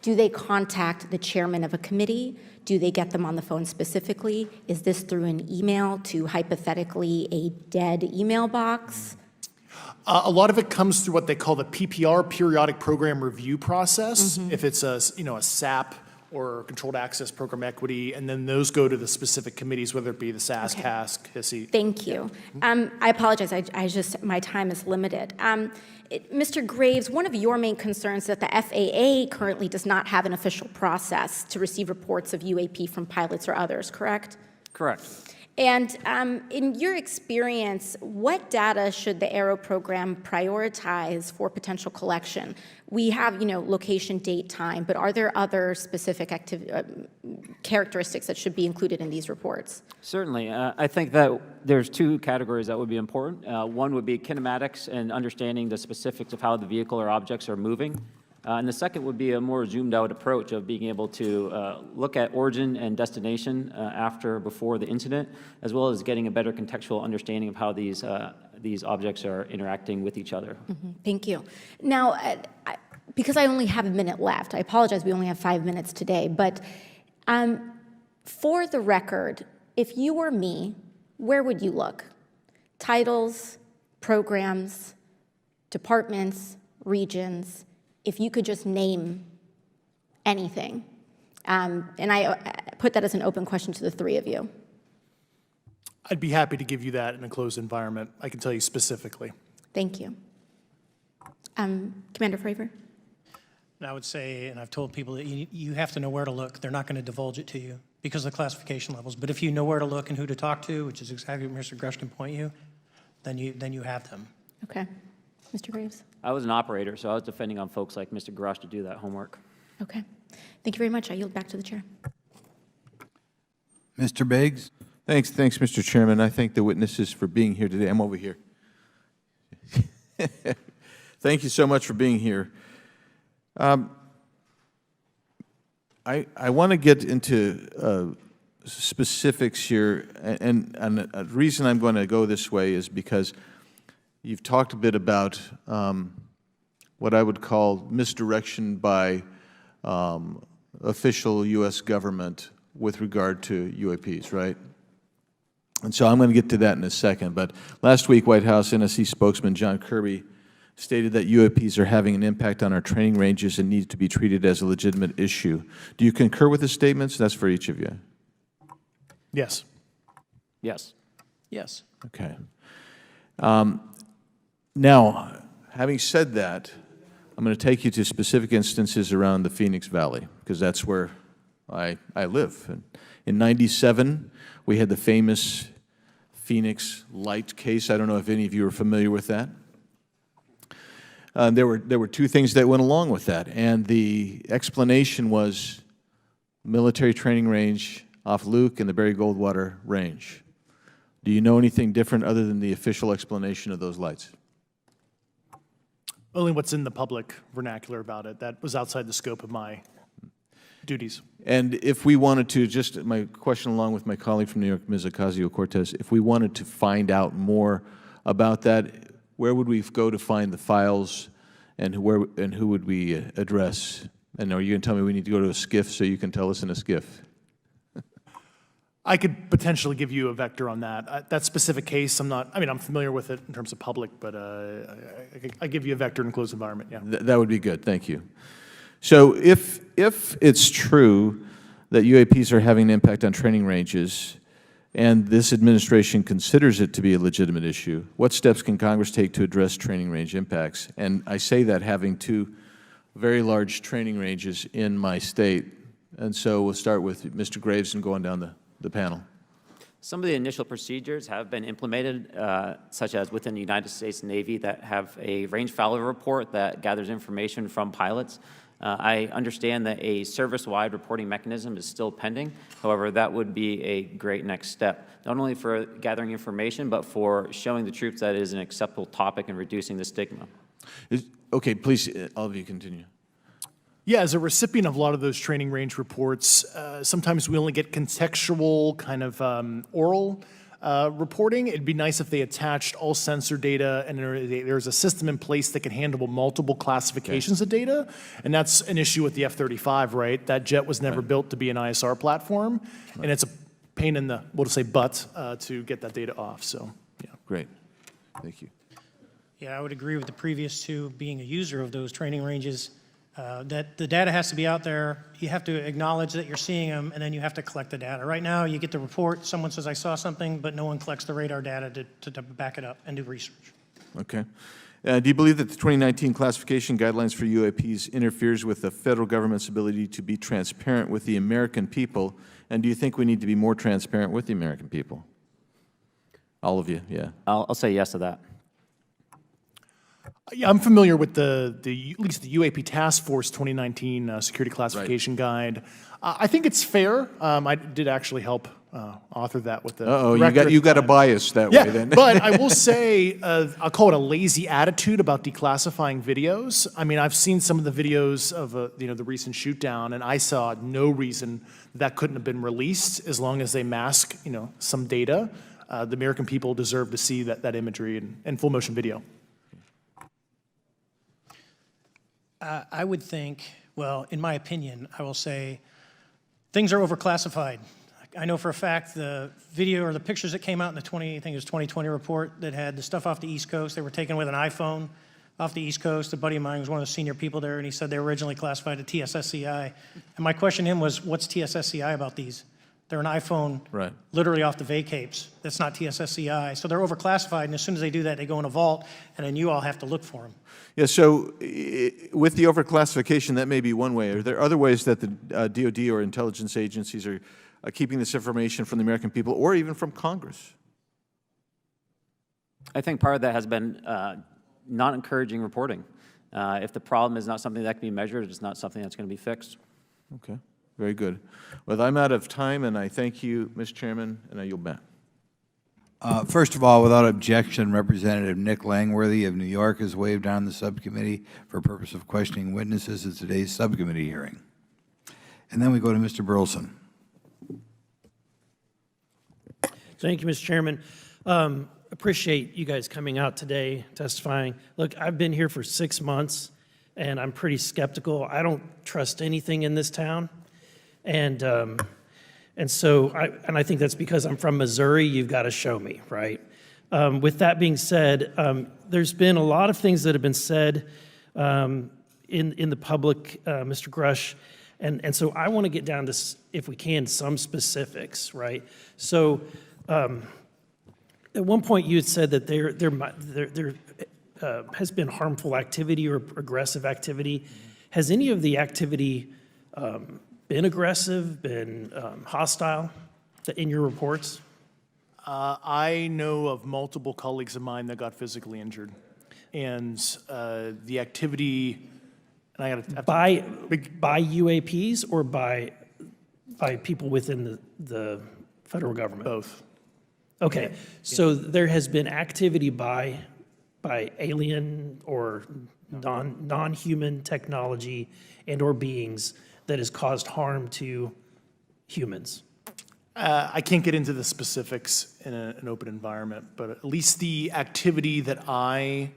do they contact the chairman of a committee? Do they get them on the phone specifically? Is this through an email to hypothetically a dead email box? A lot of it comes through what they call the PPR, Periodic Program Review process, if it's a SAP or Controlled Access Program Equity, and then those go to the specific committees, whether it be the SAS, CASC, HISI. Thank you. I apologize, my time is limited. Mr. Graves, one of your main concerns is that the FAA currently does not have an official process to receive reports of UAP from pilots or others, correct? Correct. And in your experience, what data should the Aero program prioritize for potential collection? We have, location, date, time, but are there other specific characteristics that should be included in these reports? Certainly. I think that there's two categories that would be important. One would be kinematics and understanding the specifics of how the vehicle or objects are moving. And the second would be a more zoomed out approach of being able to look at origin and destination before the incident, as well as getting a better contextual understanding of how these objects are interacting with each other. Thank you. Now, because I only have a minute left, I apologize, we only have 5 minutes today, but for the record, if you were me, where would you look? Titles, programs, departments, regions, if you could just name anything. And I put that as an open question to the three of you. I'd be happy to give you that in a closed environment. I can tell you specifically. Thank you. Commander Fravor? And I would say, and I've told people that you have to know where to look. They're not going to divulge it to you because of the classification levels. But if you know where to look and who to talk to, which is exactly what Mr. Grusch can point you, then you have them. Okay. Mr. Graves? I was an operator, so I was depending on folks like Mr. Grusch to do that homework. Okay. Thank you very much. I yield back to the chair. Mr. Biggs? Thanks, Mr. Chairman. I thank the witnesses for being here today. I'm over here. Thank you so much for being here. I want to get into specifics here, and the reason I'm going to go this way is because you've talked a bit about what I would call misdirection by official U.S. government with regard to UAPs, right? And so I'm going to get to that in a second. But last week, White House NSC spokesman John Kirby stated that UAPs are having an impact on our training ranges and need to be treated as a legitimate issue. Do you concur with the statements? That's for each of you. Yes. Yes. Yes. Okay. Now, having said that, I'm going to take you to specific instances around the Phoenix Valley, because that's where I live. In '97, we had the famous Phoenix Light case. I don't know if any of you are familiar with that. There were two things that went along with that, and the explanation was military training range off Luke and the Barry Goldwater Range. Do you know anything different other than the official explanation of those lights? Only what's in the public vernacular about it. That was outside the scope of my duties. And if we wanted to, just my question along with my colleague from New York, Ms. Ocasio-Cortez, if we wanted to find out more about that, where would we go to find the files, and who would we address? And are you going to tell me we need to go to a SCIF so you can tell us in a SCIF? I could potentially give you a vector on that. That specific case, I'm familiar with it in terms of public, but I give you a vector in a closed environment, yeah. That would be good, thank you. So if it's true that UAPs are having an impact on training ranges, and this administration considers it to be a legitimate issue, what steps can Congress take to address training range impacts? And I say that having two very large training ranges in my state. And so we'll start with Mr. Graves and going down the panel. Some of the initial procedures have been implemented, such as within the United States Navy, that have a range failure report that gathers information from pilots. I understand that a service-wide reporting mechanism is still pending. However, that would be a great next step, not only for gathering information, but for showing the troops that it is an acceptable topic and reducing the stigma. Okay, please, all of you continue. Yeah, as a recipient of a lot of those training range reports, sometimes we only get contextual kind of oral reporting. It'd be nice if they attached all sensor data and there's a system in place that can handle multiple classifications of data. And that's an issue with the F-35, right? That jet was never built to be an ISR platform. And it's a pain in the, we'll just say, butt to get that data off. So, yeah. Great. Thank you. Yeah, I would agree with the previous two. Being a user of those training ranges, that the data has to be out there. You have to acknowledge that you're seeing them, and then you have to collect the data. Right now, you get the report, someone says, I saw something, but no one collects the radar data to back it up and do research. Okay. Do you believe that the 2019 classification guidelines for UAPs interferes with the federal government's ability to be transparent with the American people? And do you think we need to be more transparent with the American people? All of you, yeah. I'll say yes to that. Yeah, I'm familiar with at least the UAP Task Force 2019 Security Classification Guide. I think it's fair. I did actually help author that with the director. You got a bias that way then. But I will say, I'll call it a lazy attitude about declassifying videos. I mean, I've seen some of the videos of the recent shoot down, and I saw no reason that couldn't have been released as long as they mask some data. The American people deserve to see that imagery and full motion video. I would think, well, in my opinion, I will say things are overclassified. I know for a fact the video or the pictures that came out in the 2020 report that had the stuff off the East Coast, they were taken with an iPhone off the East Coast. A buddy of mine was one of the senior people there, and he said they were originally classified at TSSCI. And my question to him was, what's TSSCI about these? They're an iPhone Right. literally off the vacapes. That's not TSSCI. So they're overclassified, and as soon as they do that, they go in a vault, and then you all have to look for them. Yeah, so with the overclassification, that may be one way. Are there other ways that the DOD or intelligence agencies are keeping this information from the American people or even from Congress? I think part of that has been not encouraging reporting. If the problem is not something that can be measured, it's not something that's going to be fixed. Okay, very good. Well, I'm out of time, and I thank you, Mr. Chairman, and I yield back. First of all, without objection, Representative Nick Langworthy of New York has waived on the subcommittee for purpose of questioning witnesses at today's subcommittee hearing. And then we go to Mr. Burleson. Thank you, Mr. Chairman. Appreciate you guys coming out today, testifying. Look, I've been here for 6 months, and I'm pretty skeptical. I don't trust anything in this town. And so I think that's because I'm from Missouri. You've got to show me, right? With that being said, there's been a lot of things that have been said in the public, Mr. Grusch, and so I want to get down to, if we can, some specifics, right? So at one point you had said that there has been harmful activity or aggressive activity. Has any of the activity been aggressive, been hostile in your reports? I know of multiple colleagues of mine that got physically injured. And the activity, and I got to by UAPs or by people within the federal government? Both. Okay, so there has been activity by alien or non-human technology and or beings that has caused harm to humans. I can't get into the specifics in an open environment, but at least the activity that I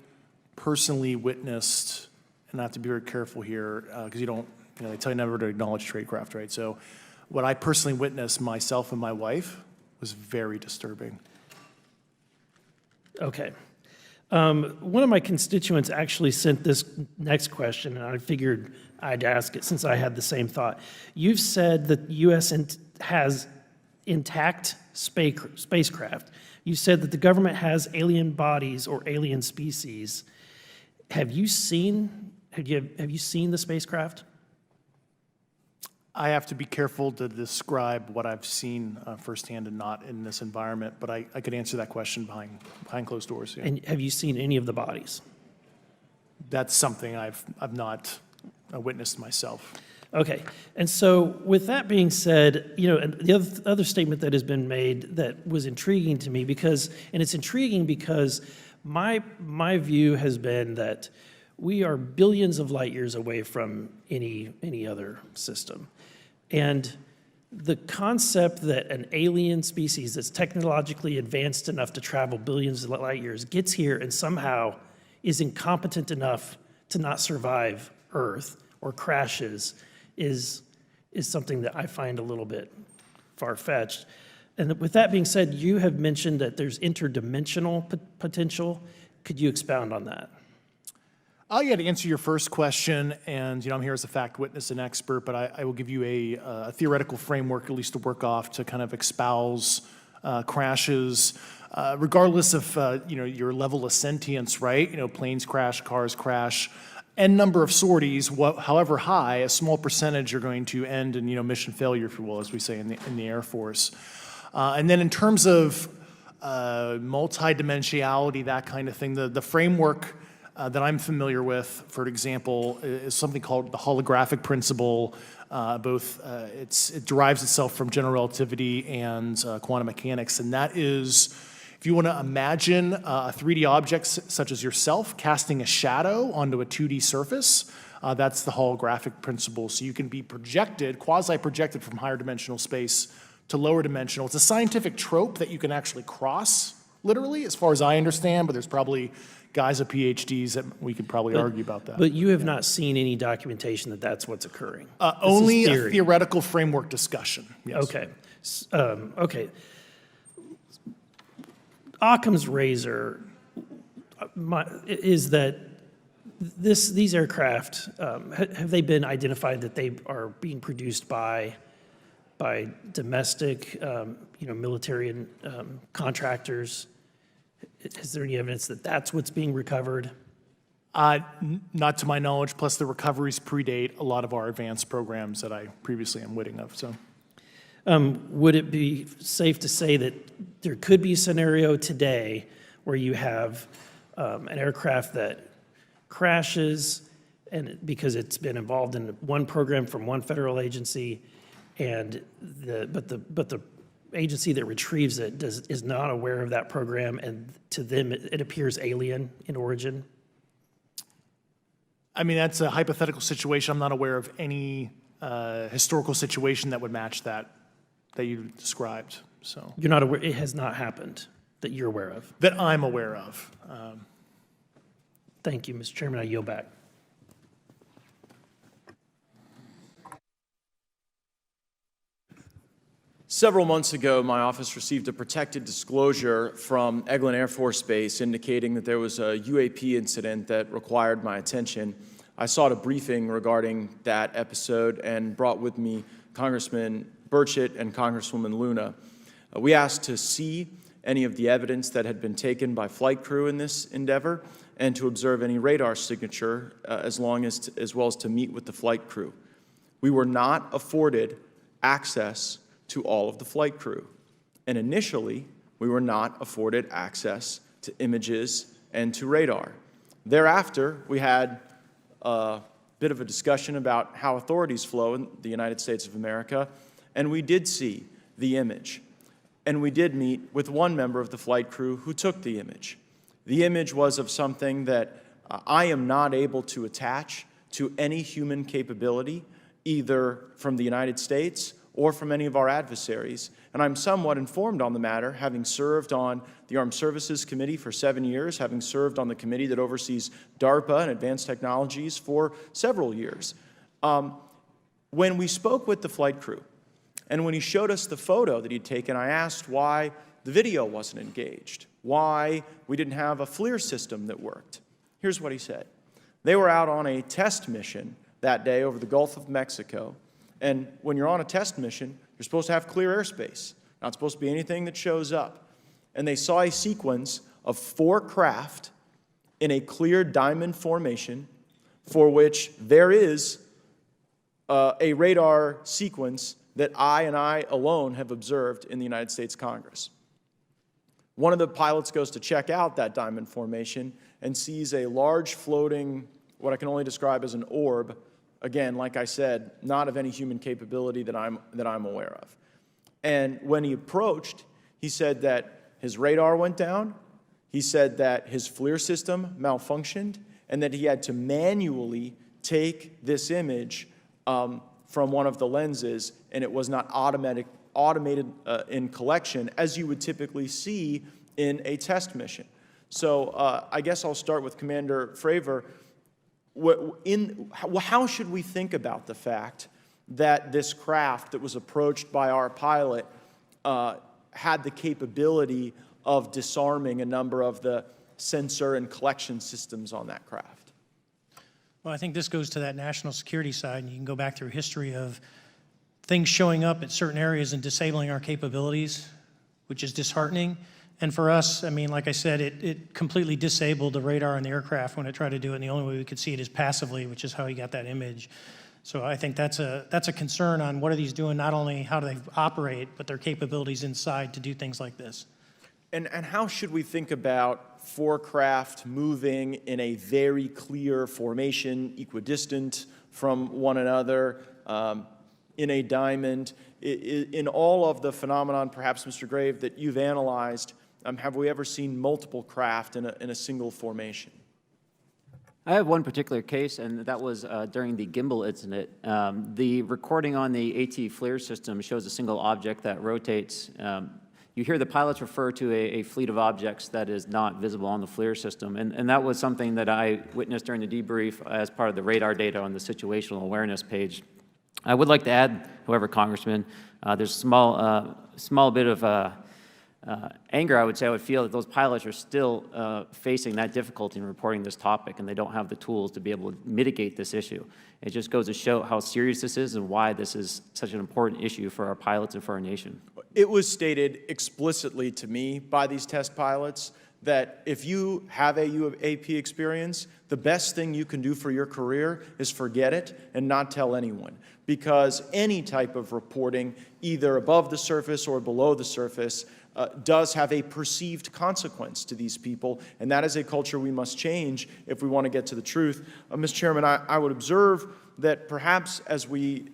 personally witnessed, and I have to be very careful here, because they tell you never to acknowledge tradecraft, right? So what I personally witnessed, myself and my wife, was very disturbing. Okay. One of my constituents actually sent this next question, and I figured I'd ask it since I had the same thought. You've said that the U.S. has intact spacecraft. You said that the government has alien bodies or alien species. Have you seen the spacecraft? I have to be careful to describe what I've seen firsthand and not in this environment, but I could answer that question behind closed doors. Yeah. And have you seen any of the bodies? That's something I've not witnessed myself. Okay, and so with that being said, and the other statement that has been made that was intriguing to me it's intriguing because my view has been that we are billions of light years away from any other system. And the concept that an alien species that's technologically advanced enough to travel billions of light years gets here and somehow is incompetent enough to not survive Earth or crashes is something that I find a little bit far-fetched. And with that being said, you have mentioned that there's interdimensional potential. Could you expound on that? Yeah, to answer your first question, and I'm here as a fact witness and expert, but I will give you a theoretical framework, at least to work off, to kind of espouse crashes, regardless of your level of sentience, right? Planes crash, cars crash, n number of sorties, however high, a small percentage are going to end in mission failure, if you will, as we say in the Air Force. And then in terms of multidimensionality, that kind of thing, the framework that I'm familiar with, for example, is something called the holographic principle. It derives itself from general relativity and quantum mechanics, and that is, if you want to imagine a 3D object such as yourself casting a shadow onto a 2D surface, that's the holographic principle. So you can be projected, quasi-projected from higher dimensional space to lower dimensional. It's a scientific trope that you can actually cross, literally, as far as I understand, but there's probably guys with PhDs that we could probably argue about that. But you have not seen any documentation that that's what's occurring? Only a theoretical framework discussion, yes. Okay. Okay. Occam's razor is that these aircraft, have they been identified that they are being produced by by domestic, military and contractors? Is there any evidence that that's what's being recovered? Not to my knowledge, plus the recoveries predate a lot of our advanced programs that I previously am witting of, so. Would it be safe to say that there could be a scenario today where you have an aircraft that crashes and because it's been involved in one program from one federal agency, and but the agency that retrieves it is not aware of that program, and to them it appears alien in origin? I mean, that's a hypothetical situation. I'm not aware of any historical situation that would match that you described, so. You're not aware, it has not happened that you're aware of? That I'm aware of. Thank you, Mr. Chairman. I yield back. Several months ago, my office received a protected disclosure from Eglin Air Force Base indicating that there was a UAP incident that required my attention. I sought a briefing regarding that episode and brought with me Congressman Burchett and Congresswoman Luna. We asked to see any of the evidence that had been taken by flight crew in this endeavor and to observe any radar signature as well as to meet with the flight crew. We were not afforded access to all of the flight crew. And initially, we were not afforded access to images and to radar. Thereafter, we had a bit of a discussion about how authorities flow in the United States of America, and we did see the image. And we did meet with one member of the flight crew who took the image. The image was of something that I am not able to attach to any human capability, either from the United States or from any of our adversaries. And I'm somewhat informed on the matter, having served on the Armed Services Committee for 7 years, having served on the committee that oversees DARPA and advanced technologies for several years. When we spoke with the flight crew, and when he showed us the photo that he'd taken, I asked why the video wasn't engaged, why we didn't have a FLIR system that worked. Here's what he said. They were out on a test mission that day over the Gulf of Mexico. And when you're on a test mission, you're supposed to have clear airspace. Not supposed to be anything that shows up. And they saw a sequence of 4 craft in a clear diamond formation for which there is a radar sequence that I alone have observed in the United States Congress. One of the pilots goes to check out that diamond formation and sees a large floating, what I can only describe as an orb. Again, like I said, not of any human capability that I'm aware of. And when he approached, he said that his radar went down, he said that his FLIR system malfunctioned, and that he had to manually take this image from one of the lenses, and it was not automated in collection as you would typically see in a test mission. So I guess I'll start with Commander Fravor. How should we think about the fact that this craft that was approached by our pilot had the capability of disarming a number of the sensor and collection systems on that craft? Well, I think this goes to that national security side, and you can go back through history of things showing up at certain areas and disabling our capabilities, which is disheartening. And for us, I mean, like I said, it completely disabled the radar on the aircraft when it tried to do it, and the only way we could see it is passively, which is how he got that image. So I think that's a concern on what are these doing, not only how do they operate, but their capabilities inside to do things like this. And how should we think about 4 craft moving in a very clear formation, equidistant from one another, in a diamond? In all of the phenomenon, perhaps, Mr. Grave, that you've analyzed, have we ever seen multiple craft in a single formation? I have one particular case, and that was during the gimbal incident. The recording on the AT FLIR system shows a single object that rotates. You hear the pilots refer to a fleet of objects that is not visible on the FLIR system, and that was something that I witnessed during the debrief as part of the radar data on the situational awareness page. I would like to add, however, Congressman, there's a small bit of anger, I would say I would feel that those pilots are still facing that difficulty in reporting this topic, and they don't have the tools to be able to mitigate this issue. It just goes to show how serious this is and why this is such an important issue for our pilots and for our nation. It was stated explicitly to me by these test pilots that if you have a UAP experience, the best thing you can do for your career is forget it and not tell anyone. Because any type of reporting, either above the surface or below the surface, does have a perceived consequence to these people, and that is a culture we must change if we want to get to the truth. Mr. Chairman, I would observe that perhaps as we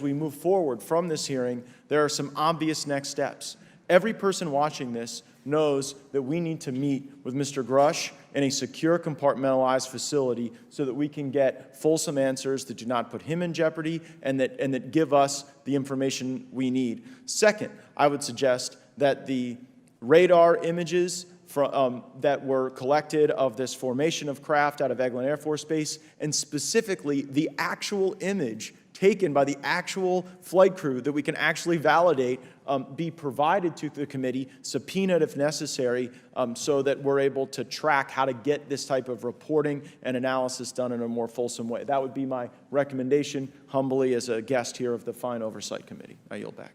move forward from this hearing, there are some obvious next steps. Every person watching this knows that we need to meet with Mr. Grusch in a secure, compartmentalized facility so that we can get fulsome answers that do not put him in jeopardy and that give us the information we need. Second, I would suggest that the radar images that were collected of this formation of craft out of Eglin Air Force Base, and specifically the actual image taken by the actual flight crew that we can actually validate, be provided to the committee, subpoenaed if necessary, so that we're able to track how to get this type of reporting and analysis done in a more fulsome way. That would be my recommendation, humbly, as a guest here of the Fine Oversight Committee. I yield back.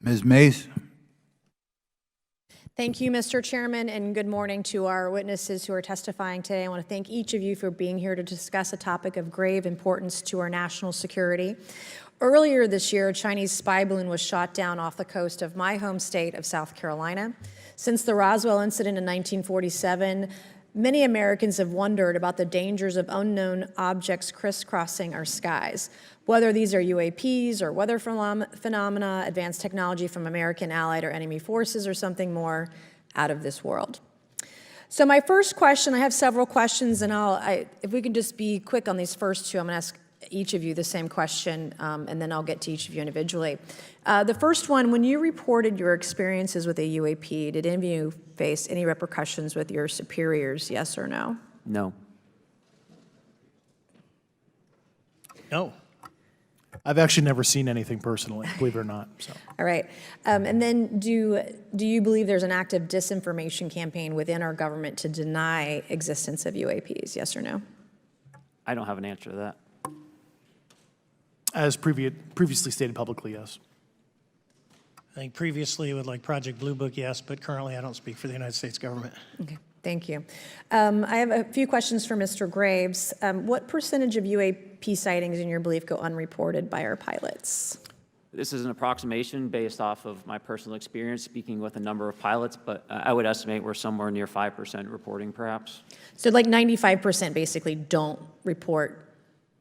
Ms. Mace? Thank you, Mr. Chairman, and good morning to our witnesses who are testifying today. I want to thank each of you for being here to discuss a topic of grave importance to our national security. Earlier this year, a Chinese spy balloon was shot down off the coast of my home state of South Carolina. Since the Roswell incident in 1947, many Americans have wondered about the dangers of unknown objects crisscrossing our skies. Whether these are UAPs or weather phenomena, advanced technology from American allied or enemy forces, or something more out of this world. So my first question, I have several questions, and if we can just be quick on these first two, I'm going to ask each of you the same question, and then I'll get to each of you individually. The first one, when you reported your experiences with a UAP, did any of you face any repercussions with your superiors, yes or no? No. No. I've actually never seen anything personally, believe it or not. So. All right. And then do you believe there's an active disinformation campaign within our government to deny existence of UAPs, yes or no? I don't have an answer to that. As previously stated publicly, yes. I think previously with like Project Blue Book, yes, but currently I don't speak for the United States government. Okay, thank you. I have a few questions for Mr. Graves. What percentage of UAP sightings, in your belief, go unreported by our pilots? This is an approximation based off of my personal experience speaking with a number of pilots, but I would estimate we're somewhere near 5% reporting, perhaps. So like 95% basically don't report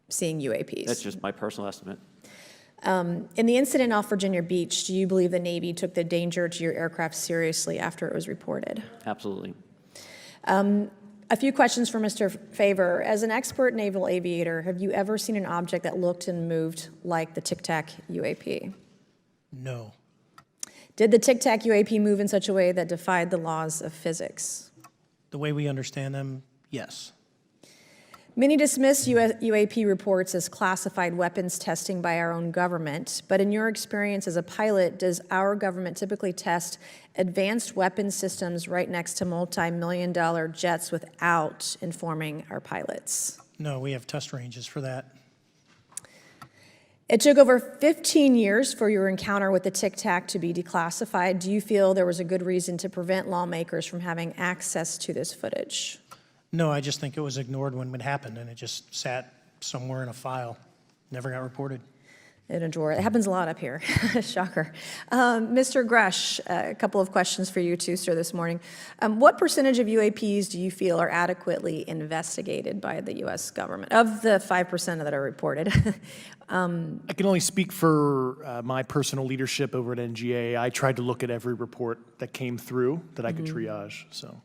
seeing UAPs. That's just my personal estimate. In the incident off Virginia Beach, do you believe the Navy took the danger to your aircraft seriously after it was reported? Absolutely. A few questions for Mr. Fravor. As an expert naval aviator, have you ever seen an object that looked and moved like the Tic Tac UAP? No. Did the Tic Tac UAP move in such a way that defied the laws of physics? The way we understand them, yes. Many dismiss UAP reports as classified weapons testing by our own government, but in your experience as a pilot, does our government typically test advanced weapon systems right next to multi-million-dollar jets without informing our pilots? No, we have test ranges for that. It took over 15 years for your encounter with the Tic Tac to be declassified. Do you feel there was a good reason to prevent lawmakers from having access to this footage? No, I just think it was ignored when it happened, and it just sat somewhere in a file, never got reported. In a drawer. It happens a lot up here. Shocker. Mr. Grusch, a couple of questions for you too, sir, this morning. What percentage of UAPs do you feel are adequately investigated by the U.S. government, of the 5% that are reported? I can only speak for my personal leadership over at NGA. I tried to look at every report that came through that I could triage. So.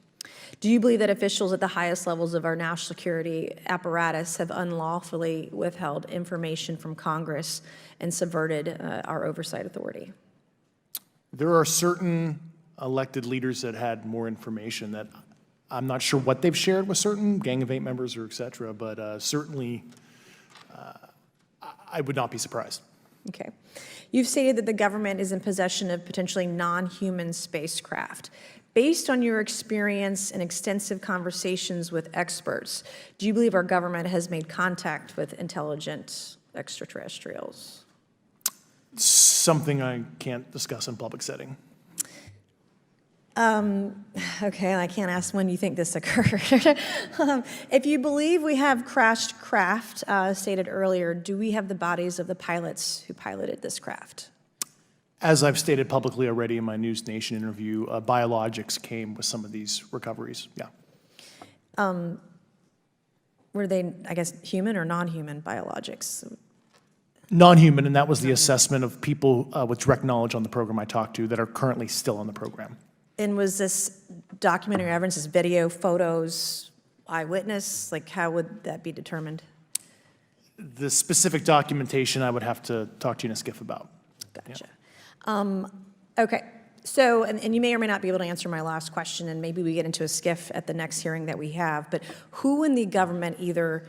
Do you believe that officials at the highest levels of our national security apparatus have unlawfully withheld information from Congress and subverted our oversight authority? There are certain elected leaders that had more information that I'm not sure what they've shared with certain Gang of Eight members or et cetera, but certainly I would not be surprised. Okay. You've stated that the government is in possession of potentially non-human spacecraft. Based on your experience and extensive conversations with experts, do you believe our government has made contact with intelligent extraterrestrials? Something I can't discuss in public setting. Okay, I can't ask when you think this occurred. If you believe we have crashed craft, stated earlier, do we have the bodies of the pilots who piloted this craft? As I've stated publicly already in my News Nation interview, biologics came with some of these recoveries, yeah. Were they, I guess, human or non-human biologics? Non-human, and that was the assessment of people with direct knowledge on the program I talked to that are currently still on the program. And was this documentary evidence, this video, photos, eyewitness? Like, how would that be determined? The specific documentation I would have to talk to you in a skiff about. Gotcha. Yeah. Okay, so, and you may or may not be able to answer my last question, and maybe we get into a skiff at the next hearing that we have, but who in the government, either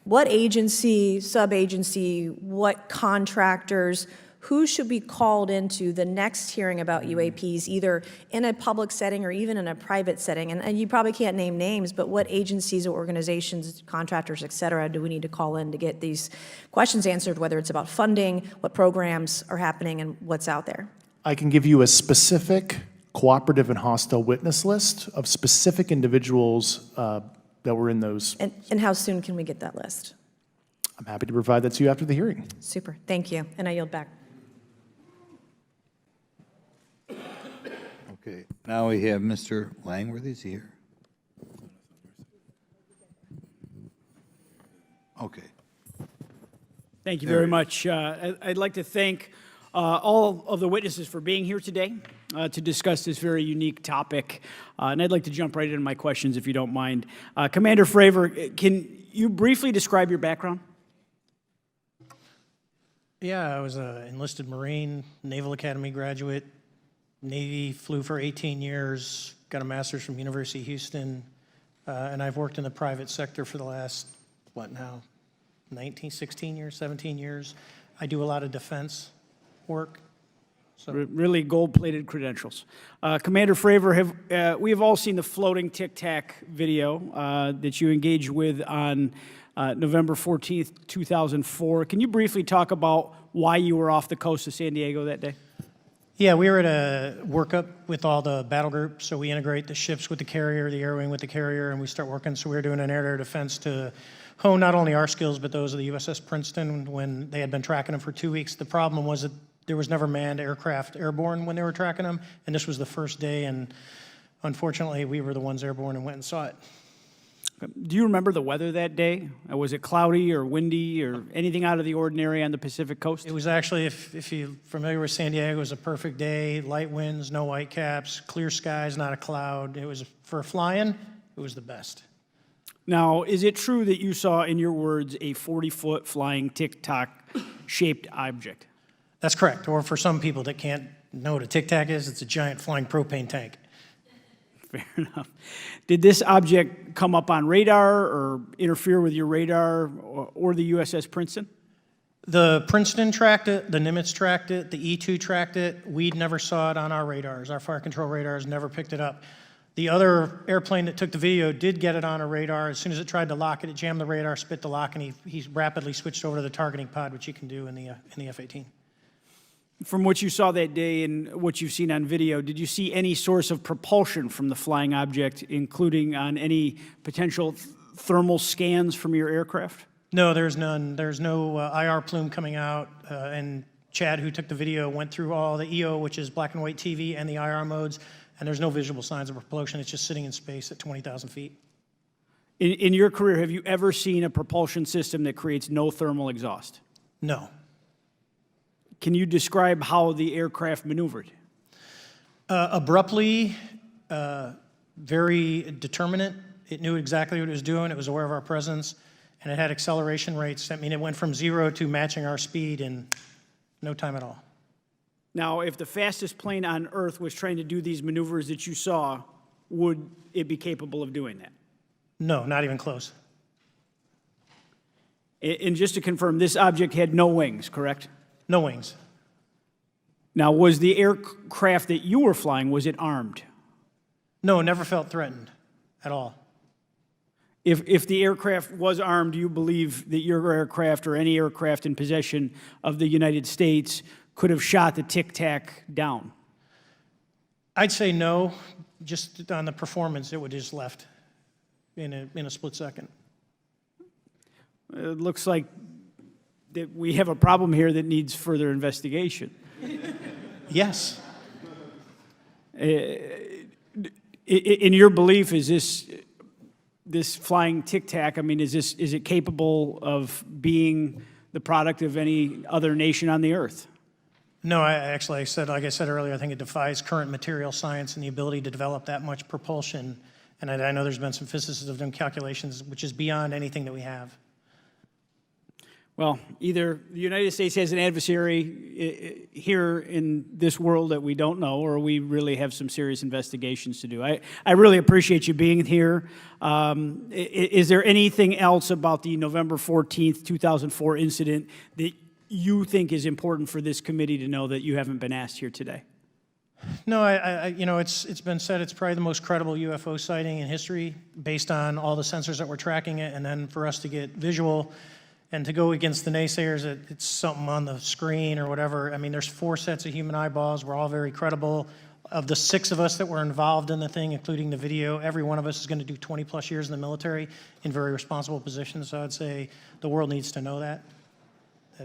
what agency, sub-agency, what contractors, who should be called into the next hearing about UAPs, either in a public setting or even in a private setting? And you probably can't name names, but what agencies or organizations, contractors, et cetera, do we need to call in to get these questions answered, whether it's about funding, what programs are happening, and what's out there? I can give you a specific cooperative and hostile witness list of specific individuals that were in those. And how soon can we get that list? I'm happy to provide that to you after the hearing. Super, thank you, and I yield back. Okay, now we have Mr. Langworthy. Is he here? Okay. Thank you very much. I'd like to thank all of the witnesses for being here today to discuss this very unique topic. And I'd like to jump right into my questions, if you don't mind. Commander Fravor, can you briefly describe your background? Yeah, I was an enlisted Marine, Naval Academy graduate, Navy, flew for 18 years, got a master's from University of Houston, and I've worked in the private sector for the last, 16 years, 17 years. I do a lot of defense work. So. Really gold-plated credentials. Commander Fravor, we have all seen the floating Tic Tac video that you engaged with on November 14th, 2004. Can you briefly talk about why you were off the coast of San Diego that day? Yeah, we were at a workup with all the battle groups, so we integrate the ships with the carrier, the air wing with the carrier, and we start working. So we were doing an air-to-air defense to hone not only our skills, but those of the USS Princeton when they had been tracking them for 2 weeks. The problem was that there was never manned aircraft airborne when they were tracking them, and this was the first day, and unfortunately, we were the ones airborne and went and saw it. Do you remember the weather that day? Was it cloudy or windy or anything out of the ordinary on the Pacific coast? It was actually, if you're familiar with San Diego, it was a perfect day, light winds, no white caps, clear skies, not a cloud. It was, for flying, it was the best. Now, is it true that you saw, in your words, a 40-foot flying Tic Tac-shaped object? That's correct. Or for some people that can't know what a Tic Tac is, it's a giant flying propane tank. Fair enough. Did this object come up on radar or interfere with your radar or the USS Princeton? The Princeton tracked it, the Nimitz tracked it, the E-2 tracked it. We never saw it on our radars. Our fire control radars never picked it up. The other airplane that took the video did get it on a radar. As soon as it tried to lock it, it jammed the radar, spit the lock, and he rapidly switched over to the targeting pod, which you can do in the F-18. From what you saw that day and what you've seen on video, did you see any source of propulsion from the flying object, including on any potential thermal scans from your aircraft? No, there's none. There's no IR plume coming out. And Chad, who took the video, went through all the EO, which is black and white TV, and the IR modes, and there's no visible signs of propulsion. It's just sitting in space at 20,000 feet. In your career, have you ever seen a propulsion system that creates no thermal exhaust? No. Can you describe how the aircraft maneuvered? Abruptly, very determinate. It knew exactly what it was doing. It was aware of our presence, and it had acceleration rates. I mean, it went from 0 to matching our speed in no time at all. Now, if the fastest plane on Earth was trying to do these maneuvers that you saw, would it be capable of doing that? No, not even close. And just to confirm, this object had no wings, correct? No wings. Now, was the aircraft that you were flying, was it armed? No, never felt threatened at all. If the aircraft was armed, do you believe that your aircraft or any aircraft in possession of the United States could have shot the Tic Tac down? I'd say no, just on the performance, it would just left in a split second. It looks like that we have a problem here that needs further investigation. Yes. In your belief, is this flying Tic Tac, I mean, is it capable of being the product of any other nation on the earth? No, like I said earlier, I think it defies current material science and the ability to develop that much propulsion. And I know there's been some physicists have done calculations, which is beyond anything that we have. Well, either the United States has an adversary here in this world that we don't know, or we really have some serious investigations to do. I really appreciate you being here. Is there anything else about the November 14th, 2004 incident that you think is important for this committee to know that you haven't been asked here today? No, it's been said it's probably the most credible UFO sighting in history based on all the sensors that were tracking it, and then for us to get visual and to go against the naysayers that it's something on the screen or whatever. I mean, there's 4 sets of human eyeballs. We're all very credible. Of the 6 of us that were involved in the thing, including the video, every one of us is going to do 20-plus years in the military in very responsible positions. So I'd say the world needs to know that.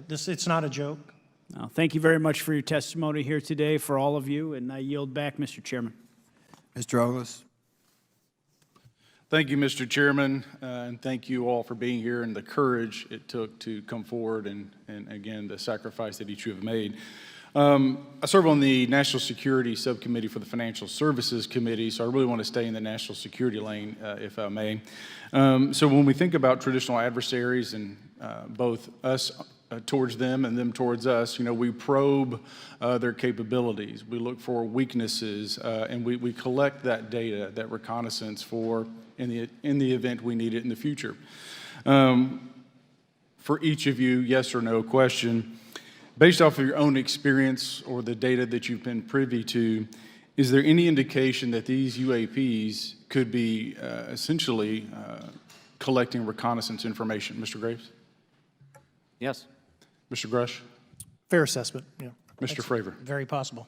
It's not a joke. Well, thank you very much for your testimony here today for all of you, and I yield back, Mr. Chairman. Mr. Ogles. Thank you, Mr. Chairman, and thank you all for being here and the courage it took to come forward and again, the sacrifice that each of you have made. I serve on the National Security Subcommittee for the Financial Services Committee, so I really want to stay in the national security lane, if I may. So when we think about traditional adversaries and both us towards them and them towards us, we probe their capabilities. We look for weaknesses, and we collect that data, that reconnaissance for in the event we need it in the future. For each of you, yes or no question, based off of your own experience or the data that you've been privy to, is there any indication that these UAPs could be essentially collecting reconnaissance information? Mr. Graves? Yes. Mr. Grusch? Fair assessment, yeah. Mr. Fravor? Very possible.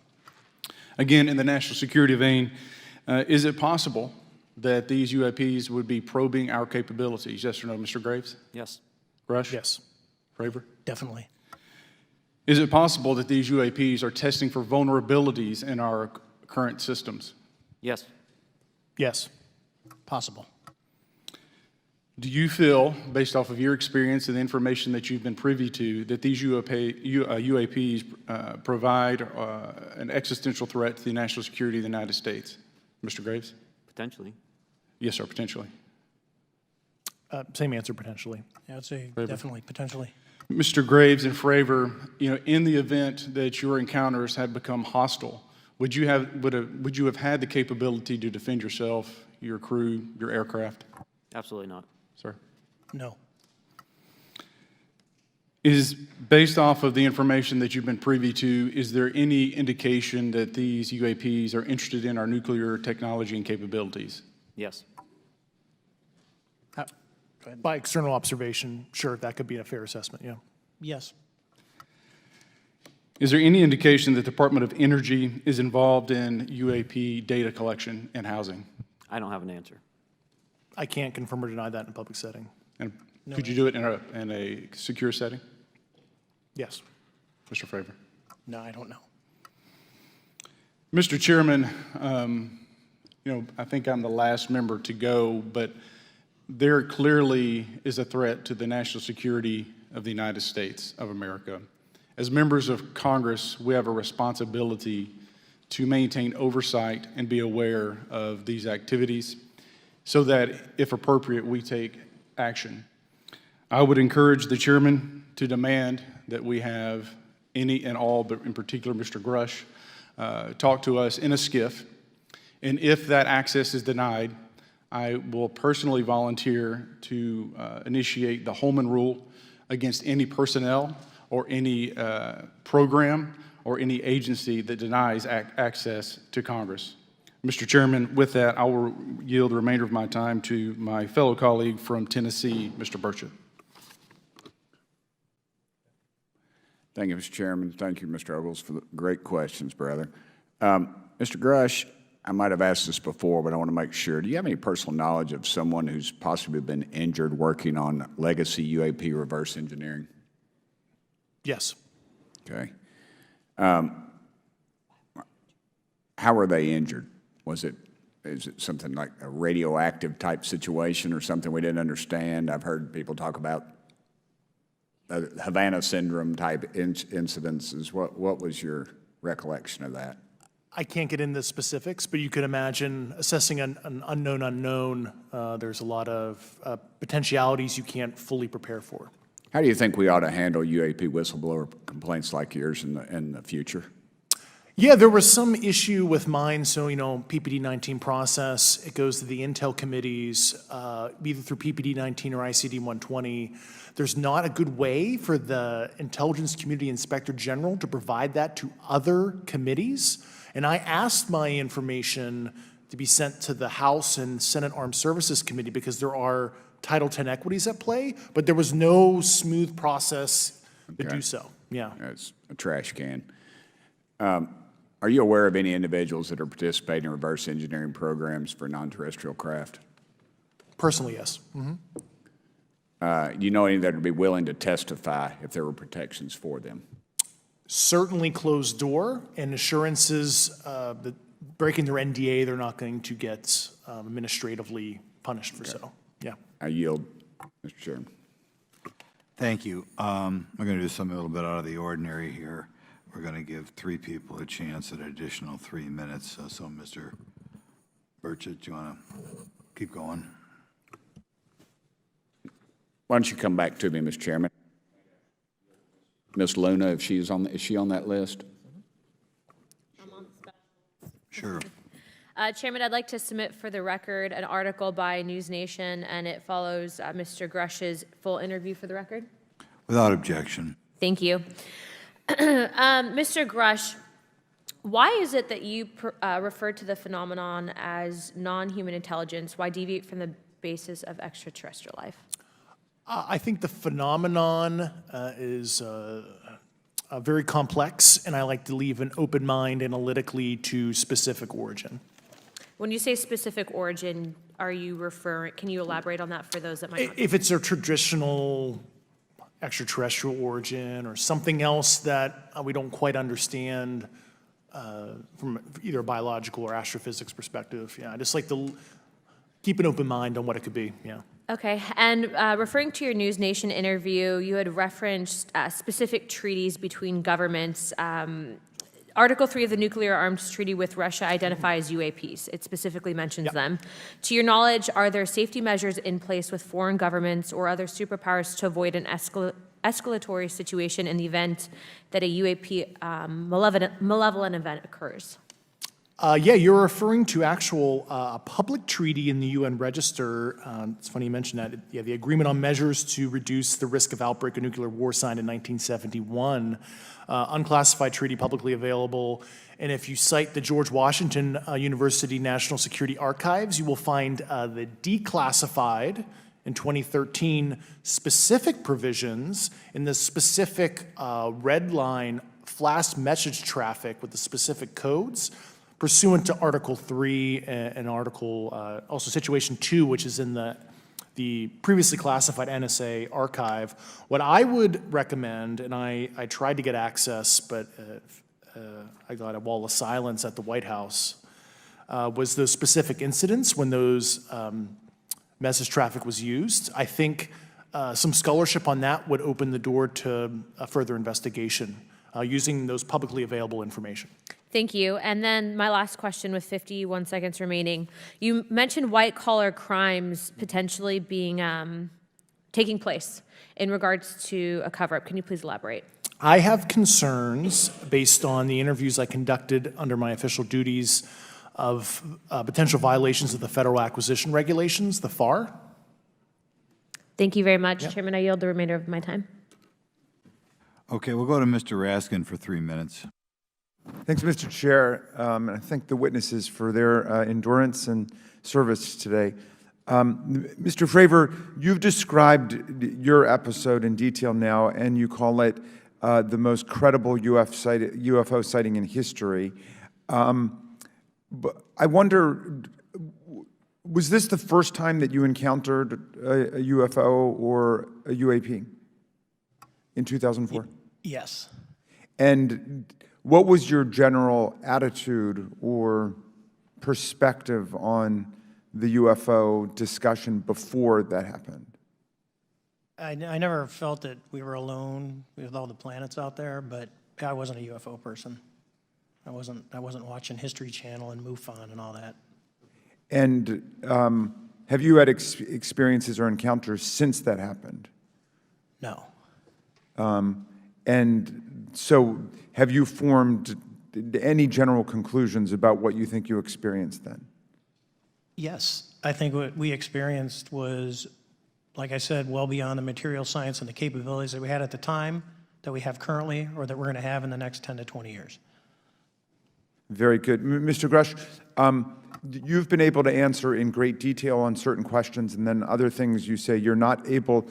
Again, in the national security vein, is it possible that these UAPs would be probing our capabilities? Yes or no, Mr. Graves? Yes. Grusch? Yes. Fravor? Definitely. Is it possible that these UAPs are testing for vulnerabilities in our current systems? Yes. Yes. Possible. Do you feel, based off of your experience and the information that you've been privy to, that these UAPs provide an existential threat to the national security of the United States? Mr. Graves? Potentially. Yes, sir, potentially. Same answer, potentially. Yeah, I'd say Fravor. definitely, potentially. Mr. Graves and Fravor, in the event that your encounters had become hostile, would you have had the capability to defend yourself, your crew, your aircraft? Absolutely not. Sir? No. Is, based off of the information that you've been privy to, is there any indication that these UAPs are interested in our nuclear technology and capabilities? Yes. By external observation, sure, that could be a fair assessment, yeah. Yes. Is there any indication that the Department of Energy is involved in UAP data collection and housing? I don't have an answer. I can't confirm or deny that in a public setting. And could you do it in a secure setting? Yes. Mr. Fravor? No, I don't know. Mr. Chairman, I think I'm the last member to go, but there clearly is a threat to the national security of the United States of America. As members of Congress, we have a responsibility to maintain oversight and be aware of these activities so that, if appropriate, we take action. I would encourage the chairman to demand that we have any and all, but in particular Mr. Grusch, talk to us in a skiff. And if that access is denied, I will personally volunteer to initiate the Holman Rule against any personnel or any program or any agency that denies access to Congress. Mr. Chairman, with that, I will yield the remainder of my time to my fellow colleague from Tennessee, Mr. Burchett. Thank you, Mr. Chairman. Thank you, Mr. Ogles, for the great questions, brother. Mr. Grusch, I might have asked this before, but I want to make sure. Do you have any personal knowledge of someone who's possibly been injured working on legacy UAP reverse engineering? Yes. Okay. How were they injured? Is it something like a radioactive type situation or something we didn't understand? I've heard people talk about Havana syndrome type incidences. What was your recollection of that? I can't get into specifics, but you can imagine assessing an unknown unknown. There's a lot of potentialities you can't fully prepare for. How do you think we ought to handle UAP whistleblower complaints like yours in the future? Yeah, there was some issue with mine. So, PPD-19 process, it goes to the Intel committees, either through PPD-19 or ICD-120. There's not a good way for the Intelligence Community Inspector General to provide that to other committees. And I asked my information to be sent to the House and Senate Armed Services Committee because there are Title X equities at play, but there was no smooth process to do so. Yeah. It's a trash can. Are you aware of any individuals that are participating in reverse engineering programs for non-terrestrial craft? Personally, yes. Do you know any that would be willing to testify if there were protections for them? Certainly closed door and assurances that breaking their NDA, they're not going to get administratively punished for so. Yeah. I yield, Mr. Chairman. Thank you. I'm going to do something a little bit out of the ordinary here. We're going to give 3 people a chance at an additional 3 minutes. So, Mr. Burchett, do you want to keep going? Why don't you come back to me, Mr. Chairman? Ms. Luna, if she's is she on that list? Sure. Chairman, I'd like to submit for the record an article by News Nation, and it follows Mr. Grusch's full interview for the record. Without objection. Thank you. Mr. Grusch, why is it that you refer to the phenomenon as non-human intelligence? Why deviate from the basis of extraterrestrial life? I think the phenomenon is very complex, and I like to leave an open mind analytically to specific origin. When you say specific origin, are you can you elaborate on that for those that might not? If it's a traditional extraterrestrial origin or something else that we don't quite understand from either a biological or astrophysics perspective, I just like to keep an open mind on what it could be, Okay, and referring to your News Nation interview, you had referenced specific treaties between governments. Article 3 of the Nuclear Arms Treaty with Russia identifies UAPs. It specifically mentions them. To your knowledge, are there safety measures in place with foreign governments or other superpowers to avoid an escalatory situation in the event that a UAP malevolent event occurs? Yeah, you're referring to actual public treaty in the UN Register. It's funny you mentioned that. Yeah, the Agreement on Measures to Reduce the Risk of Outbreak of Nuclear War signed in 1971. Unclassified treaty publicly available. And if you cite the George Washington University National Security Archives, you will find the declassified in 2013 specific provisions in the specific red line flash message traffic with the specific codes pursuant to Article 3 and Article, also Situation 2, which is in the previously classified NSA archive. What I would recommend, and I tried to get access, but I got a wall of silence at the White House, was those specific incidents when those message traffic was used. I think some scholarship on that would open the door to a further investigation using those publicly available information. Thank you. And then my last question with 51 seconds remaining. You mentioned white-collar crimes potentially being taking place in regards to a cover-up. Can you please elaborate? I have concerns based on the interviews I conducted under my official duties of potential violations of the Federal Acquisition Regulations, the FAR. Thank you very much, Chairman. I yield the remainder of my time. Okay, we'll go to Mr. Raskin for 3 minutes. Thanks, Mr. Chair, and I thank the witnesses for their endurance and service today. Mr. Fravor, you've described your episode in detail now, and you call it the most credible UFO sighting in history. But I wonder, was this the first time that you encountered a UFO or a UAP in 2004? Yes. And what was your general attitude or perspective on the UFO discussion before that happened? I never felt that we were alone with all the planets out there, but I wasn't a UFO person. I wasn't watching History Channel and MUFON and all that. And have you had experiences or encounters since that happened? No. And so have you formed any general conclusions about what you think you experienced then? Yes. I think what we experienced was, like I said, well beyond the material science and the capabilities that we had at the time, that we have currently, or that we're going to have in the next 10 to 20 years. Very good. Mr. Grusch, you've been able to answer in great detail on certain questions, and then other things you say you're not able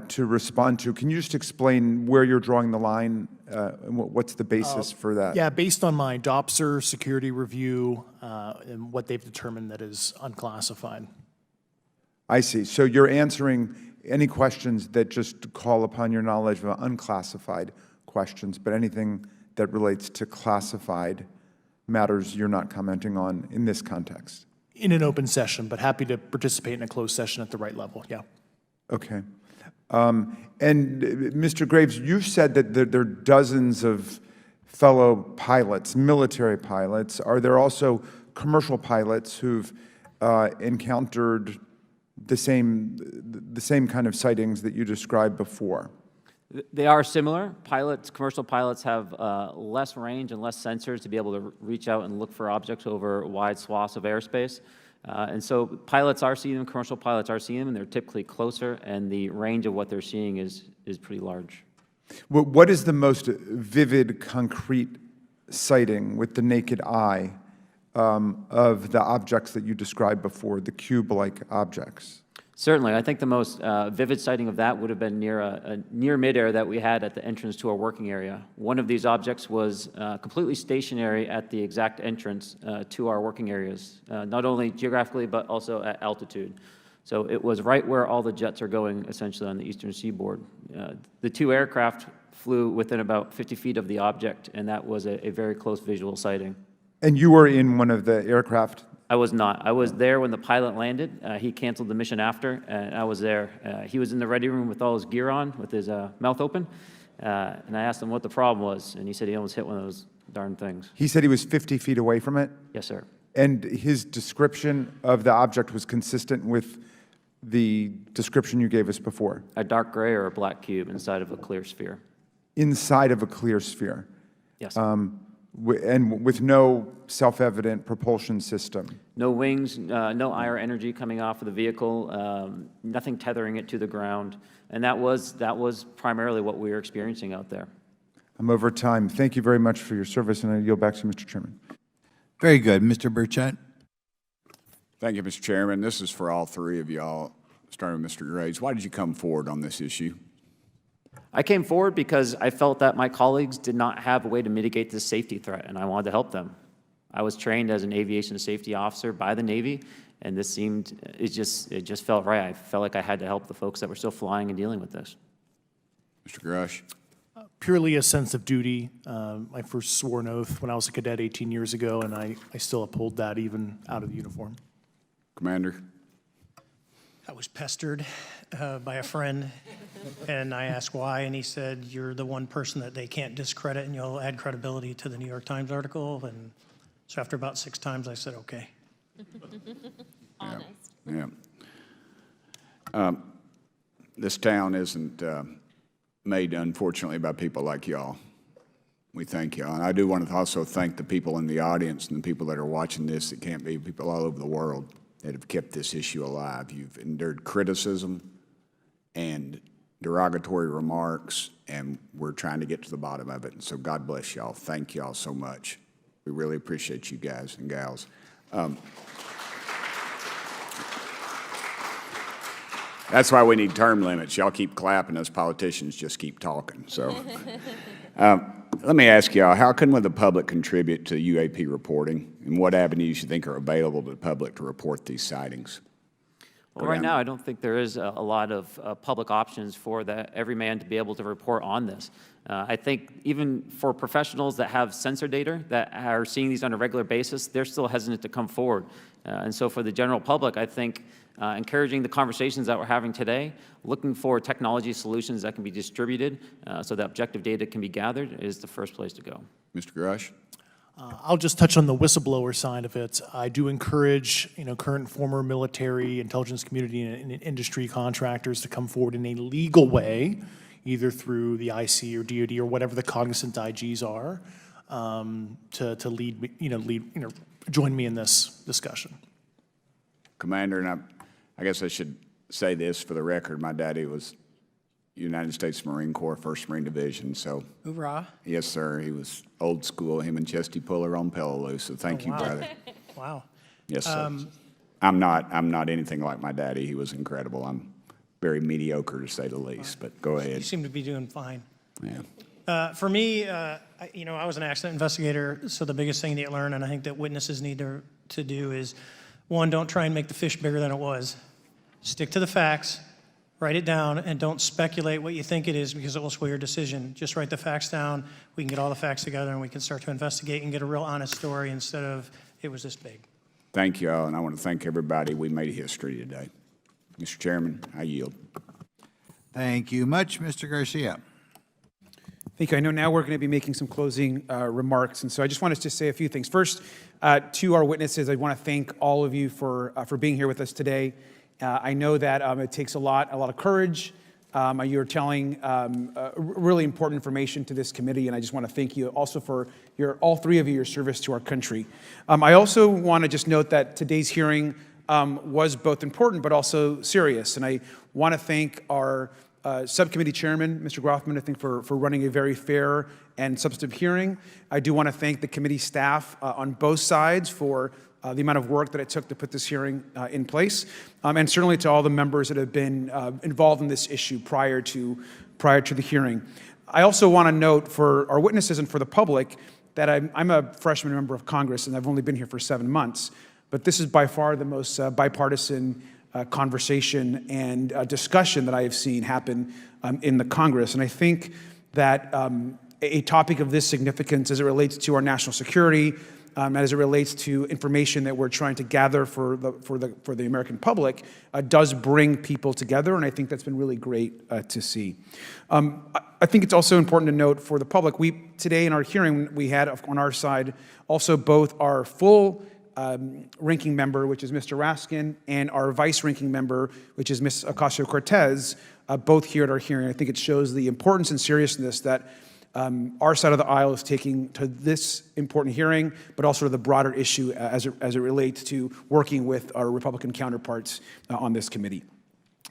to respond to. Can you just explain where you're drawing the line and what's the basis for that? Yeah, based on my DOPSR security review and what they've determined that is unclassified. I see. So you're answering any questions that just call upon your knowledge of unclassified questions, but anything that relates to classified matters you're not commenting on in this context? In an open session, but happy to participate in a closed session at the right level, yeah. Okay. And Mr. Graves, you've said that there are dozens of fellow pilots, military pilots. Are there also commercial pilots who've encountered the same kind of sightings that you described before? They are similar. Commercial pilots have less range and less sensors to be able to reach out and look for objects over wide swaths of airspace. And so pilots are seeing them, commercial pilots are seeing them, and they're typically closer, and the range of what they're seeing is pretty large. What is the most vivid, concrete sighting with the naked eye of the objects that you described before, the cube-like objects? Certainly. I think the most vivid sighting of that would have been near midair that we had at the entrance to our working area. One of these objects was completely stationary at the exact entrance to our working areas, not only geographically, but also at altitude. So it was right where all the jets are going, essentially, on the eastern seaboard. The two aircraft flew within about 50 feet of the object, and that was a very close visual sighting. And you were in one of the aircraft? I was not. I was there when the pilot landed. He canceled the mission after, and I was there. He was in the ready room with all his gear on, with his mouth open, and I asked him what the problem was, and he said he almost hit one of those darn things. He said he was 50 feet away from it? Yes, sir. And his description of the object was consistent with the description you gave us before? A dark gray or a black cube inside of a clear sphere. Inside of a clear sphere? Yes. And with no self-evident propulsion system? No wings, no IR energy coming off of the vehicle, nothing tethering it to the ground. And that was primarily what we were experiencing out there. I'm over time. Thank you very much for your service, and I yield back to Mr. Chairman. Very good. Mr. Burchett. Thank you, Mr. Chairman. This is for all three of y'all, starting with Mr. Graves. Why did you come forward on this issue? I came forward because I felt that my colleagues did not have a way to mitigate this safety threat, and I wanted to help them. I was trained as an aviation safety officer by the Navy, and this it just felt right. I felt like I had to help the folks that were still flying and dealing with this. Mr. Grusch. Purely a sense of duty. I first swore an oath when I was a cadet 18 years ago, and I still uphold that even out of the uniform. Commander. I was pestered by a friend, and I asked why, and he said, you're the one person that they can't discredit, and you'll add credibility to the New York Times article. And so after about 6 times, I said, okay. Honest. Yeah. This town isn't made, unfortunately, by people like y'all. We thank y'all. And I do want to also thank the people in the audience and the people that are watching this that can't be, people all over the world that have kept this issue alive. You've endured criticism and derogatory remarks, and we're trying to get to the bottom of it. And so God bless y'all. Thank y'all so much. We really appreciate you guys and gals. That's why we need term limits. Y'all keep clapping, us politicians just keep talking. So let me ask y'all, how can the public contribute to UAP reporting, and what avenues you think are available to the public to report these sightings? Well, right now, I don't think there is a lot of public options for every man to be able to report on this. I think even for professionals that have sensor data that are seeing these on a regular basis, they're still hesitant to come forward. And so for the general public, I think encouraging the conversations that we're having today, looking for technology solutions that can be distributed so that objective data can be gathered is the first place to go. Mr. Grusch? I'll just touch on the whistleblower side of it. I do encourage, current and former military, intelligence community, and industry contractors to come forward in a legal way, either through the IC or DoD or whatever the cognizant IGs are, to lead, join me in this discussion. Commander, and I guess I should say this for the record. My daddy was United States Marine Corps, 1st Marine Division, so. Hoorah. Yes, sir. He was old school, him and Chesty Puller on Peleliu, so thank you, wow. brother. Wow. Yes, sir. I'm not anything like my daddy. He was incredible. I'm very mediocre, to say the least, but go ahead. You seem to be doing fine. Yeah. For me, I was an accident investigator, so the biggest thing that you learn, and I think that witnesses need to do is, one, don't try and make the fish bigger than it was. Stick to the facts, write it down, and don't speculate what you think it is because it will sway your decision. Just write the facts down. We can get all the facts together and we can start to investigate and get a real honest story instead of it was this big. Thank you all, and I want to thank everybody. We made history today. Mr. Chairman, I yield. Thank you much, Mr. Garcia. Thank you. I know now we're going to be making some closing remarks, and so I just wanted to say a few things. First, to our witnesses, I want to thank all of you for being here with us today. I know that it takes a lot of courage. You're telling really important information to this committee, and I just want to thank you also for all three of you, your service to our country. I also want to just note that today's hearing was both important but also serious, and I want to thank our subcommittee chairman, Mr. Grothman, I think for running a very fair and substantive hearing. I do want to thank the committee staff on both sides for the amount of work that it took to put this hearing in place, and certainly to all the members that have been involved in this issue prior to the hearing. I also want to note for our witnesses and for the public that I'm a freshman member of Congress, and I've only been here for 7 months, but this is by far the most bipartisan conversation and discussion that I have seen happen in the Congress. And I think that a topic of this significance as it relates to our national security, as it relates to information that we're trying to gather for the American public, does bring people together, and I think that's been really great to see. I think it's also important to note for the public, today in our hearing, we had on our side also both our full ranking member, which is Mr. Raskin, and our vice ranking member, which is Ms. Ocasio-Cortez, both here at our hearing. I think it shows the importance and seriousness that our side of the aisle is taking to this important hearing, but also to the broader issue as it relates to working with our Republican counterparts on this committee.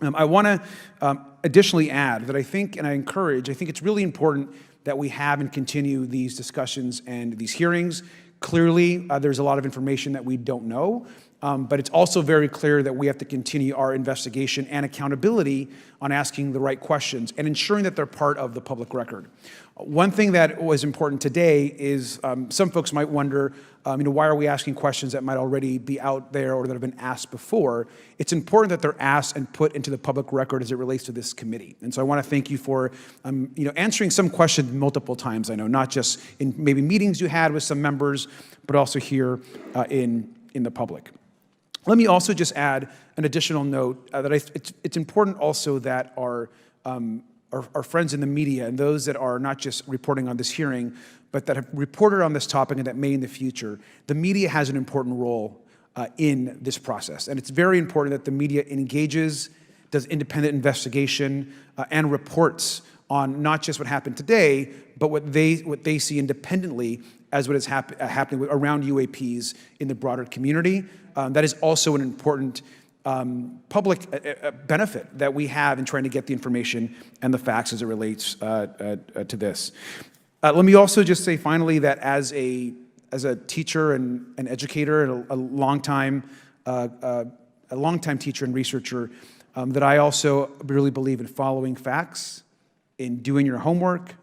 I want to additionally add that I think it's really important that we have and continue these discussions and these hearings. Clearly, there's a lot of information that we don't know, but it's also very clear that we have to continue our investigation and accountability on asking the right questions and ensuring that they're part of the public record. One thing that was important today is some folks might wonder, why are we asking questions that might already be out there or that have been asked before? It's important that they're asked and put into the public record as it relates to this committee. And so I want to thank you for, answering some questions multiple times. I know, not just in maybe meetings you had with some members, but also here in the public. Let me also just add an additional note that it's important also that our friends in the media and those that are not just reporting on this hearing, but that have reported on this topic and that may in the future, the media has an important role in this process. And it's very important that the media engages, does independent investigation, and reports on not just what happened today, but what they see independently as what is happening around UAPs in the broader community. That is also an important public benefit that we have in trying to get the information and the facts as it relates to this. Let me also just say finally that as a teacher and an educator and a longtime teacher and researcher, that I also really believe in following facts, in doing your homework,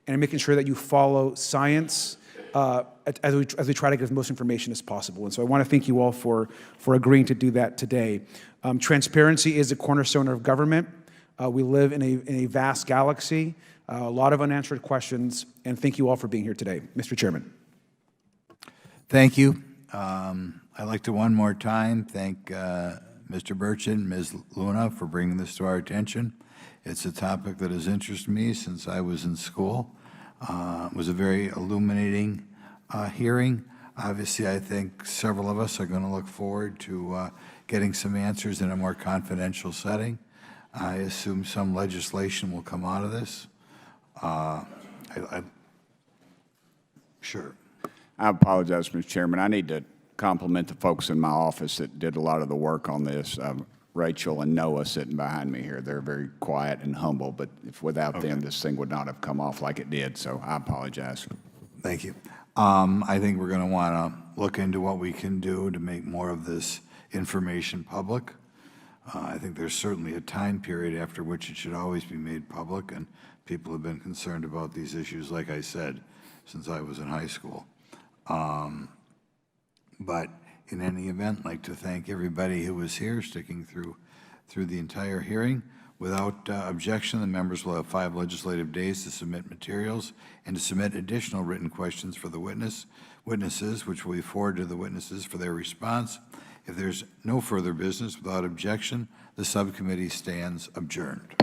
and in making sure that you follow science as we try to get as most information as possible. And so I want to thank you all for agreeing to do that today. Transparency is a cornerstone of government. We live in a vast galaxy, a lot of unanswered questions, and thank you all for being here today. Mr. Chairman. Thank you. I'd like to one more time thank Mr. Burchett and Ms. Luna for bringing this to our attention. It's a topic that has interested me since I was in school. It was a very illuminating hearing. Obviously, I think several of us are going to look forward to getting some answers in a more confidential setting. I assume some legislation will come out of this. Sure. I apologize, Mr. Chairman. I need to compliment the folks in my office that did a lot of the work on this. Rachel and Noah sitting behind me here. They're very quiet and humble, but if without them, this thing would not have come off like it did, so I apologize. Thank you. I think we're going to want to look into what we can do to make more of this information public. I think there's certainly a time period after which it should always be made public, and people have been concerned about these issues, like I said, since I was in high school. But in any event, I'd like to thank everybody who was here, sticking through the entire hearing. Without objection, the members will have 5 legislative days to submit materials and to submit additional written questions for the witnesses, which will be forwarded to the witnesses for their response. If there's no further business, without objection, the subcommittee stands adjourned.